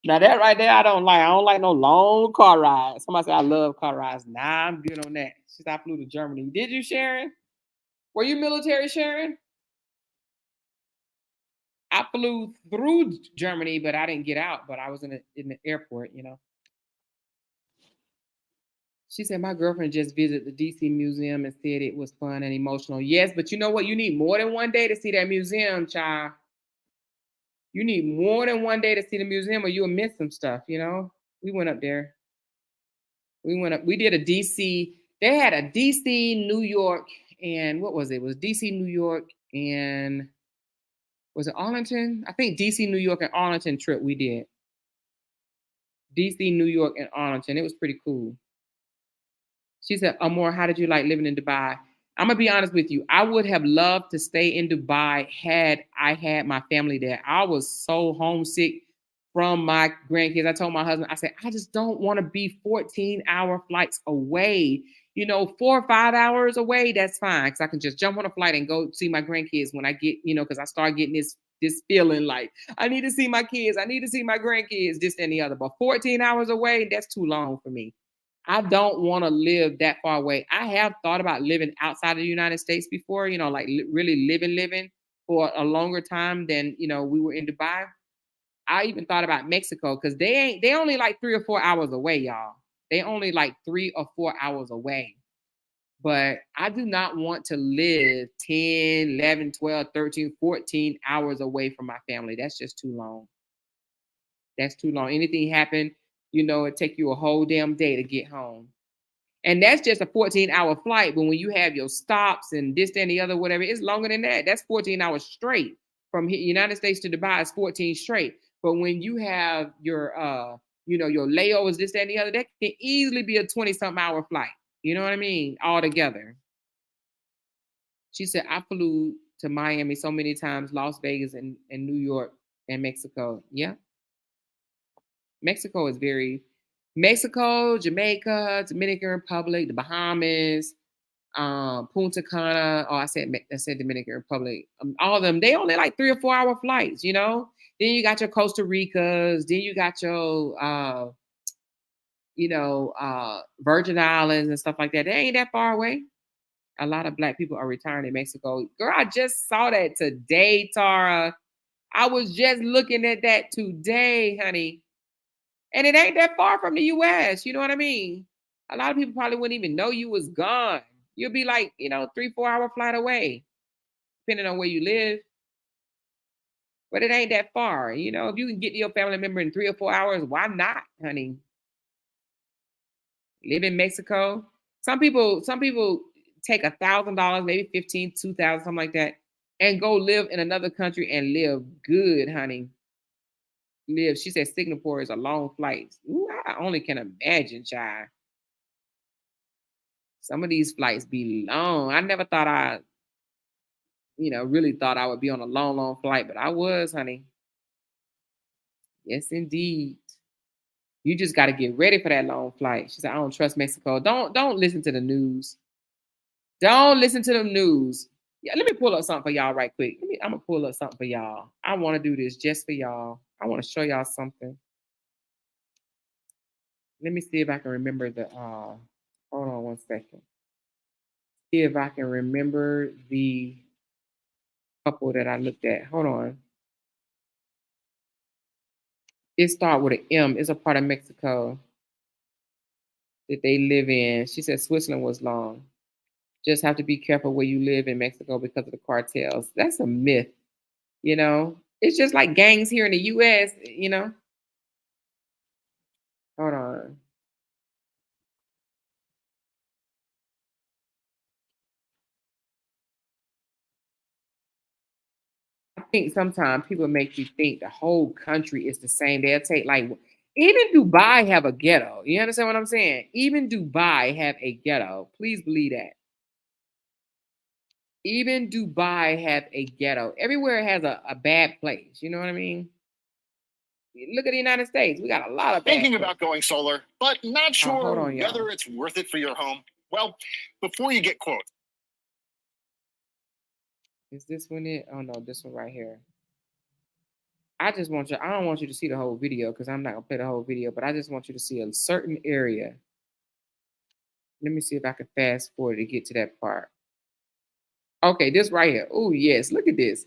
Now that right there, I don't like. I don't like no long car rides. Somebody said I love car rides. Nah, I'm good on that. She said I flew to Germany. Did you, Sharon? Were you military, Sharon? I flew through Germany, but I didn't get out. But I was in the airport. She said, "My girlfriend just visited the DC Museum and said it was fun and emotional." Yes, but you know what? You need more than one day to see that museum, child. You need more than one day to see the museum or you'll miss some stuff. We went up there. We did a DC. They had a DC, New York, and what was it? It was DC, New York, and was it Arlington? I think DC, New York, and Arlington trip we did. DC, New York, and Arlington. It was pretty cool. She said, "Amor, how did you like living in Dubai?" I'm gonna be honest with you. I would have loved to stay in Dubai had I had my family there. I was so homesick from my grandkids. I told my husband, I said, "I just don't want to be 14-hour flights away. 4 or 5 hours away, that's fine. Because I can just jump on a flight and go see my grandkids when I get, because I start getting this feeling like I need to see my kids, I need to see my grandkids, this and the other. But 14 hours away, that's too long for me. I don't want to live that far away. I have thought about living outside of the United States before, like really living for a longer time than, we were in Dubai. I even thought about Mexico because they only like 3 or 4 hours away, y'all. They only like 3 or 4 hours away. But I do not want to live 10, 11, 12, 13, 14 hours away from my family. That's just too long. That's too long. Anything happen, it take you a whole damn day to get home. And that's just a 14-hour flight. But when you have your stops and this and the other, whatever, it's longer than that. That's 14 hours straight. From United States to Dubai is 14 straight. But when you have your your layovers, this and the other, that can easily be a 20-something hour flight. You know what I mean? All together. She said, "I flew to Miami so many times, Las Vegas and New York and Mexico." Yeah. Mexico is Mexico, Jamaica, Dominican Republic, the Bahamas, Punta Cana. Oh, I said Dominican Republic. All of them, they only like 3 or 4 hour flights, Then you got your Costa Ricas. Then you got your, Virgin Islands and stuff like that. They ain't that far away. A lot of Black people are retiring in Mexico. Girl, I just saw that today, Tara. I was just looking at that today, honey. And it ain't that far from the US. You know what I mean? A lot of people probably wouldn't even know you was gone. You'll be like, 3-4 hour flight away, depending on where you live. But it ain't that far. If you can get to your family member in 3 or 4 hours, why not, honey? Live in Mexico. Some people take $1,000, maybe 15, 2,000, something like that, and go live in another country and live good, honey. Live. She said Singapore is a long flight. Ooh, I only can imagine, child. Some of these flights be long. I never thought really thought I would be on a long, long flight, but I was, honey. Yes, indeed. You just got to get ready for that long flight. She said, I don't trust Mexico. Don't listen to the news. Don't listen to the news. Yeah, let me pull up something for y'all right quick. I'm gonna pull up something for y'all. I want to do this just for y'all. I want to show y'all something. Let me see if I can remember the hold on one second. See if I can remember the couple that I looked at. Hold on. It starts with an M. It's a part of Mexico that they live in. She said Switzerland was long. Just have to be careful where you live in Mexico because of the cartels. That's a myth, It's just like gangs here in the US, Hold on. I think sometimes people make you think the whole country is the same. They'll take even Dubai have a ghetto. You understand what I'm saying? Even Dubai have a ghetto. Please believe that. Even Dubai have a ghetto. Everywhere has a bad place. You know what I mean? Look at the United States. We got a lot of thinking about going solar, but not sure hold on, y'all. whether it's worth it for your home. Well, before you get quotes. Is this one it? Oh no, this one right here. I don't want you to see the whole video because I'm not gonna play the whole video, but I just want you to see a certain area. Let me see if I can fast forward to get to that part. Okay, this right here. Oh, yes, look at this.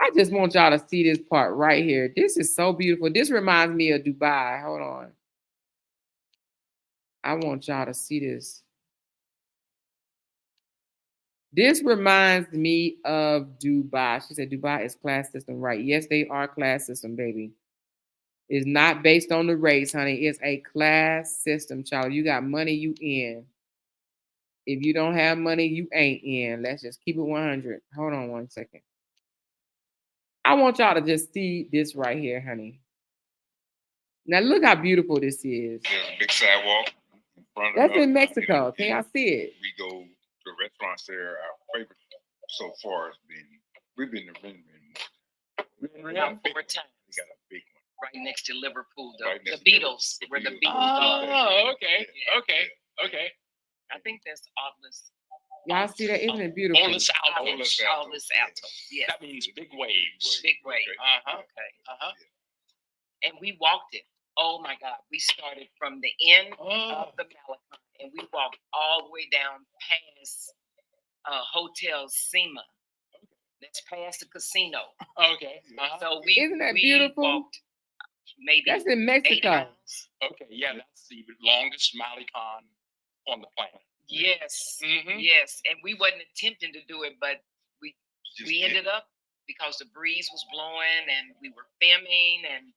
I just want y'all to see this part right here. This is so beautiful. This reminds me of Dubai. Hold on. I want y'all to see this. This reminds me of Dubai. She said Dubai is class system, right? Yes, they are class system, baby. It's not based on the race, honey. It's a class system, child. You got money, you in. If you don't have money, you ain't in. Let's just keep it 100. Hold on one second. I want y'all to just see this right here, honey. Now look how beautiful this is. There's a big sidewalk in front of us. That's in Mexico. Can y'all see it? We go to restaurants there. Our favorite so far has been, we've been to Rin. About 4 times. We got a big one. Right next to Liverpool, Right the next to Beatles, where the Beatles are. Oh, okay, Yeah. okay. I think that's Atlas. Y'all see that? Isn't it beautiful? Atlas Alto. Atlas Alto. Yeah. That means big waves. Big wave. Uh-huh. Okay. Uh-huh. And we walked it. Oh my God. We started from the end of the Malecon and we walked all the way down past Hotel Sema. That's past the casino. Okay. So Isn't that beautiful? Walked maybe That's in 8 Mexico. miles. Okay, yeah, that's the longest Malecon on the planet. Yes, Mhm. yes, and we wasn't attempting to do it, but we Just ended up because the breeze was blowing and we were filming and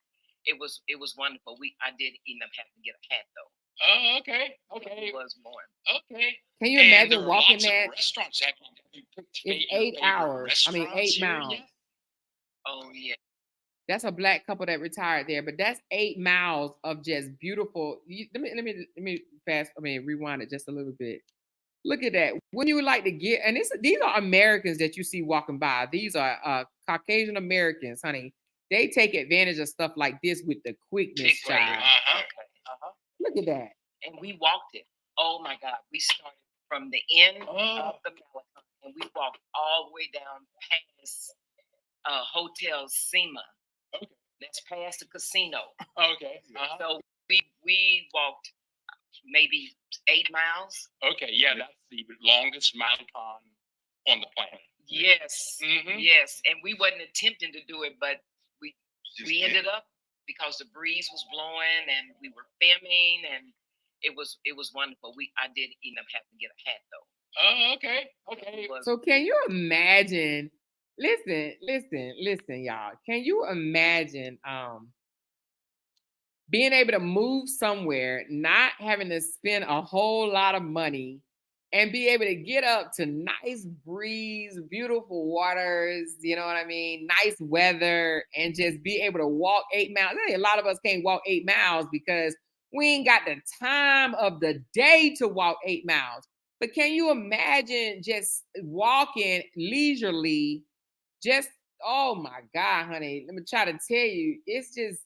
it was wonderful. I did end up having to get a hat though. Oh, okay. It was blowing. Okay. Can you And imagine there are walking lots that? of restaurants. Have you picked It's your 8 favorite hours. 8 restaurants here miles. yet? Oh yeah. That's a black couple that retired there, but that's 8 miles of just beautiful. Let me rewind it just a little bit. Look at that. When you would like to get, and these are Americans that you see walking by. These are Caucasian Americans, honey. They take advantage of stuff like this with the quickness, Big wave. child. Okay. Look at that. And we walked it. Oh my God. We started from the end of the Malecon and we walked all the way down past Hotel Sema. Okay. That's past the casino. Okay. So we walked maybe 8 miles. Okay, yeah, that's the longest Malecon on the planet. Yes, Mhm. yes, and we wasn't attempting to do it, but we ended up because the breeze was blowing and we were filming and it was wonderful. I did end up having to get a hat though. Oh, okay. Okay. So can you imagine? Listen, y'all. Can you imagine being able to move somewhere, not having to spend a whole lot of money, and be able to get up to nice breeze, beautiful waters, you know what I mean? Nice weather, and just be able to walk 8 miles. A lot of us can't walk 8 miles because we ain't got the time of the day to walk 8 miles. But can you imagine just walking leisurely? Just, oh my God, honey, let me try to tell you, it's just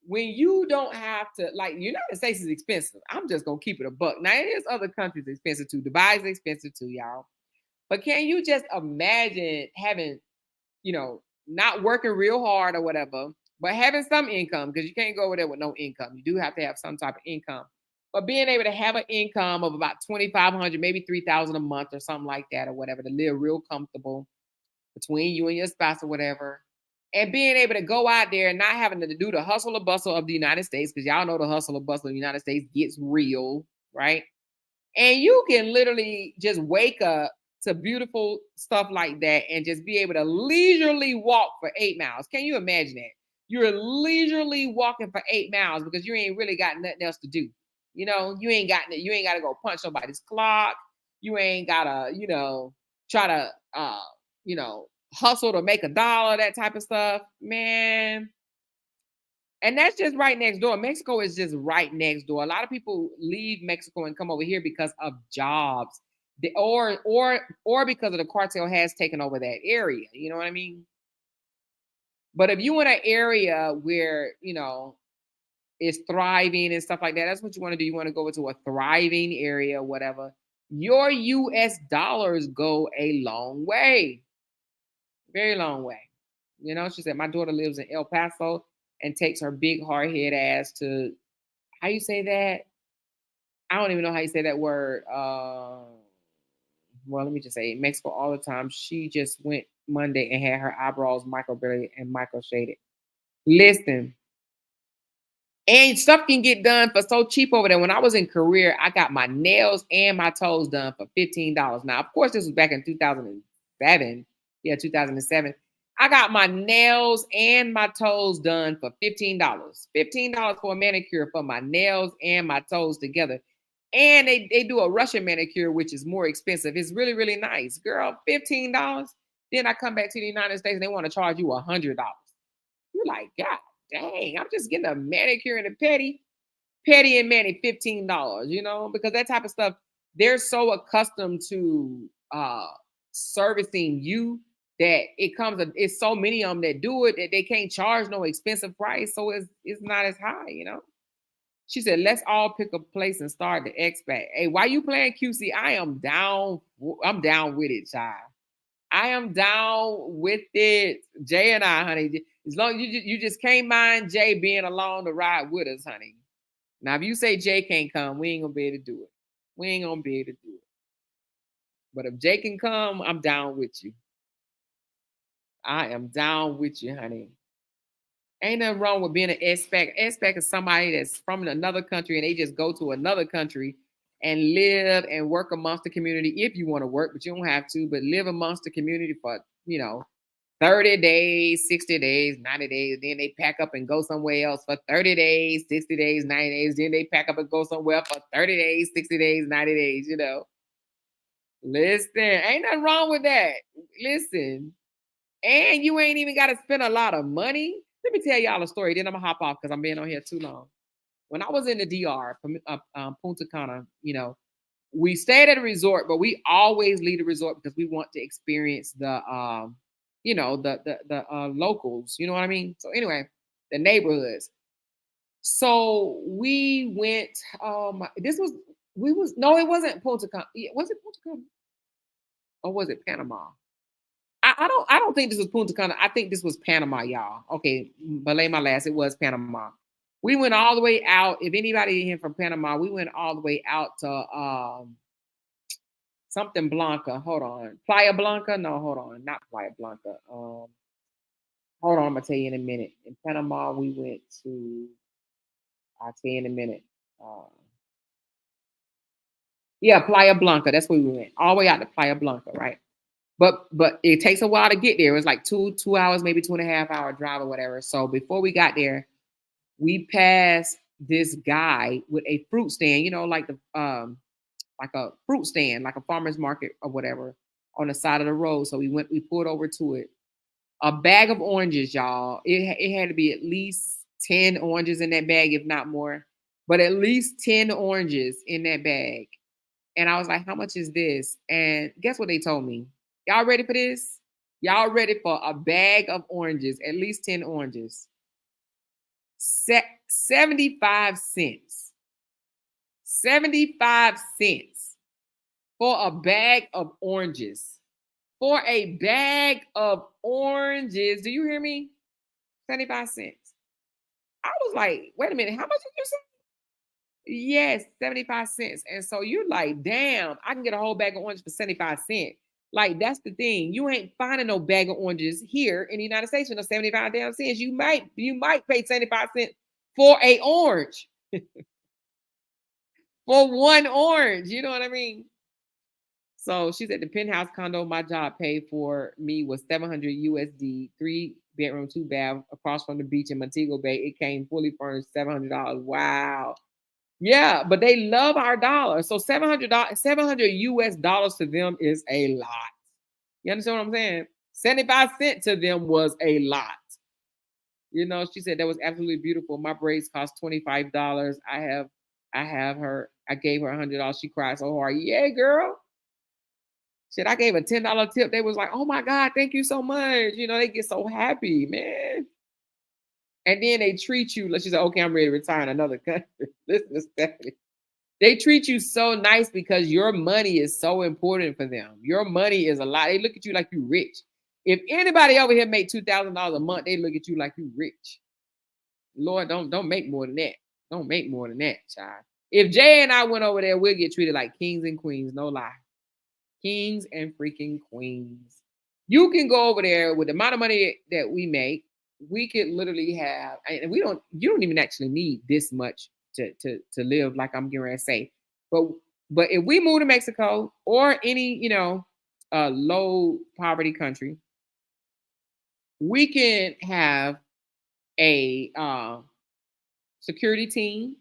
when you don't have to, like, United States is expensive. I'm just gonna keep it a buck. Now, it is other countries expensive too. Dubai is expensive too, y'all. But can you just imagine having, not working real hard or whatever, but having some income, because you can't go over there with no income. You do have to have some type of income. But being able to have an income of about 2,500, maybe 3,000 a month or something like that or whatever, to live real comfortable between you and your spouse or whatever, and being able to go out there and not having to do the hustle or bustle of the United States, because y'all know the hustle or bustle of the United States gets real, right? And you can literally just wake up to beautiful stuff like that and just be able to leisurely walk for 8 miles. Can you imagine that? You're leisurely walking for 8 miles because you ain't really got nothing else to do. You ain't got to go punch nobody's clock. You ain't gotta, try to hustle to make $1, that type of stuff, man. And that's just right next door. Mexico is just right next door. A lot of people leave Mexico and come over here because of jobs, or because of the cartel has taken over that area. You know what I mean? But if you in an area where is thriving and stuff like that, that's what you want to do. You want to go into a thriving area, whatever. Your U.S. dollars go a long way, very long way. She said my daughter lives in El Paso and takes her big hard head ass to, how you say that? I don't even know how you say that word. Well, let me just say Mexico all the time. She just went Monday and had her eyebrows microbladed and micro shaded. Listen, and stuff can get done for so cheap over there. When I was in Korea, I got my nails and my toes done for $15. Now, of course, this was back in 2007. Yeah, 2007. I got my nails and my toes done for $15. $15 for a manicure for my nails and my toes together. And they do a Russian manicure, which is more expensive. It's really, really nice. Girl, $15. Then I come back to the United States and they want to charge you $100. You're like, God dang, I'm just getting a manicure and a petty and mani, $15, because that type of stuff, they're so accustomed to servicing you that it's so many of them that do it that they can't charge no expensive price. So it's not as high. She said, let's all pick a place and start the expat. Hey, why you playing QC? I'm down with it, child. I am down with it. Jay and I, honey. As long as you just can't mind Jay being along to ride with us, honey. Now, if you say Jay can't come, we ain't gonna be able to do it. We ain't gonna be able to do it. But if Jay can come, I'm down with you. I am down with you, honey. Ain't nothing wrong with being an expat. Expat is somebody that's from another country and they just go to another country and live and work amongst the community if you want to work, but you don't have to, but live amongst the community for, 30 days, 60 days, 90 days. Then they pack up and go somewhere else for 30 days, 60 days, 90 days. Then they pack up and go somewhere for 30 days, 60 days, 90 days, Listen, ain't nothing wrong with that. Listen. And you ain't even got to spend a lot of money. Let me tell y'all a story. Then I'm going to hop off because I'm being on here too long. When I was in the DR, Punta Cana, we stayed at a resort, but we always leave the resort because we want to experience the locals, you know what I mean? So anyway, the neighborhoods. So we went, no, it wasn't Punta Cana. Was it Punta Cana? Or was it Panama? I don't think this was Punta Cana. I think this was Panama, y'all. Okay, belay my last. It was Panama. We went all the way out. If anybody here from Panama, we went all the way out to something Blanca. Hold on. Playa Blanca? No, hold on. Not Playa Blanca. Hold on, I'm gonna tell you in a minute. In Panama, we went to, I'll tell you in a minute. Yeah, Playa Blanca. That's where we went. All the way out to Playa Blanca, right? But it takes a while to get there. It was like two hours, maybe 2.5 hour drive or whatever. So before we got there, we passed this guy with a fruit stand, you know, like a fruit stand, like a farmer's market or whatever, on the side of the road. So we pulled over to it. A bag of oranges, y'all. It had to be at least 10 oranges in that bag, if not more, but at least 10 oranges in that bag. And I was like, how much is this? And guess what they told me? Y'all ready for this? Y'all ready for a bag of oranges, at least 10 oranges? 75 cents. 75 cents for a bag of oranges. For a bag of oranges. Do you hear me? 75 cents. I was like, wait a minute, how much did you say? Yes, 75 cents. And so you're like, damn, I can get a whole bag of oranges for 75 cents. Like, that's the thing. You ain't finding no bag of oranges here in the United States for no 75 damn cents. You might pay 75 cents for a orange. For one orange. You know what I mean? So she said the penthouse condo my job paid for me was $700 USD, 3-bedroom, 2-bath across from the beach in Montego Bay. It came fully furnished, $700. Wow. Yeah, but they love our dollar. So $700 US dollars to them is a lot. You understand what I'm saying? 75 cents to them was a lot. You know, she said that was absolutely beautiful. My braids cost $25. I gave her $100. She cried so hard. Yeah, girl. Shit, I gave a $10 tip. They was like, oh my God, thank you so much. You know, they get so happy, man. And then they treat you, like she said, okay, I'm ready to retire in another country. Listen to Stephanie. They treat you so nice because your money is so important for them. Your money is a lot. They look at you like you rich. If anybody over here make $2,000 a month, they look at you like you rich. Lord, don't make more than that. Don't make more than that, child. If Jay and I went over there, we'll get treated like kings and queens. No lie. Kings and freaking queens. You can go over there with the amount of money that we make. We could literally have, and you don't even actually need this much to live, like I'm getting ready to say. But if we move to Mexico or any, low poverty country, we can have a security team,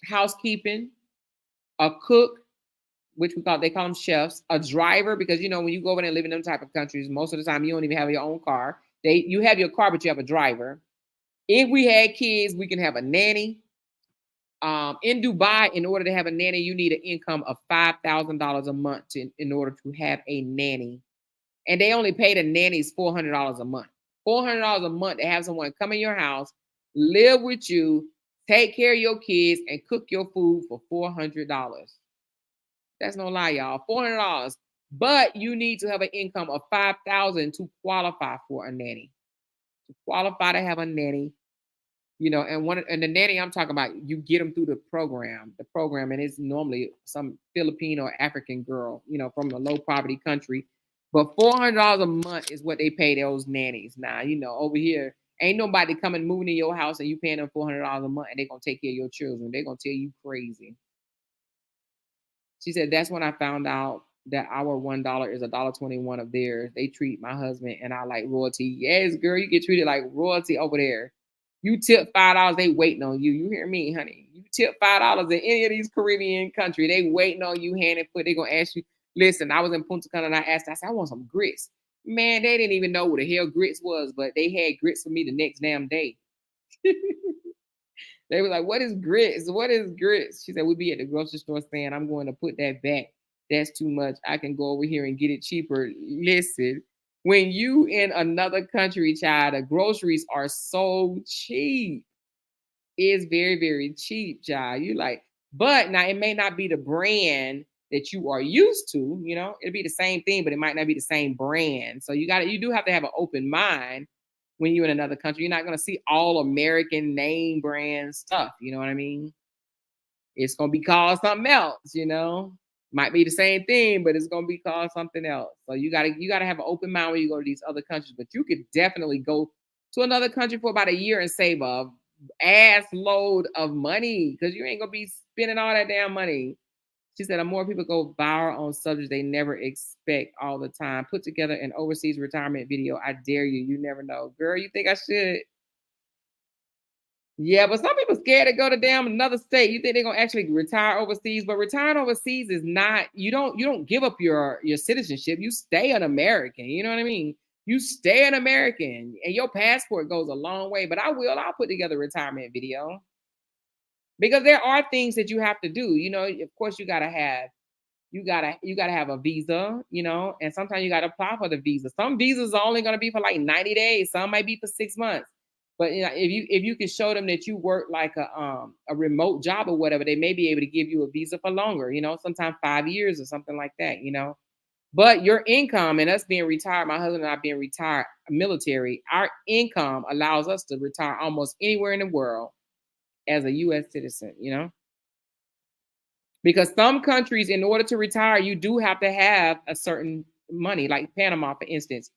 housekeeping, a cook, which they call them chefs, a driver, because when you go over there and live in them type of countries, most of the time you don't even have your own car. You have your car, but you have a driver. If we had kids, we can have a nanny. In Dubai, in order to have a nanny, you need an income of $5,000 a month in order to have a nanny. And they only pay the nannies $400 a month. $400 a month to have someone come in your house, live with you, take care of your kids, and cook your food for $400. That's no lie, y'all. $400. But you need to have an income of $5,000 to qualify for a nanny. To qualify to have a nanny, and the nanny I'm talking about, you get them through the program. The program, and it's normally some Filipino or African girl, from a low poverty country. But $400 a month is what they pay those nannies. Now, over here, ain't nobody coming moving in your house and you paying them $400 a month and they're gonna take care of your children. They're gonna tell you crazy. She said that's when I found out that our $1 is $1.21 of theirs. They treat my husband and I like royalty. Yes, girl, you get treated like royalty over there. You tip $5, they waiting on you. You hear me, honey? You tip $5 in any of these Caribbean countries, they waiting on you hand and foot. They gonna ask you. Listen, I was in Punta Cana and I said, I want some grits. Man, they didn't even know what the hell grits was, but they had grits for me the next damn day. They were like, what is grits? What is grits? She said, we'll be at the grocery store saying, I'm going to put that back. That's too much. I can go over here and get it cheaper. Listen, when you in another country, child, the groceries are so cheap. It's very, very cheap, child. You like, but now it may not be the brand that you are used to, it'll be the same thing, but it might not be the same brand. So you do have to have an open mind when you're in another country. You're not going to see all American name brand stuff. You know what I mean? It's going to be called something else, might be the same thing, but it's going to be called something else. So you got to have an open mind when you go to these other countries, but you could definitely go to another country for about a year and save a ass load of money because you ain't gonna be spending all that damn money. She said, more people go viral on subjects they never expect all the time. Put together an overseas retirement video. I dare you. You never know. Girl, you think I should? Yeah, but some people scared to go to damn another state. You think they're gonna actually retire overseas, but retiring overseas is not. You don't give up your citizenship. You stay an American. You know what I mean? You stay an American, and your passport goes a long way. But I'll put together a retirement video because there are things that you have to do. You know, of course, you gotta have a visa. You know, and sometimes you gotta apply for the visa. Some visas are only gonna be for like 90 days. Some might be for 6 months. But you know, if you can show them that you work like a remote job or whatever, they may be able to give you a visa for longer. You know, sometimes 5 years or something like that. You know, but your income and us being retired, my husband and I being retired military, our income allows us to retire almost anywhere in the world as a U.S. citizen. You know, because some countries, in order to retire, you do have to have a certain money, like Panama, for instance.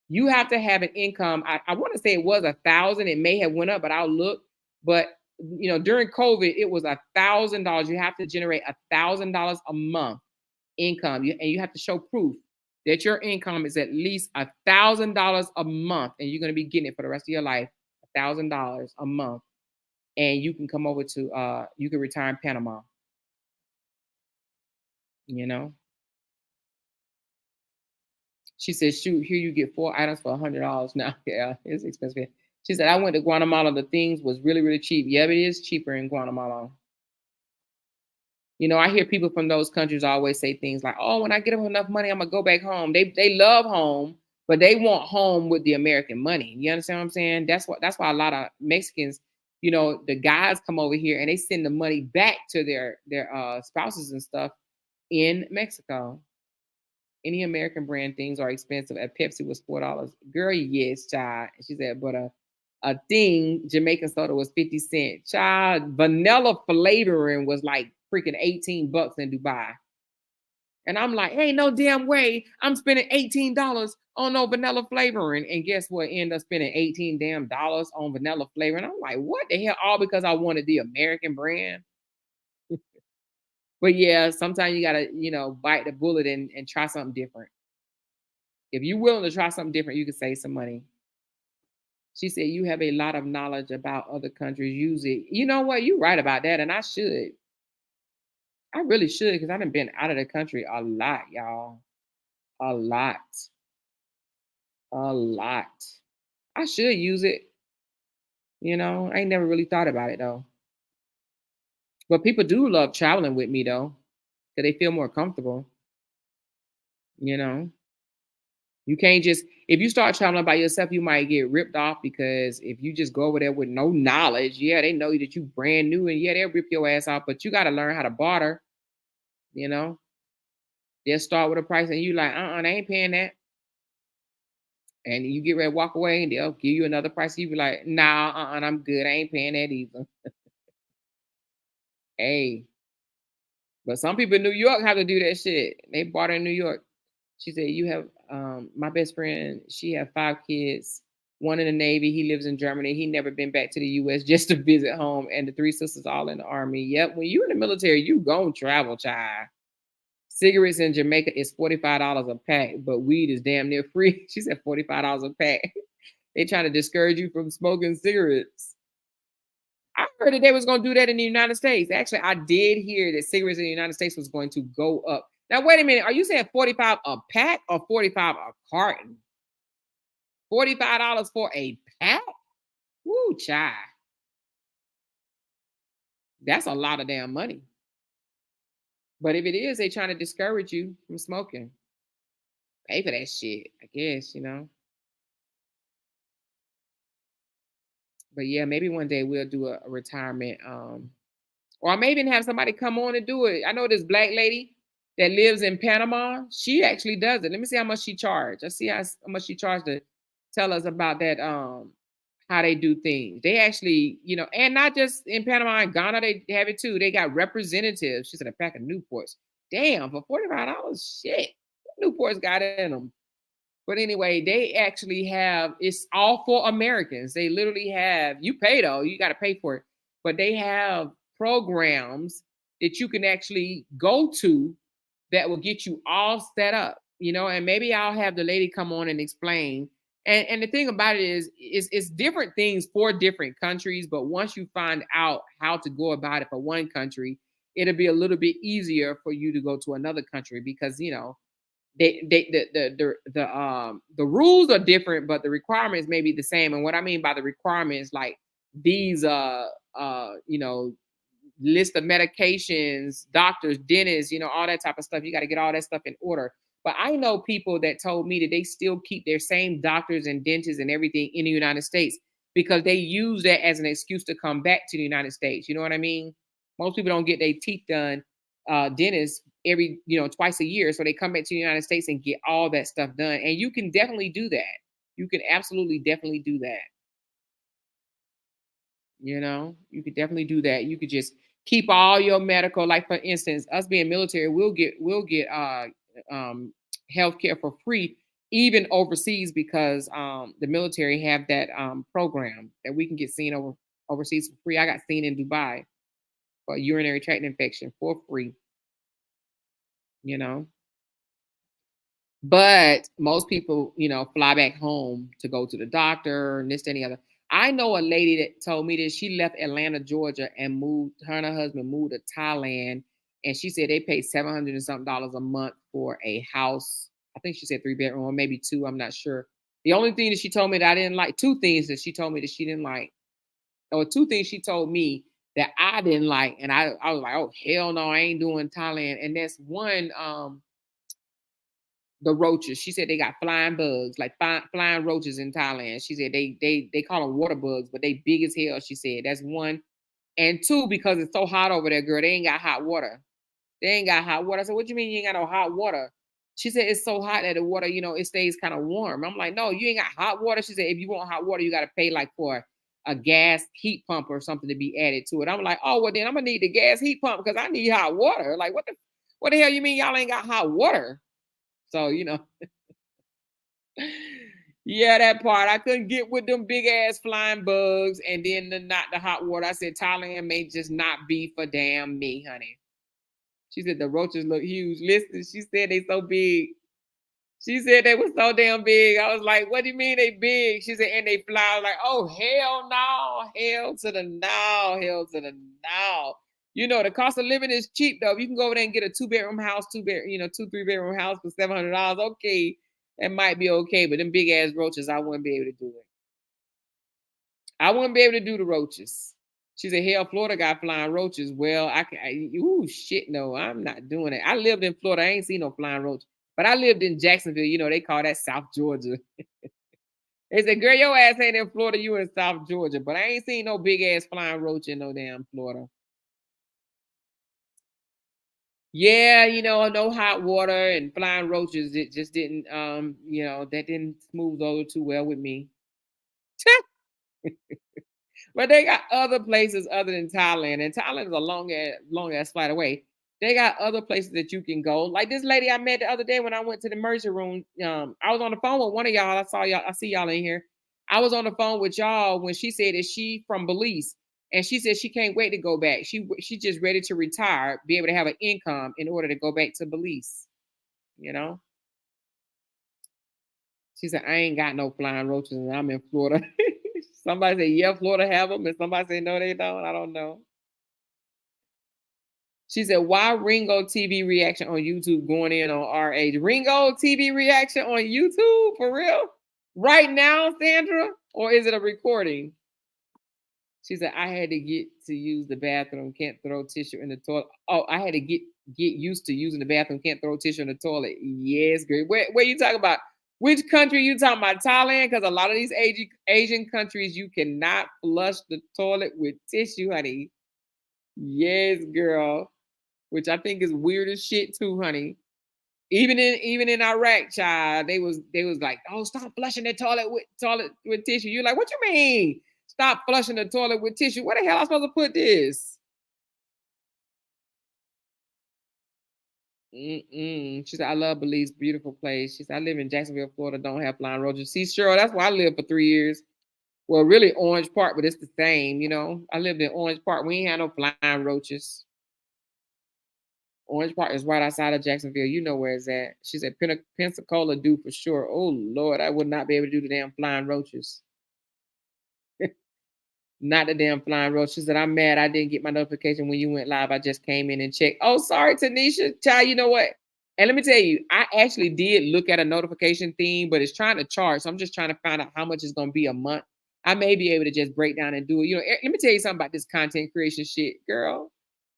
You have to have an income. I want to say it was 1,000. It may have went up, but I'll look. But you know, during COVID, it was $1,000. You have to generate $1,000 a month income, and you have to show proof that your income is at least $1,000 a month, and you're going to be getting it for the rest of your life. $1,000 a month, and you can come over to you can retire in Panama. You know. She said, shoot, here you get 4 items for $100 now. Yeah, it's expensive. She said, I went to Guatemala. The things was really, really cheap. Yeah, it is cheaper in Guatemala. You know, I hear people from those countries always say things like, oh, when I get enough money, I'm going to go back home. They love home, but they want home with the American money. You understand what I'm saying? That's why a lot of Mexicans, you know, the guys come over here and they send the money back to their spouses and stuff in Mexico. Any American brand things are expensive. At Pepsi was $4. Girl, yes, child. She said, but a thing Jamaican soda was 50 cents. Child, vanilla flavoring was like freaking $18 in Dubai. And I'm like, hey, no damn way. I'm spending $18 on no vanilla flavoring. And guess what? End up spending $18 damn dollars on vanilla flavoring. I'm like, what the hell? All because I wanted the American brand. But yeah, sometimes you gotta, you know, bite the bullet and try something different. If you're willing to try something different, you can save some money. She said, you have a lot of knowledge about other countries. Use it. You know what? You're right about that. And I should. I really should, because I've been out of the country a lot, y'all. A lot. A lot. I should use it. You know, I ain't never really thought about it though. But people do love traveling with me though, because they feel more comfortable. You know. You can't just, if you start traveling by yourself, you might get ripped off, because if you just go over there with no knowledge, yeah, they know that you brand new, and yeah, they'll rip your ass off, but you got to learn how to barter, you know? They'll start with a price and you like, they ain't paying that. And you get ready to walk away and they'll give you another price. You be like, nah, I'm good. I ain't paying that either. Hey, but some people in New York have to do that shit. They barter in New York. She said, you have, my best friend, she have 5 kids, one in the Navy. He lives in Germany. He never been back to the U.S. just to visit home. And the 3 sisters all in the Army. Yep. When you in the military, you gon' travel, child. Cigarettes in Jamaica is $45 a pack, but weed is damn near free. She said $45 a pack. They trying to discourage you from smoking cigarettes. I heard that they was going to do that in the United States. Actually, I did hear that cigarettes in the United States was going to go up. Now, wait a minute. Are you saying 45 a pack or 45 a carton? $45 for a pack? Woo, child. That's a lot of damn money. But if it is, they trying to discourage you from smoking. Pay for that shit, I guess, you know. But yeah, maybe one day we'll do a retirement, or I may even have somebody come on and do it. I know this black lady that lives in Panama. She actually does it. Let me see how much she charged. Let's see how much she charged to tell us about that, how they do things. They actually, you know, and not just in Panama and Ghana, they have it too. They got representatives. She said a pack of Newports. Damn, for $45, shit. Newports got in them. But anyway, they actually have, it's all for Americans. They literally have, you pay though, you got to pay for it. But they have programs that you can actually go to that will get you all set up, and maybe I'll have the lady come on and explain. And the thing about it is, it's different things for different countries, but once you find out how to go about it for one country, it'll be a little bit easier for you to go to another country because, the rules are different, but the requirements may be the same. And what I mean by the requirements, like these list of medications, doctors, dentists, all that type of stuff. You got to get all that stuff in order. But I know people that told me that they still keep their same doctors and dentists and everything in the United States because they use that as an excuse to come back to the United States. You know what I mean? Most people don't get their teeth done, dentists every, twice a year. So they come back to the United States and get all that stuff done. And you can definitely do that. You can absolutely definitely do that. You could definitely do that. You could just keep all your medical, like for instance, us being military, we'll get healthcare for free, even overseas, because the military have that program that we can get seen overseas for free. I got seen in Dubai for a urinary tract infection for free. But most people, fly back home to go to the doctor and this, that, and the other. I know a lady that told me that she left Atlanta, Georgia, and moved. Her and her husband moved to Thailand, and she said they paid $700 and something a month for a house. I think she said 3-bedroom or maybe 2. I'm not sure. The only thing that she told me that I didn't like, 2 things that she told me that she didn't like, or 2 things she told me that I didn't like, and I was like, oh hell no, I ain't doing Thailand. And that's one, the roaches. She said they got flying bugs, like flying roaches in Thailand. She said they call them water bugs, but they big as hell. She said that's one. And 2, because it's so hot over there, girl, they ain't got hot water. They ain't got hot water. I said, what you mean you ain't got no hot water? She said it's so hot that the water, it stays kind of warm. I'm like, no, you ain't got hot water. She said if you want hot water, you got to pay like for a gas heat pump or something to be added to it. I'm like, oh well, then I'm gonna need the gas heat pump because I need hot water. Like what the hell you mean y'all ain't got hot water? So, yeah, that part. I couldn't get with them big ass flying bugs and then not the hot water. I said, Thailand may just not be for damn me, honey. She said the roaches look huge. Listen, she said they so big. She said they were so damn big. I was like, what do you mean they big? She said, and they fly. I was like, oh, hell no. Hell to the no. Hell to the no. The cost of living is cheap though. If you can go over there and get a 2-bedroom house, 2-3-bedroom house for $700, okay, that might be okay. But them big ass roaches, I wouldn't be able to do it. I wouldn't be able to do the roaches. She said, hell, Florida got flying roaches. Well, shit, no, I'm not doing it. I lived in Florida. I ain't seen no flying roach. But I lived in Jacksonville. They call that South Georgia. They said, girl, your ass ain't in Florida. You in South Georgia. But I ain't seen no big ass flying roach in no damn Florida. Yeah, no hot water and flying roaches. It just didn't, that didn't smooth over too well with me. But they got other places other than Thailand, and Thailand is a long ass flight away. They got other places that you can go. Like this lady I met the other day when I went to the emergency room. I was on the phone with one of y'all. I see y'all in here. I was on the phone with y'all when she said that she from Belize, and she said she can't wait to go back. She just ready to retire, be able to have an income in order to go back to Belize. She said I ain't got no flying roaches, and I'm in Florida. Somebody say, yeah, Florida have them. And somebody say, no, they don't. I don't know. She said, why Ringo TV reaction on YouTube going in on our age? Ringo TV reaction on YouTube? For real? Right now, Sandra? Or is it a recording? She said, I had to get to use the bathroom. Can't throw tissue in the toilet. Oh, I had to get used to using the bathroom. Can't throw tissue in the toilet. Yes, great. Where you talking about? Which country you talking about? Thailand? Because a lot of these Asian countries, you cannot flush the toilet with tissue, honey. Yes, girl. Which I think is weird as shit too, honey. Even in Iraq, child, they was like, oh, stop flushing the toilet with tissue. You're like, what you mean? Stop flushing the toilet with tissue. Where the hell am I supposed to put this? She said, I love Belize, beautiful place. She said, I live in Jacksonville, Florida, don't have flying roaches. See, Cheryl, that's where I lived for 3 years. Well, really Orange Park, but it's the same, you know. I lived in Orange Park. We ain't had no flying roaches. Orange Park is right outside of Jacksonville. You know where it's at. She said, Pensacola do for sure. Oh, Lord, I would not be able to do the damn flying roaches. Not the damn flying roach. She said, I'm mad I didn't get my notification when you went live. I just came in and checked. Oh, sorry, Tanisha. Child, you know what? And let me tell you, I actually did look at a notification theme, but it's trying to charge. So I'm just trying to find out how much it's going to be a month. I may be able to just break down and do it. You know, let me tell you something about this content creation shit, girl.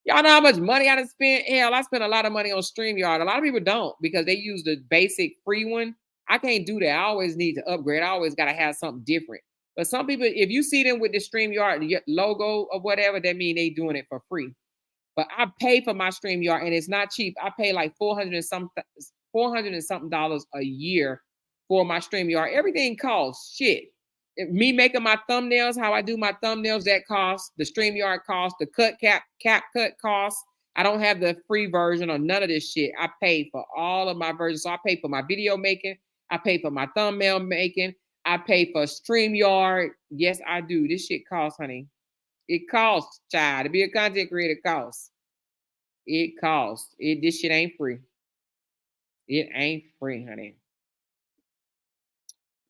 Y'all know how much money I done spent? Hell, I spent a lot of money on StreamYard. A lot of people don't because they use the basic free one. I can't do that. I always need to upgrade. I always got to have something different. But some people, if you see them with the StreamYard logo or whatever, that means they doing it for free. But I pay for my StreamYard and it's not cheap. I pay like $400 and something a year for my StreamYard. Everything costs shit. Me making my thumbnails, how I do my thumbnails, that costs. The StreamYard costs. The cap cut costs. I don't have the free version or none of this shit. I pay for all of my versions. So I pay for my video making. I pay for my thumbnail making. I pay for StreamYard. Yes, I do. This shit costs, honey. It costs, child. To be a content creator costs. It costs. This shit ain't free. It ain't free, honey.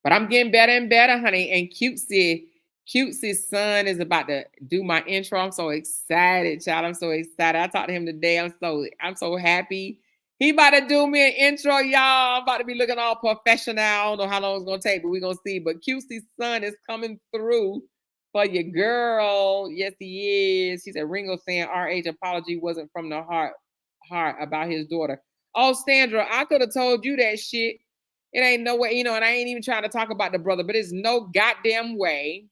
But I'm getting better and better, honey. And Cutesy's son is about to do my intro. I'm so excited, child. I'm so excited. I talked to him today. I'm so happy. He about to do me an intro, y'all. I'm about to be looking all professional. I don't know how long it's gonna take, but we're gonna see. But Cutesy's son is coming through for your girl. Yes, he is. She said Ringo saying RH apology wasn't from the heart about his daughter. Oh, Sandra, I could have told you that shit. It ain't no way, you know, and I ain't even trying to talk about the brother, but it's no goddamn way.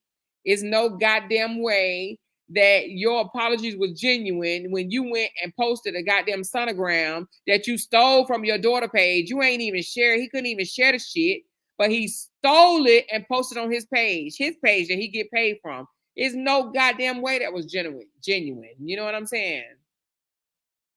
It's no goddamn way that your apologies was genuine when you went and posted a goddamn sonogram that you stole from your daughter page. You ain't even share. He couldn't even share the shit, but he stole it and posted on his page that he get paid from. It's no goddamn way that was genuine. You know what I'm saying?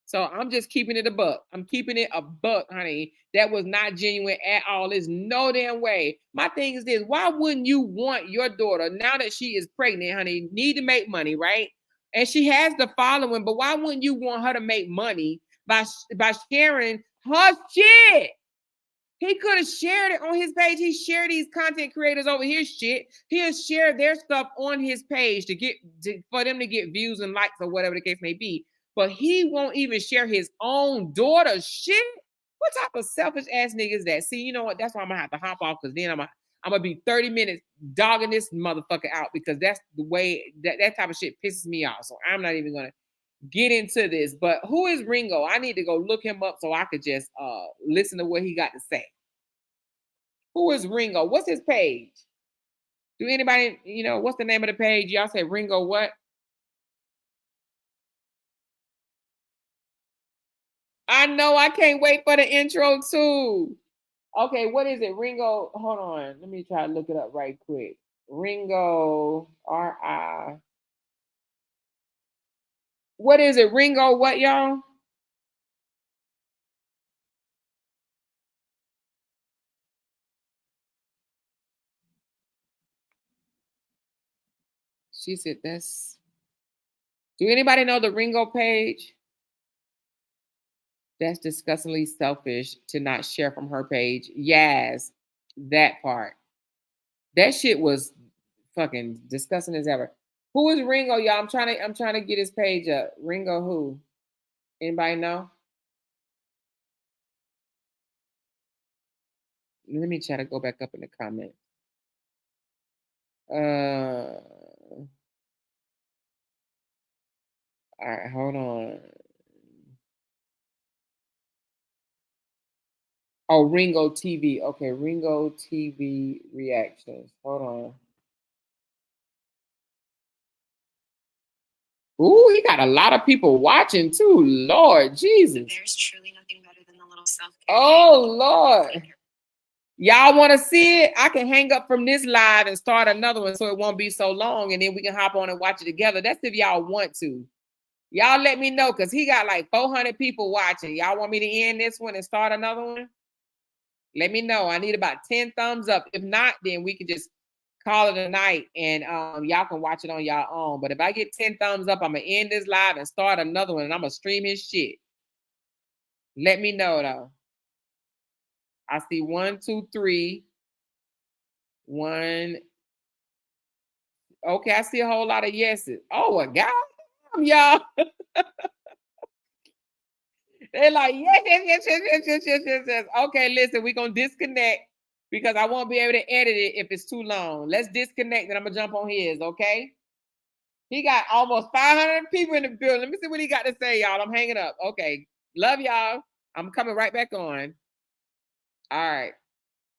So I'm just keeping it a buck. I'm keeping it a buck, honey. That was not genuine at all. There's no damn way. My thing is this. Why wouldn't you want your daughter, now that she is pregnant, honey, need to make money, right? And she has the following, but why wouldn't you want her to make money by sharing her shit? He could have shared it on his page. He shared these content creators over his shit. He'll share their stuff on his page for them to get views and likes or whatever the case may be. But he won't even share his own daughter's shit. What type of selfish ass nigga is that? See, you know what? That's why I'm gonna have to hop off because then I'm gonna be 30 minutes dogging this motherfucker out because that's the way that type of shit pisses me off. So I'm not even gonna get into this. But who is Ringo? I need to go look him up so I could just listen to what he got to say. Who is Ringo? What's his page? Do anybody, you know, what's the name of the page? Y'all say Ringo what? I know, I can't wait for the intro too. Okay, what is it? Ringo, hold on. Let me try to look it up right quick. Ringo, R-I. What is it? Ringo what, y'all? She said that's... Do anybody know the Ringo page? That's disgustingly selfish to not share from her page. Yes, that part. That shit was fucking disgusting as ever. Who is Ringo, y'all? I'm trying to get his page up. Ringo who? Anybody know? Let me try to go back up in the comments. All right, hold on. Oh, Ringo TV. Okay, Ringo TV reactions. Hold on. Ooh, he got a lot of people watching too. Lord Jesus. There's truly nothing better than a little self-care. Oh, Lord. Y'all want to see it? I can hang up from this live and start another one so it won't be so long, and then we can hop on and watch it together. That's if y'all want to. Y'all let me know because he got like 400 people watching. Y'all want me to end this one and start another one? Let me know. I need about 10 thumbs up. If not, then we can just call it a night and y'all can watch it on y'all own. But if I get 10 thumbs up, I'm going to end this live and start another one and I'm going to stream his shit. Let me know though. I see 1, 2, 3. 1. Okay, I see a whole lot of yeses. Oh, well, goddamn, y'all. They're like, yes. Okay, listen, we're going to disconnect because I won't be able to edit it if it's too long. Let's disconnect and I'm going to jump on his, okay? He got almost 500 people in the building. Let me see what he got to say, y'all. I'm hanging up. Okay, love y'all. I'm coming right back on. All right.